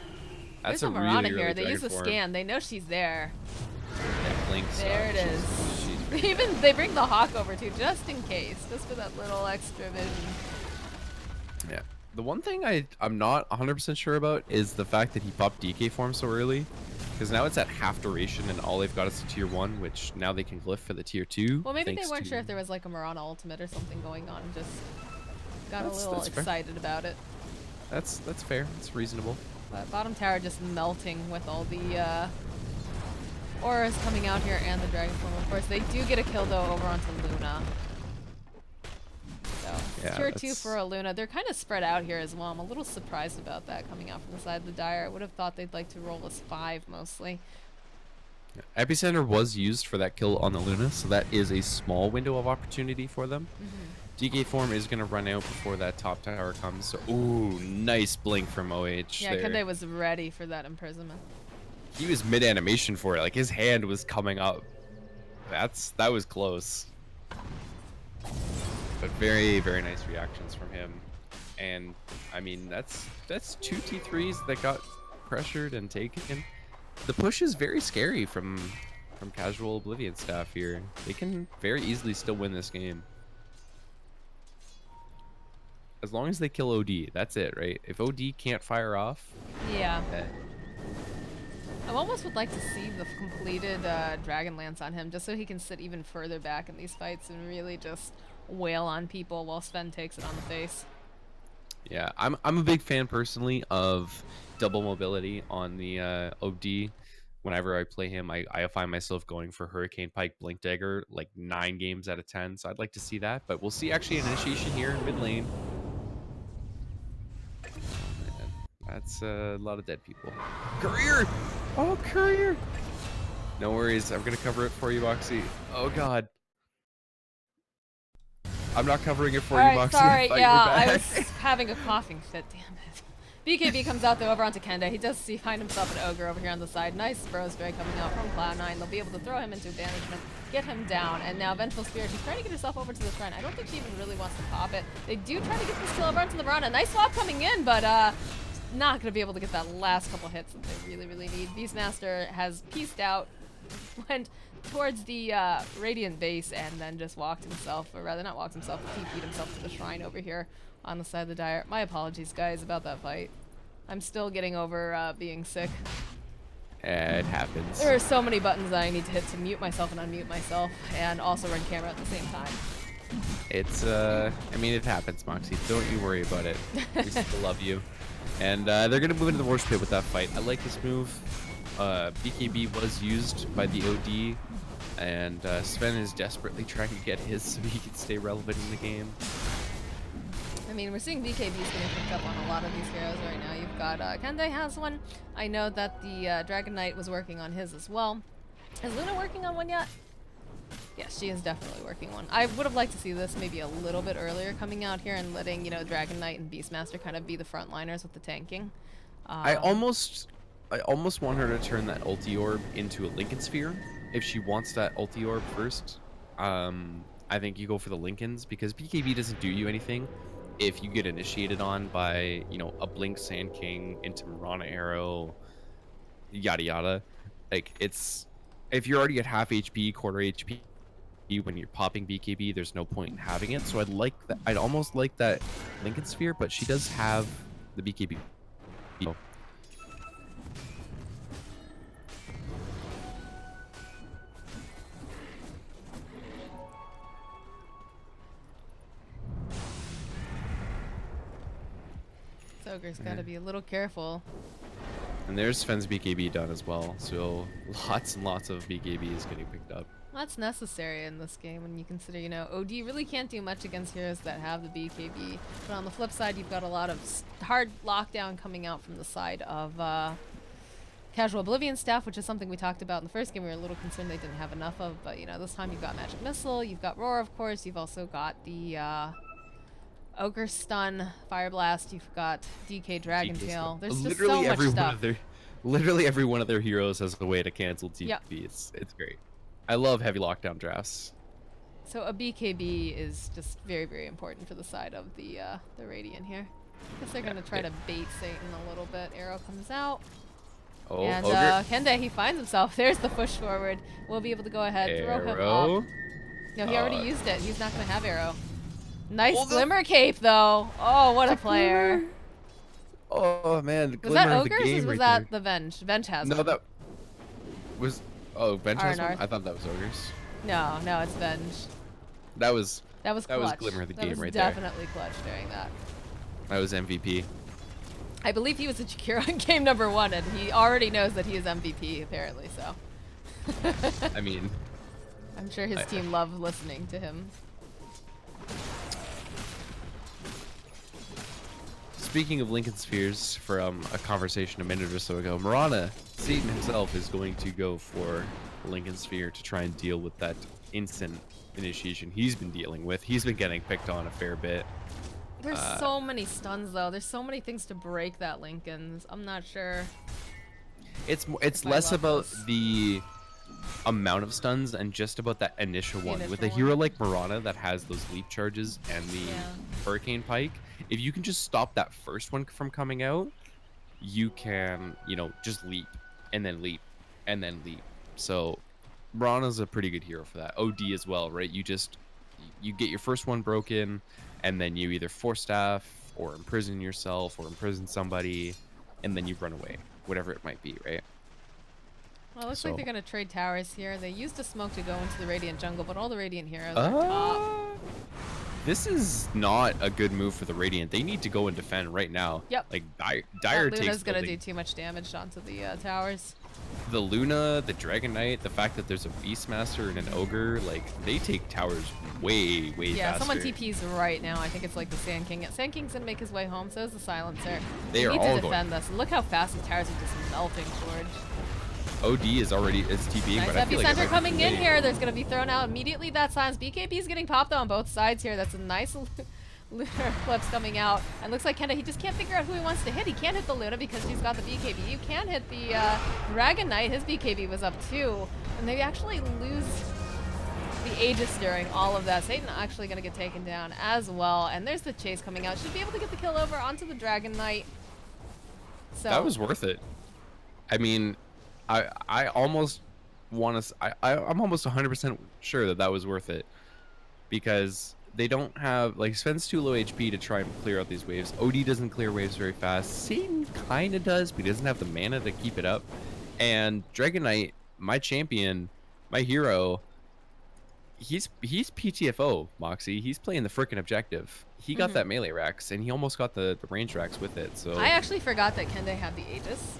That's There's a a Mirana really here. They use the form. scan. They know she's there. Yeah, blinks There up. it is. Even they bring the Hawk over too, just in case, just for that little extra vision. Yeah. The one thing I'm not 100% sure about is the fact that he popped DK form so early. Because now it's at half duration and all they've got is the tier 1, which now they can glyph for the tier 2. Well, maybe they weren't sure if there was like a Mirana ultimate or something going on and just got a little excited about it. That's fair. That's reasonable. But bottom tower just melting with all the auras coming out here and the Dragon Form. Of course, they do get a kill though over onto Luna. So Yeah, tier 2 for a Luna. They're kind of spread out here as well. I'm a little surprised about that coming out from the side of the Dire. I would have thought they'd like to roll as 5 mostly. Yeah. Epicenter was used for that kill on the Luna, so that is a small window of opportunity for them. DK form is going to run out before that top tower comes. So, ooh, nice blink from OH Yeah, there. Kende was ready for that imprisonment. He was mid-animation for it. Like, his hand was coming up. That was close. But very, very nice reactions from him. And, I mean, that's 2 T3s that got pressured and taken. The push is very scary from casual Oblivion staff here. They can very easily still win this game. As long as they kill OD, that's it, right? If OD can't fire off... Yeah. I almost would like to see the completed Dragon Lance on him, just so he can sit even further back in these fights and really just wail on people while Sven takes it on the face. Yeah, I'm a big fan personally of double mobility on the OD. Whenever I play him, I find myself going for Hurricane Pike, Blink Dagger, like 9 games out of 10. So I'd like to see that, but we'll see actually an initiation here in mid lane. Man, that's a lot of dead people. Courier! Oh, Courier! No worries, I'm gonna cover it for you, Boxy. Oh God. I'm not covering it for you, Boxy. Sorry, I yeah, I was having a coughing fit, damn it. BKB comes out though over onto Kende. He does find himself an Ogre over here on the side. Nice Bro Spray coming out from Cloud9. They'll be able to throw him into banishment, get him down, and now Vengeful Spirit, she's trying to get herself over to the front. I don't think she even really wants to pop it. They do try to get this kill over onto the Mirana. Nice swap coming in, but not going to be able to get that last couple hits that they really, really need. Beastmaster has pieced out, went towards the Radiant base, and then just walked himself, or rather not walked himself, but TP'd himself to the shrine over here on the side of the Dire. My apologies, guys, about that fight. I'm still getting over being sick. It happens. There are so many buttons that I need to hit to mute myself and unmute myself, and also run camera at the same time. It's, I mean, it happens, Moxie. Don't you worry about it. We still love you. And they're going to move into the Worship Pit with that fight. I like this move. BKB was used by the OD, and Sven is desperately trying to get his so he can stay relevant in the game. I mean, we're seeing BKBs getting picked up on a lot of these heroes right now. You've got Kende has one. I know that the Dragon Knight was working on his as well. Is Luna working on one yet? Yes, she is definitely working one. I would have liked to see this maybe a little bit earlier coming out here and letting, you know, Dragon Knight and Beastmaster kind of be the frontliners with the tanking. I almost want her to turn that ulti orb into a Lincoln Sphere if she wants that ulti orb first. I think you go for the Lincolns because BKB doesn't do you anything if you get initiated on by, you know, a Blink Sand King into Mirana Arrow, yada yada. Like, it's, if you're already at half HP, quarter HP, when you're popping BKB, there's no point in having it. So I'd like that. I'd almost like that Lincoln Sphere, but she does have the BKB. Ogre's got to be a little careful. And there's Sven's BKB done as well, so lots and lots of BKB is getting picked up. That's necessary in this game when you consider, you know, OD really can't do much against heroes that have the BKB. But on the flip side, you've got a lot of hard lockdown coming out from the side of Casual Oblivion staff, which is something we talked about in the first game. We were a little concerned they didn't have enough of, but you know, this time you've got Magic Missile, you've got Roar, of course, you've also got the Ogre Stun, Fire Blast, you've got DK Dragon Tail. There's just so much stuff. Literally every one of their heroes has a way to cancel TP. Yep. It's great. I love heavy lockdown drafts. So a BKB is just very, very important for the side of the Radiant here. I guess they're gonna try to bait Satan a little bit. Arrow comes out. Oh, And Ogre. Kende, he finds himself. There's the push forward. We'll be able to go ahead, throw him Arrow. off. No, he already used it. He's not going to have arrow. Nice Glimmer Cape, though. Oh, what a player. Oh, man. The Was that glimmer of the Ogres game or was right that there. the Venge? Venge has No, one. that was... Oh, Venge has one? Arnarth. I thought that was Ogres. No, it's Venge. That was Clutch. That was Glimmer of the game right there. That was definitely clutch during that. That was MVP. I believe he was a Jakiro in game number 1, and he already knows that he is MVP, apparently, so. I mean... I'm sure his team loved listening to him. Speaking of Lincoln Spheres, from a conversation a minute or so ago, Mirana, Satan himself, is going to go for Lincoln Sphere to try and deal with that instant initiation he's been dealing with. He's been getting picked on a fair bit. There's so many stuns, though. There's so many things to break that Lincoln's. I'm not sure. It's less about the amount of stuns and just about that initial one. With a hero like Mirana that has those leap charges and the Hurricane Pike, if you can just stop that first one from coming out, you can, you know, just leap and then leap and then leap. So Mirana's a pretty good hero for that. OD as well, right? You get your first one broken, and then you either force staff or imprison yourself or imprison somebody, and then you run away, whatever it might be, right? Well, it looks like they're going to trade towers here. They used a smoke to go into the Radiant jungle, but all the Radiant heroes are top. This is not a good move for the Radiant. They need to go and defend right now. Yep. Like, Dire takes Luna's going to do too much damage onto the towers. The Luna, the Dragon Knight, the fact that there's a Beastmaster and an Ogre, like, they take towers way faster. Yeah, someone TP's right now. I think it's like the Sand King. Sand King's going to make his way home, so is the Silencer. They are need all to defend going. this. Look how fast the towers are just melting, George. OD is TPing, Nice but I feel like epicenter it coming in here. There's going to be thrown out immediately. That silence. BKB is getting popped on both sides here. That's a nice Lunar Eclipse coming out. And looks like Kenda, he just can't figure out who he wants to hit. He can't hit the Luna because she's got the BKB. You can hit the Dragon Knight. His BKB was up too. And they actually lose the Aegis during all of that. Satan actually going to get taken down as well. And there's the chase coming out. Should be able to get the kill over onto the Dragon Knight. So that was worth it. I mean, I almost want to. I'm almost 100% sure that was worth it, because they don't have, like, Sven's too low HP to try and clear out these waves. OD doesn't clear waves very fast. Satan kind of does, but he doesn't have the mana to keep it up. And Dragon Knight, my champion, my hero, he's PTFO, Moxie. He's playing the frickin' objective. He got that melee Rax, and he almost got the range Rax with it. So I actually forgot that Kende had the Aegis.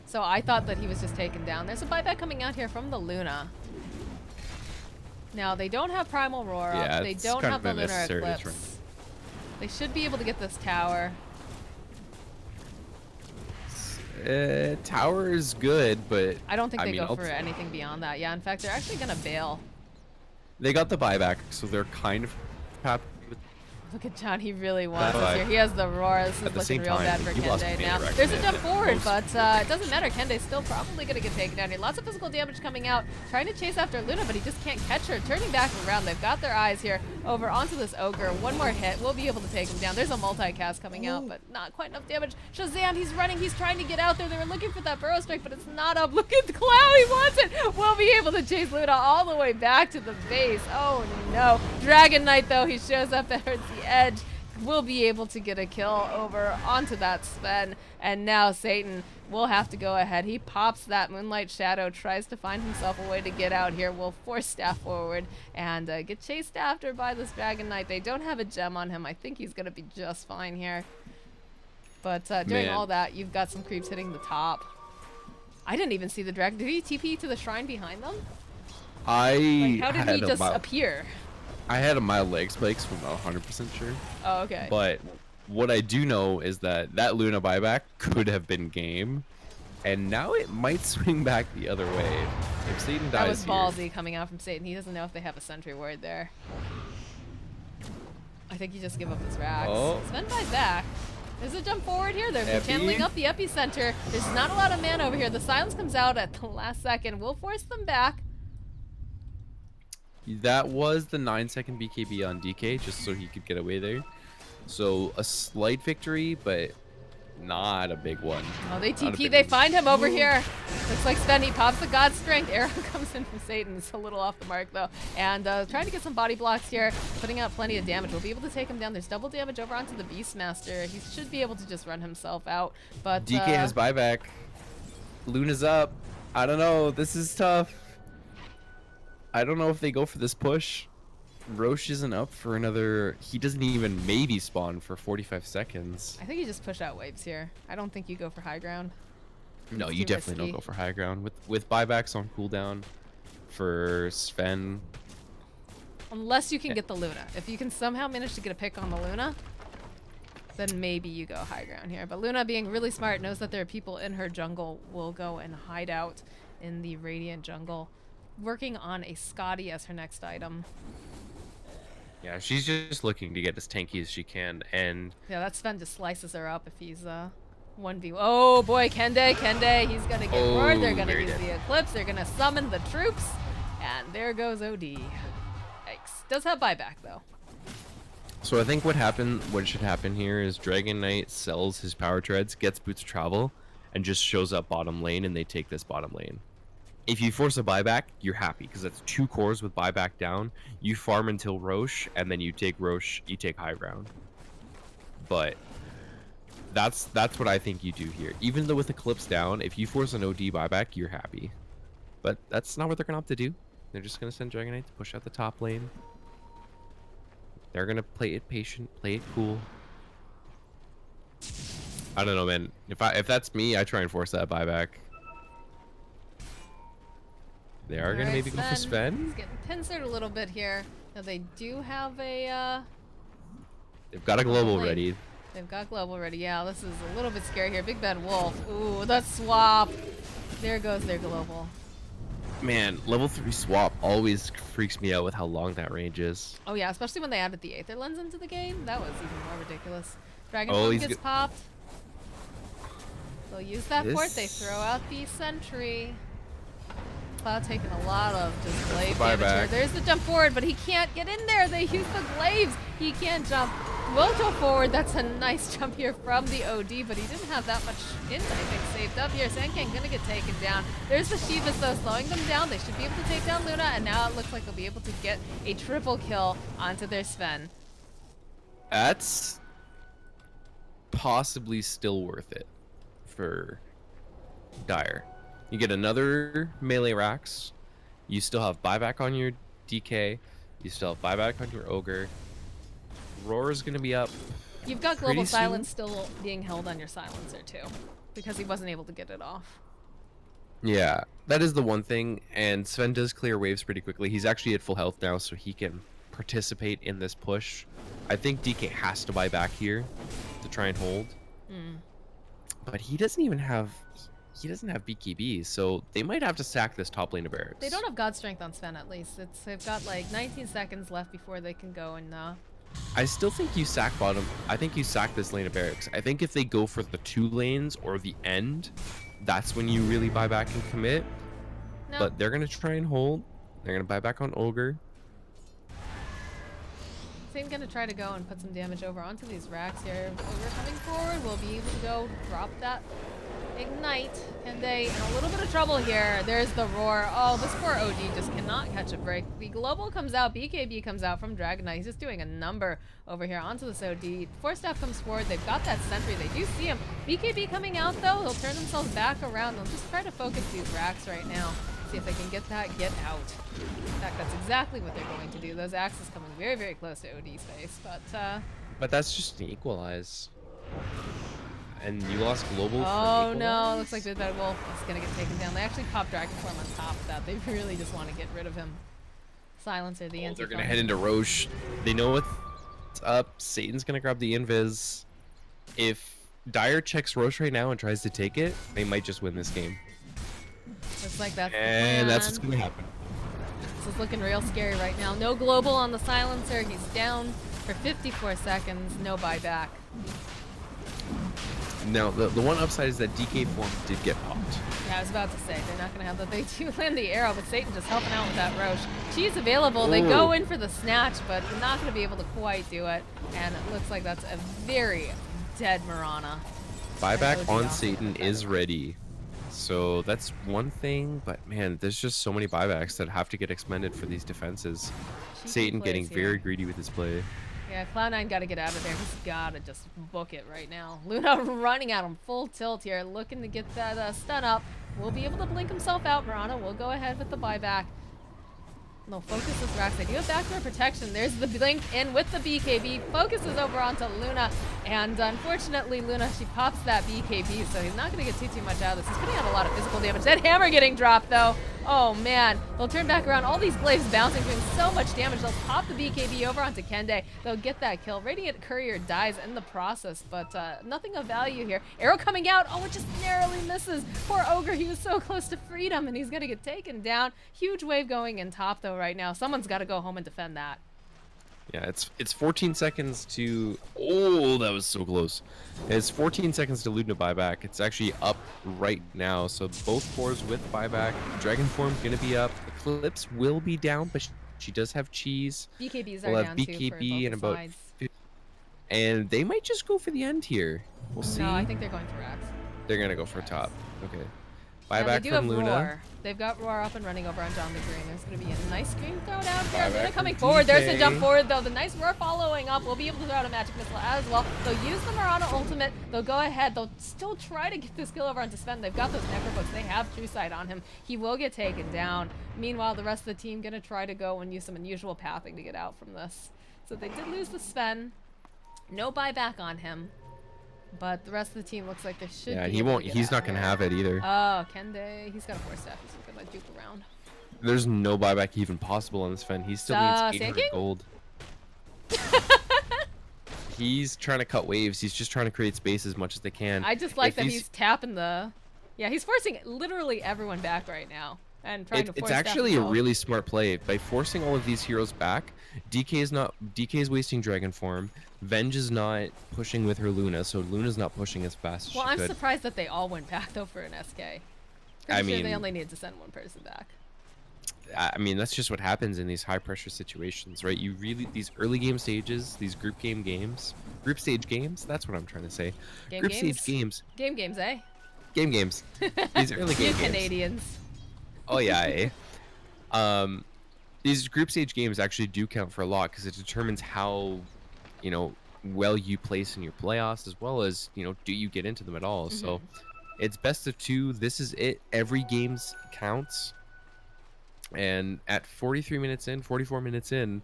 So I thought that he was just taken down. There's a buyback coming out here from the Luna. Now, they don't have Primal Roar up. They don't have the Lunar Eclipse. They should be able to get this tower. Tower is good, but I don't think they go for anything beyond that. Yeah, in fact, they're actually going to bail. They got the buyback, so they're kind of happy with. Look at John, he really wants us here. He has the Roar. This is looking real bad for Kende now. There's a jump forward, but it doesn't matter. Kende's still probably going to get taken down here. Lots of physical damage coming out. Trying to chase after Luna, but he just can't catch her. Turning back around. They've got their eyes here over onto this Ogre. One more hit. We'll be able to take him down. There's a multicast coming out, but not quite enough damage. Shazam, he's running. He's trying to get out there. They were looking for that Burrow Strike, but it's not up. Look at the Klow. He wants it. We'll be able to chase Luna all the way back to the base. Oh, no. Dragon Knight, though, he shows up at the edge. Will be able to get a kill over onto that Sven, and now Satan will have to go ahead. He pops that Moonlight Shadow, tries to find himself a way to get out here, will force staff forward and get chased after by this Dragon Knight. They don't have a gem on him. I think he's going to be just fine here. But during all that, you've got some creeps hitting the top. I didn't even see the dragon. Did he TP to the shrine behind them? How did he just appear? I had a mild leg spikes, so I'm not 100% sure. Oh, okay. But what I do know is that Luna buyback could have been game And now it might swing back the other way. If Satan That was dies ballsy coming out from Satan. He doesn't know if they have a sentry ward there. I think he just give up his racks. Oh. Sven buys back. There's a jump forward here. They're Epi. channeling up the epicenter. There's not a lot of mana over here. The silence comes out at the last second. We'll force them back. That was the 9-second BKB on DK, just so he could get away there. So a slight victory, but not a big one. Oh, they Not a TP. big They one. find him over here. Looks like Sven. He pops the God Strength. Arrow comes in from Satan. It's a little off the mark, though. And trying to get some body blocks here. Putting out plenty of damage. We'll be able to take him down. There's double damage over onto the Beastmaster. He should be able to just run himself out. But DK has buyback. Luna's up. I don't know. This is tough. I don't know if they go for this push. Roche isn't up for another. He doesn't even maybe spawn for 45 seconds. I think you just push out waves here. I don't think you go for high ground. No, It's you too definitely risky. don't go for high ground with buybacks on cooldown for Sven. Unless you can get the Luna. If you can somehow manage to get a pick on the Luna, then maybe you go high ground here. But Luna, being really smart, knows that there are people in her jungle, will go and hide out in the Radiant jungle, working on a Scotty as her next item. Yeah, she's just looking to get as tanky as she can, and Yeah, that Sven just slices her up if he's 1v. Oh boy, Kende, he's gonna get bored. They're gonna very use dead. the Eclipse. They're gonna summon the troops, and there goes OD. Yikes. Does have buyback though. so I think what should happen here is Dragon Knight sells his power treads, gets Boots of Travel, and just shows up bottom lane, and they take this bottom lane. If you force a buyback, you're happy because that's 2 cores with buyback down. You farm until Roche, and then you take Roche, you take high ground. But that's what I think you do here. Even though with Eclipse down, if you force an OD buyback, you're happy. But that's not what they're gonna opt to do. They're just gonna send Dragon Knight to push out the top lane. They're gonna play it patient, play it cool. I don't know, man. If that's me, I try and force that buyback. They are gonna maybe go for He's Sven. getting pincered a little bit here. Now they do have a They've got a global lane. ready. They've got global ready. Yeah, this is a little bit scary here. Big Bad Wolf. Ooh, that swap. There goes their global. Man, level 3 swap always freaks me out with how long that range is. Oh yeah, especially when they added the Aether Lens into the game. That was even more ridiculous. Dragon Oh, Form he's gets go- popped. They'll use that fort. They This- throw out the sentry. Cloud taking a lot of just glaive Buyback. damage here. There's the jump forward, but he can't get in there. They use the glaives. He can't jump. Will go forward. That's a nice jump here from the OD, but he didn't have that much in, I think, saved up here. Sankan gonna get taken down. There's the Shivas, though, slowing them down. They should be able to take down Luna, and now it looks like they'll be able to get a triple kill onto their Sven. That's possibly still worth it for Dire. You get another melee Rax. You still have buyback on your DK. You still have buyback on your Ogre. Roar's gonna be up. You've got Pretty Global soon. Silence still being held on your Silencer, too, because he wasn't able to get it off. Yeah, that is the one thing. And Sven does clear waves pretty quickly. He's actually at full health now, so he can participate in this push. I think DK has to buy back here to try and hold. But he doesn't even have. He doesn't have BKB, so they might have to sack this top lane of barracks. They don't have God Strength on Sven, at least. They've got like 19 seconds left before they can go and I still think you sack bottom. I think you sack this lane of barracks. I think if they go for the 2 lanes or the end, that's when you really buy back and commit. no. But they're gonna try and hold. They're gonna buy back on Ogre. Satan's gonna try to go and put some damage over onto these racks here. We're coming forward. We'll be able to go drop that Ignite. And they in a little bit of trouble here. There's the roar. Oh, this poor OD just cannot catch a break. The global comes out. BKB comes out from Dragon Knight. He's just doing a number over here onto this OD. Force Staff comes forward. They've got that sentry. They do see him. BKB coming out though. They'll turn themselves back around. They'll just try to focus these racks right now. See if they can get that get out. In fact, that's exactly what they're going to do. Those axes coming very, very close to OD's face. But that's just an equalize. And you lost global. Oh for no, equalize? looks like Big Bad Wolf is gonna get taken down. They actually popped Dragon Form on top of that. They really just want to get rid of him. Silencer, the Oh, anti. they're gonna head into Roche. They know what's up. Satan's gonna grab the invis. If Dire checks Roche right now and tries to take it, they might just win this game. Looks like that's the And that's what's plan. gonna happen. This is looking real scary right now. No global on the silencer. He's down for 54 seconds. No buyback. Now, the one upside is that DK form did get popped. Yeah, I was about to say, they're not going to have that. They do land the arrow, but Satan just helping out with that Roche. She's available. They go in for the snatch, but they're not going to be able to quite do it. And it looks like that's a very dead Mirana. Buyback OD on off Satan the is ready. So that's one thing, but man, there's just so many buybacks that have to get expended for these defenses. Cheeky Satan plays getting here. very greedy with his play. Yeah, Cloud9 got to get out of there. He's got to just book it right now. Luna running at him full tilt here, looking to get that stun up. Will be able to blink himself out. Mirana will go ahead with the buyback. No, focus is Rax. They do have backdoor protection. There's the blink in with the BKB. Focuses over onto Luna. And unfortunately, Luna, she pops that BKB, so he's not going to get too much out of this. He's putting out a lot of physical damage. That hammer getting dropped, though. Oh, man. They'll turn back around. All these glaives bouncing, doing so much damage. They'll pop the BKB over onto Kende. They'll get that kill. Radiant Courier dies in the process, but nothing of value here. Arrow coming out. Oh, it just narrowly misses. Poor Ogre. He was so close to freedom, and he's going to get taken down. Huge wave going in top, though, right now. Someone's got to go home and defend that. Yeah, it's 14 seconds to... Oh, that was so close. It's 14 seconds to Luna buyback. It's actually up right now, so both fours with buyback. Dragon form gonna be up. Eclipse will be down, but she does have cheese. BKBs We'll are have down, too, for BKB and both about... sides. And they might just go for the end here. We'll see. No, I think they're going for Rax. They're gonna go for top. Okay. Now, Buyback they do from have Luna. Roar. They've got Roar up and running over on John the Green. There's going to be a nice screen thrown out here. Buyback Luna coming from forward. There's the DK. jump forward, though. The nice Roar following up. We'll be able to throw out a magic missile as well. They'll use the Mirana ultimate. They'll go ahead. They'll still try to get this kill over onto Sven. They've got those necrobooks. They have True Sight on him. He will get taken down. Meanwhile, the rest of the team going to try to go and use some unusual pathing to get out from this. So they did lose the Sven. No buyback on him. But the rest of the team looks like they should Yeah, be he able to won't. get He's out not gonna here. have it either. Oh, Kende. He's got a 4-staff. He's looking like Duke around. There's no buyback even possible on this Fen. He still needs Sand 800 King? gold. He's trying to cut waves. He's just trying to create space as much as they can. I just like If that he's tapping the... Yeah, he's forcing literally everyone back right now. And trying to force It's staff actually a himself. really smart play. By forcing all of these heroes back, DK is wasting Dragon Form. Venge is not pushing with her Luna, so Luna's not pushing as fast as Well, she I'm could. surprised that they all went back, though, for an SK. I Pretty sure they mean- only needed to send one person back. I mean, that's just what happens in these high pressure situations, right? You really, these early game stages, these group stage games, that's what I'm trying to say. Game Group games? stage games. Games, eh? Games. These early You game games. Canadians. Oh yeah, eh? These group stage games actually do count for a lot because it determines how, well you place in your playoffs, as well as, do you get into them at all. So it's best of 2. This is it. Every games counts. And at 44 minutes in,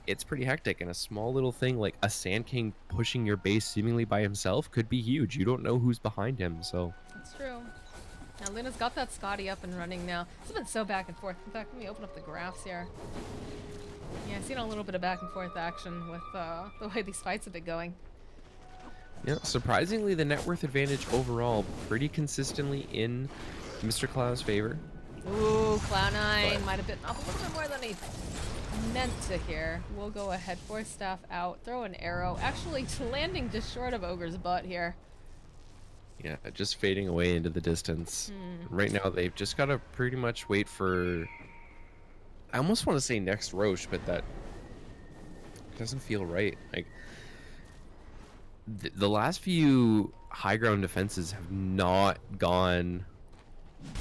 it's pretty hectic. And a small little thing like a Sand King pushing your base seemingly by himself could be huge. You don't know who's behind him, so. That's true. Now, Luna's got that Scotty up and running now. This has been so back and forth. In fact, let me open up the graphs here. Yeah, I've seen a little bit of back and forth action with the way these fights have been going. Yeah, surprisingly, the net worth advantage overall pretty consistently in Mr. Klow's favor. Ooh, Cloud9 But- might have bitten off a little bit more than he meant to here. We'll go ahead, force staff out, throw an arrow. Actually, landing just short of Ogre's butt here. Yeah, just fading away into the distance. Right now, they've just got to pretty much wait for... I almost want to say next Roche, but that doesn't feel right. Like, the last few high ground defenses have not gone...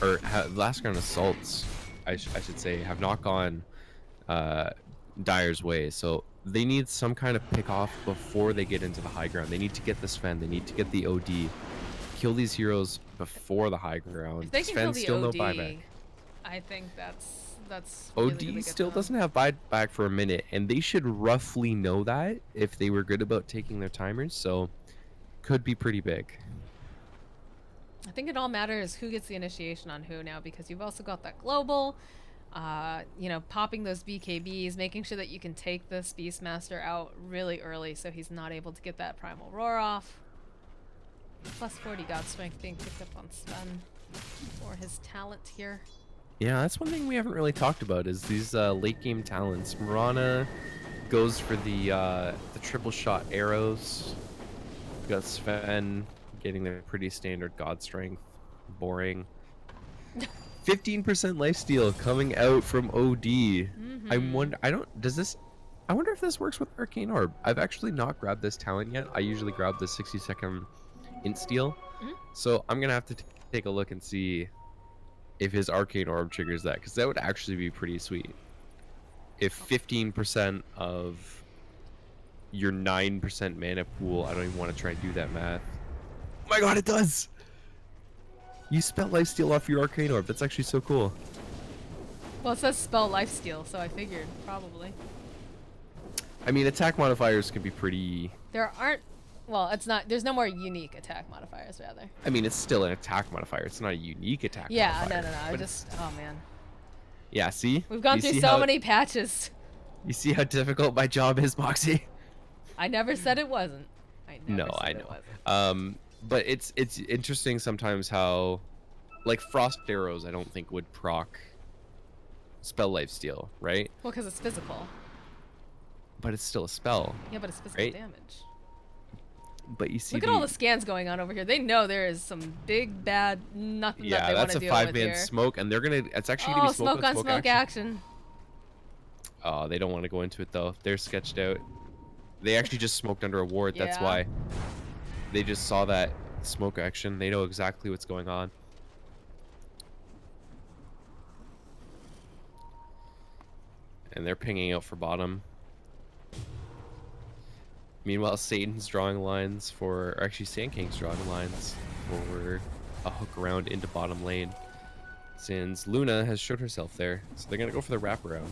Or last ground assaults, I should say, have not gone Dire's way. So they need some kind of pick off before they get into the high ground. They need to get the Sven. They need to get the OD. Kill these heroes before the high ground. If they can Sven kill still the no OD, buyback. I think that's really OD gonna get still them. doesn't have buyback for a minute, and they should roughly know that if they were good about taking their timers. So could be pretty big. I think it all matters who gets the initiation on who now, because you've also got that global, popping those BKBs, making sure that you can take this Beastmaster out really early so he's not able to get that primal roar off. Plus 40 God Strength being picked up on Sven for his talent here. Yeah, that's one thing we haven't really talked about is these late game talents. Mirana goes for the triple shot arrows. We got Sven getting their pretty standard God Strength. Boring. 15% lifesteal coming out from OD. I wonder. I wonder if this works with Arcane Orb. I've actually not grabbed this talent yet. I usually grab the 60-second insta-steal. So I'm gonna have to take a look and see if his Arcane Orb triggers that, because that would actually be pretty sweet. If 15% of your 9% mana pool, I don't even want to try and do that math. Oh my god, it does! You spell lifesteal off your Arcane Orb. That's actually so cool. Well, it says spell lifesteal, so I figured probably. I mean, attack modifiers can be pretty... There aren't... Well, it's not... There's no more unique attack modifiers, rather. I mean, it's still an attack modifier. It's not a unique attack Yeah, modifier. no. I but just... Oh, man. Yeah, see? We've gone You through see so how- many patches. You see how difficult my job is, Moxie? I never said it wasn't. No, I It know. wasn't. But it's interesting sometimes how... Like, Frost Arrows, I don't think would proc spell lifesteal, right? Well, because it's physical. But it's still a spell. Yeah, but it's physical Right? damage. But you see Look at all the scans going on over here. They know there is some big, bad nothing that yeah, they want that's to a deal with 5-man here. smoke, and they're gonna... It's actually gonna Oh, be smoke smoke on smoke smoke action. Oh, they don't want to go into it, though. They're sketched out. They actually just smoked under a ward. That's Yeah. why. They just saw that smoke action. They know exactly what's going on. And they're pinging out for bottom. Meanwhile, Satan's drawing lines for... Or actually, Sand King's drawing lines for a hook around into bottom lane. Since Luna has showed herself there. So they're going to go for the wraparound.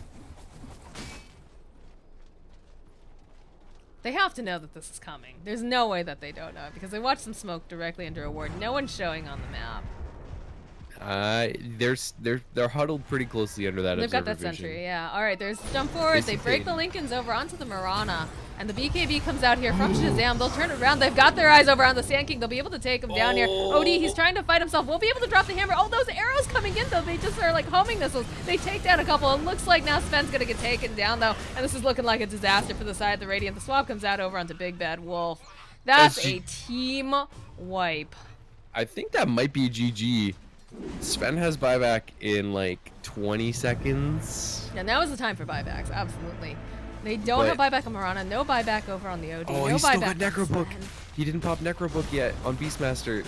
They have to know that this is coming. There's no way that they don't know it because they watched them smoke directly under a ward. No one's showing on the map. They're huddled pretty closely under that They've got observer that vision. sentry, yeah. All right, there's the jump forward. They see break the Fade. Lincolns over onto the Mirana. And the BKB comes out here from Shazam. They'll turn it around. They've got their eyes over on the Sand King. They'll be able to take him down here. OD, he's trying to fight himself. Won't be able to drop the hammer. Oh, those arrows coming in, though. They just are like homing missiles. They take down a couple. It looks like now Sven's going to get taken down, though. And this is looking like a disaster for the side of the Radiant. The swap comes out over onto Big Bad Wolf. That's a team wipe. I think that might be GG. Sven has buyback in like 20 seconds. Yeah, now is the time for buybacks. Absolutely. They don't have But- buyback on Mirana. No buyback over on the OD. Oh, no he's still buyback got on Necrobook. Sven. He didn't pop Necrobook yet on Beastmaster.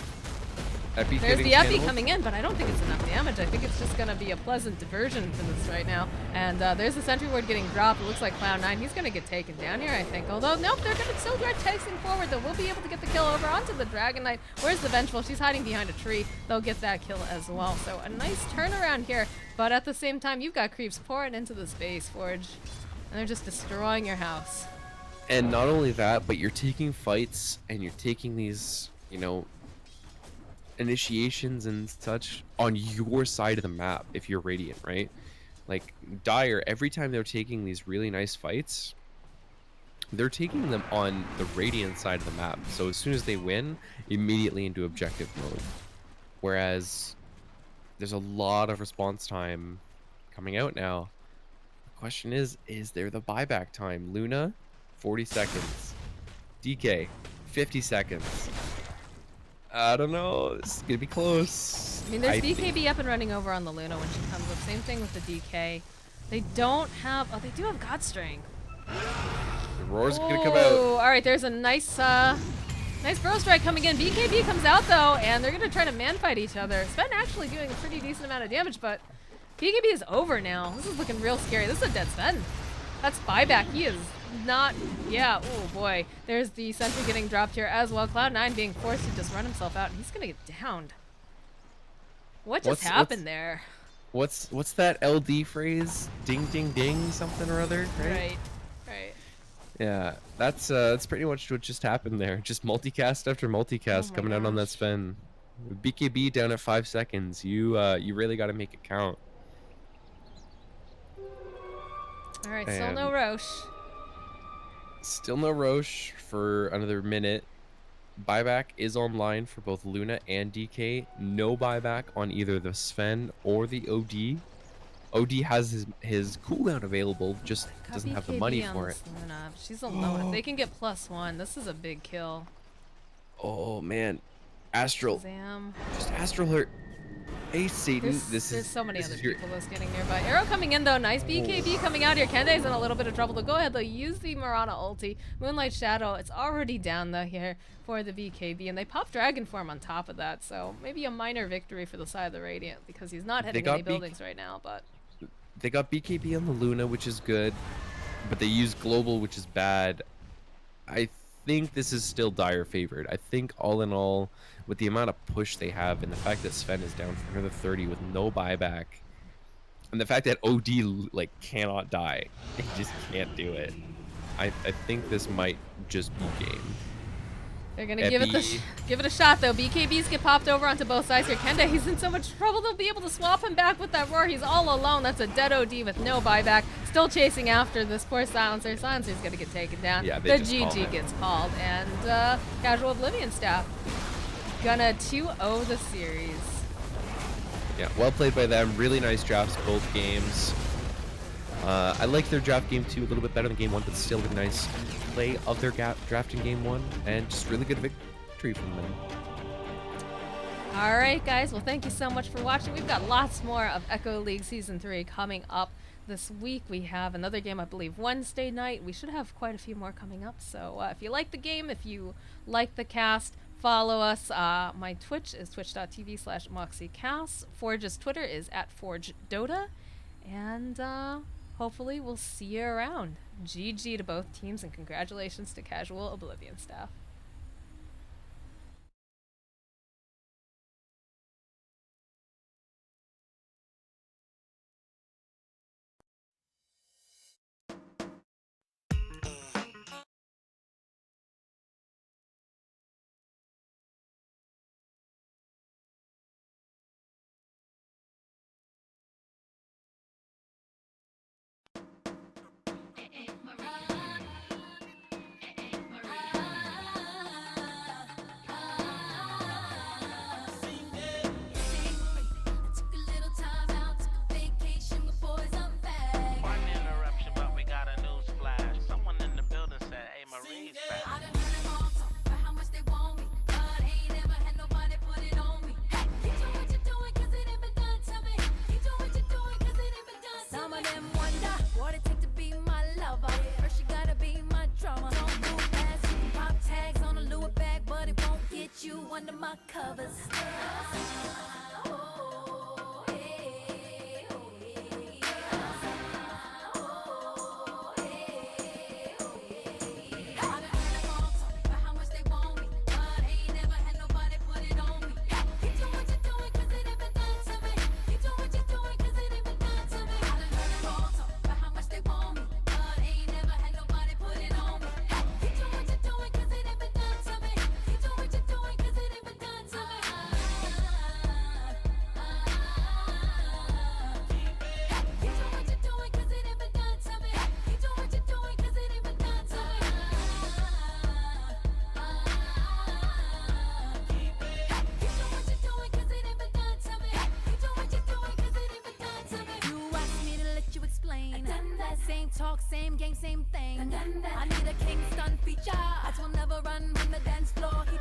Epi There's getting the Epi channeled. coming in, but I don't think it's enough damage. I think it's just going to be a pleasant diversion for this right now. And there's the sentry ward getting dropped. It looks like Cloud9. He's going to get taken down here, I think. Although, nope, they're going to still try chasing forward, though. We'll be able to get the kill over onto the Dragon Knight. Where's the Vengeful? She's hiding behind a tree. They'll get that kill as well. So a nice turnaround here. But at the same time, you've got creeps pouring into the space, Forge. And they're just destroying your house. And not only that, but you're taking fights and you're taking these, you know, initiations and such on your side of the map if you're Radiant, right? Like Dire, every time they're taking these really nice fights, they're taking them on the Radiant side of the map. So as soon as they win, immediately into objective mode. Whereas there's a lot of response time coming out now. The question is there the buyback time? Luna, 40 seconds. DK, 50 seconds. I don't know. This is gonna be close. I mean, there's think- BKB up and running over on the Luna when she comes up. Same thing with the DK. They don't have... Oh, they do have God Strength. The roar's gonna come out. All right, there's a nice Burrow Strike coming in. BKB comes out, though, and they're going to try to man-fight each other. Sven actually doing a pretty decent amount of damage, but BKB is over now. This is looking real scary. This is a dead Sven. That's buyback. He is not... Yeah, oh boy. There's the sentry getting dropped here as well. Cloud9 being forced to just run himself out, and he's going to get downed. What just happened there? What's that LD phrase? Ding ding ding something or other, right? Right. Yeah, that's pretty much what just happened there. Just multicast after multicast Oh my coming out on that gosh. spin. BKB down at 5 seconds. You really got to make it count. All right, still no Roche. Still no Roche for another minute. Buyback is online for both Luna and DK. No buyback on either the Sven or the OD. OD has his cooldown available, just Got doesn't have the BKB money on for it. this Luna. She's alone. If they can get +1, this is a big kill. Oh man, Astral, Shazam. just Astral hurt. Hey Satan, There's so many other your people that's getting nearby. Arrow coming in though, nice BKB coming out here. Kende's in a little bit of trouble though. Go ahead though, use the Mirana ulti. Moonlight Shadow, it's already down though here for the BKB, and they pop Dragon Form on top of that, so maybe a minor victory for the side of the Radiant because he's not hitting any buildings right now, but... They got BKB on the Luna, which is good, but they use Global, which is bad. I think this is still dire favored. I think all in all, with the amount of push they have and the fact that Sven is down for another 30 with no buyback, and the fact that OD like cannot die, he just can't do it. I think this might just be game. They're gonna give it a shot though. BKBs get popped over onto both sides here. Kende, he's in so much trouble. They'll be able to swap him back with that roar. He's all alone. That's a dead OD with no buyback. Still chasing after this poor Silencer. Silencer's gonna get taken down. Yeah, the GG gets called, and Casual Oblivion staff gonna 2-0 the series. Yeah, well played by them. Really nice drafts both games. I like their draft game 2 a little bit better than game 1, but still a nice play of their draft in game 1, and just really good victory from them. All right, guys. Well, thank you so much for watching. We've got lots more of EchoLeague Season 3 coming up this week. We have another game, I believe, Wednesday night. We should have quite a few more coming up. So if you like the game, if you like the cast, follow us. My Twitch is twitch.tv/MoxieCast. Forge's Twitter is @ForgeDota. And hopefully we'll see you around. GG to both teams, and congratulations to Casual Oblivion staff. Under my covers. Same talk, same game, same thing. I need a Kingston feature. I will never run from the dance floor. He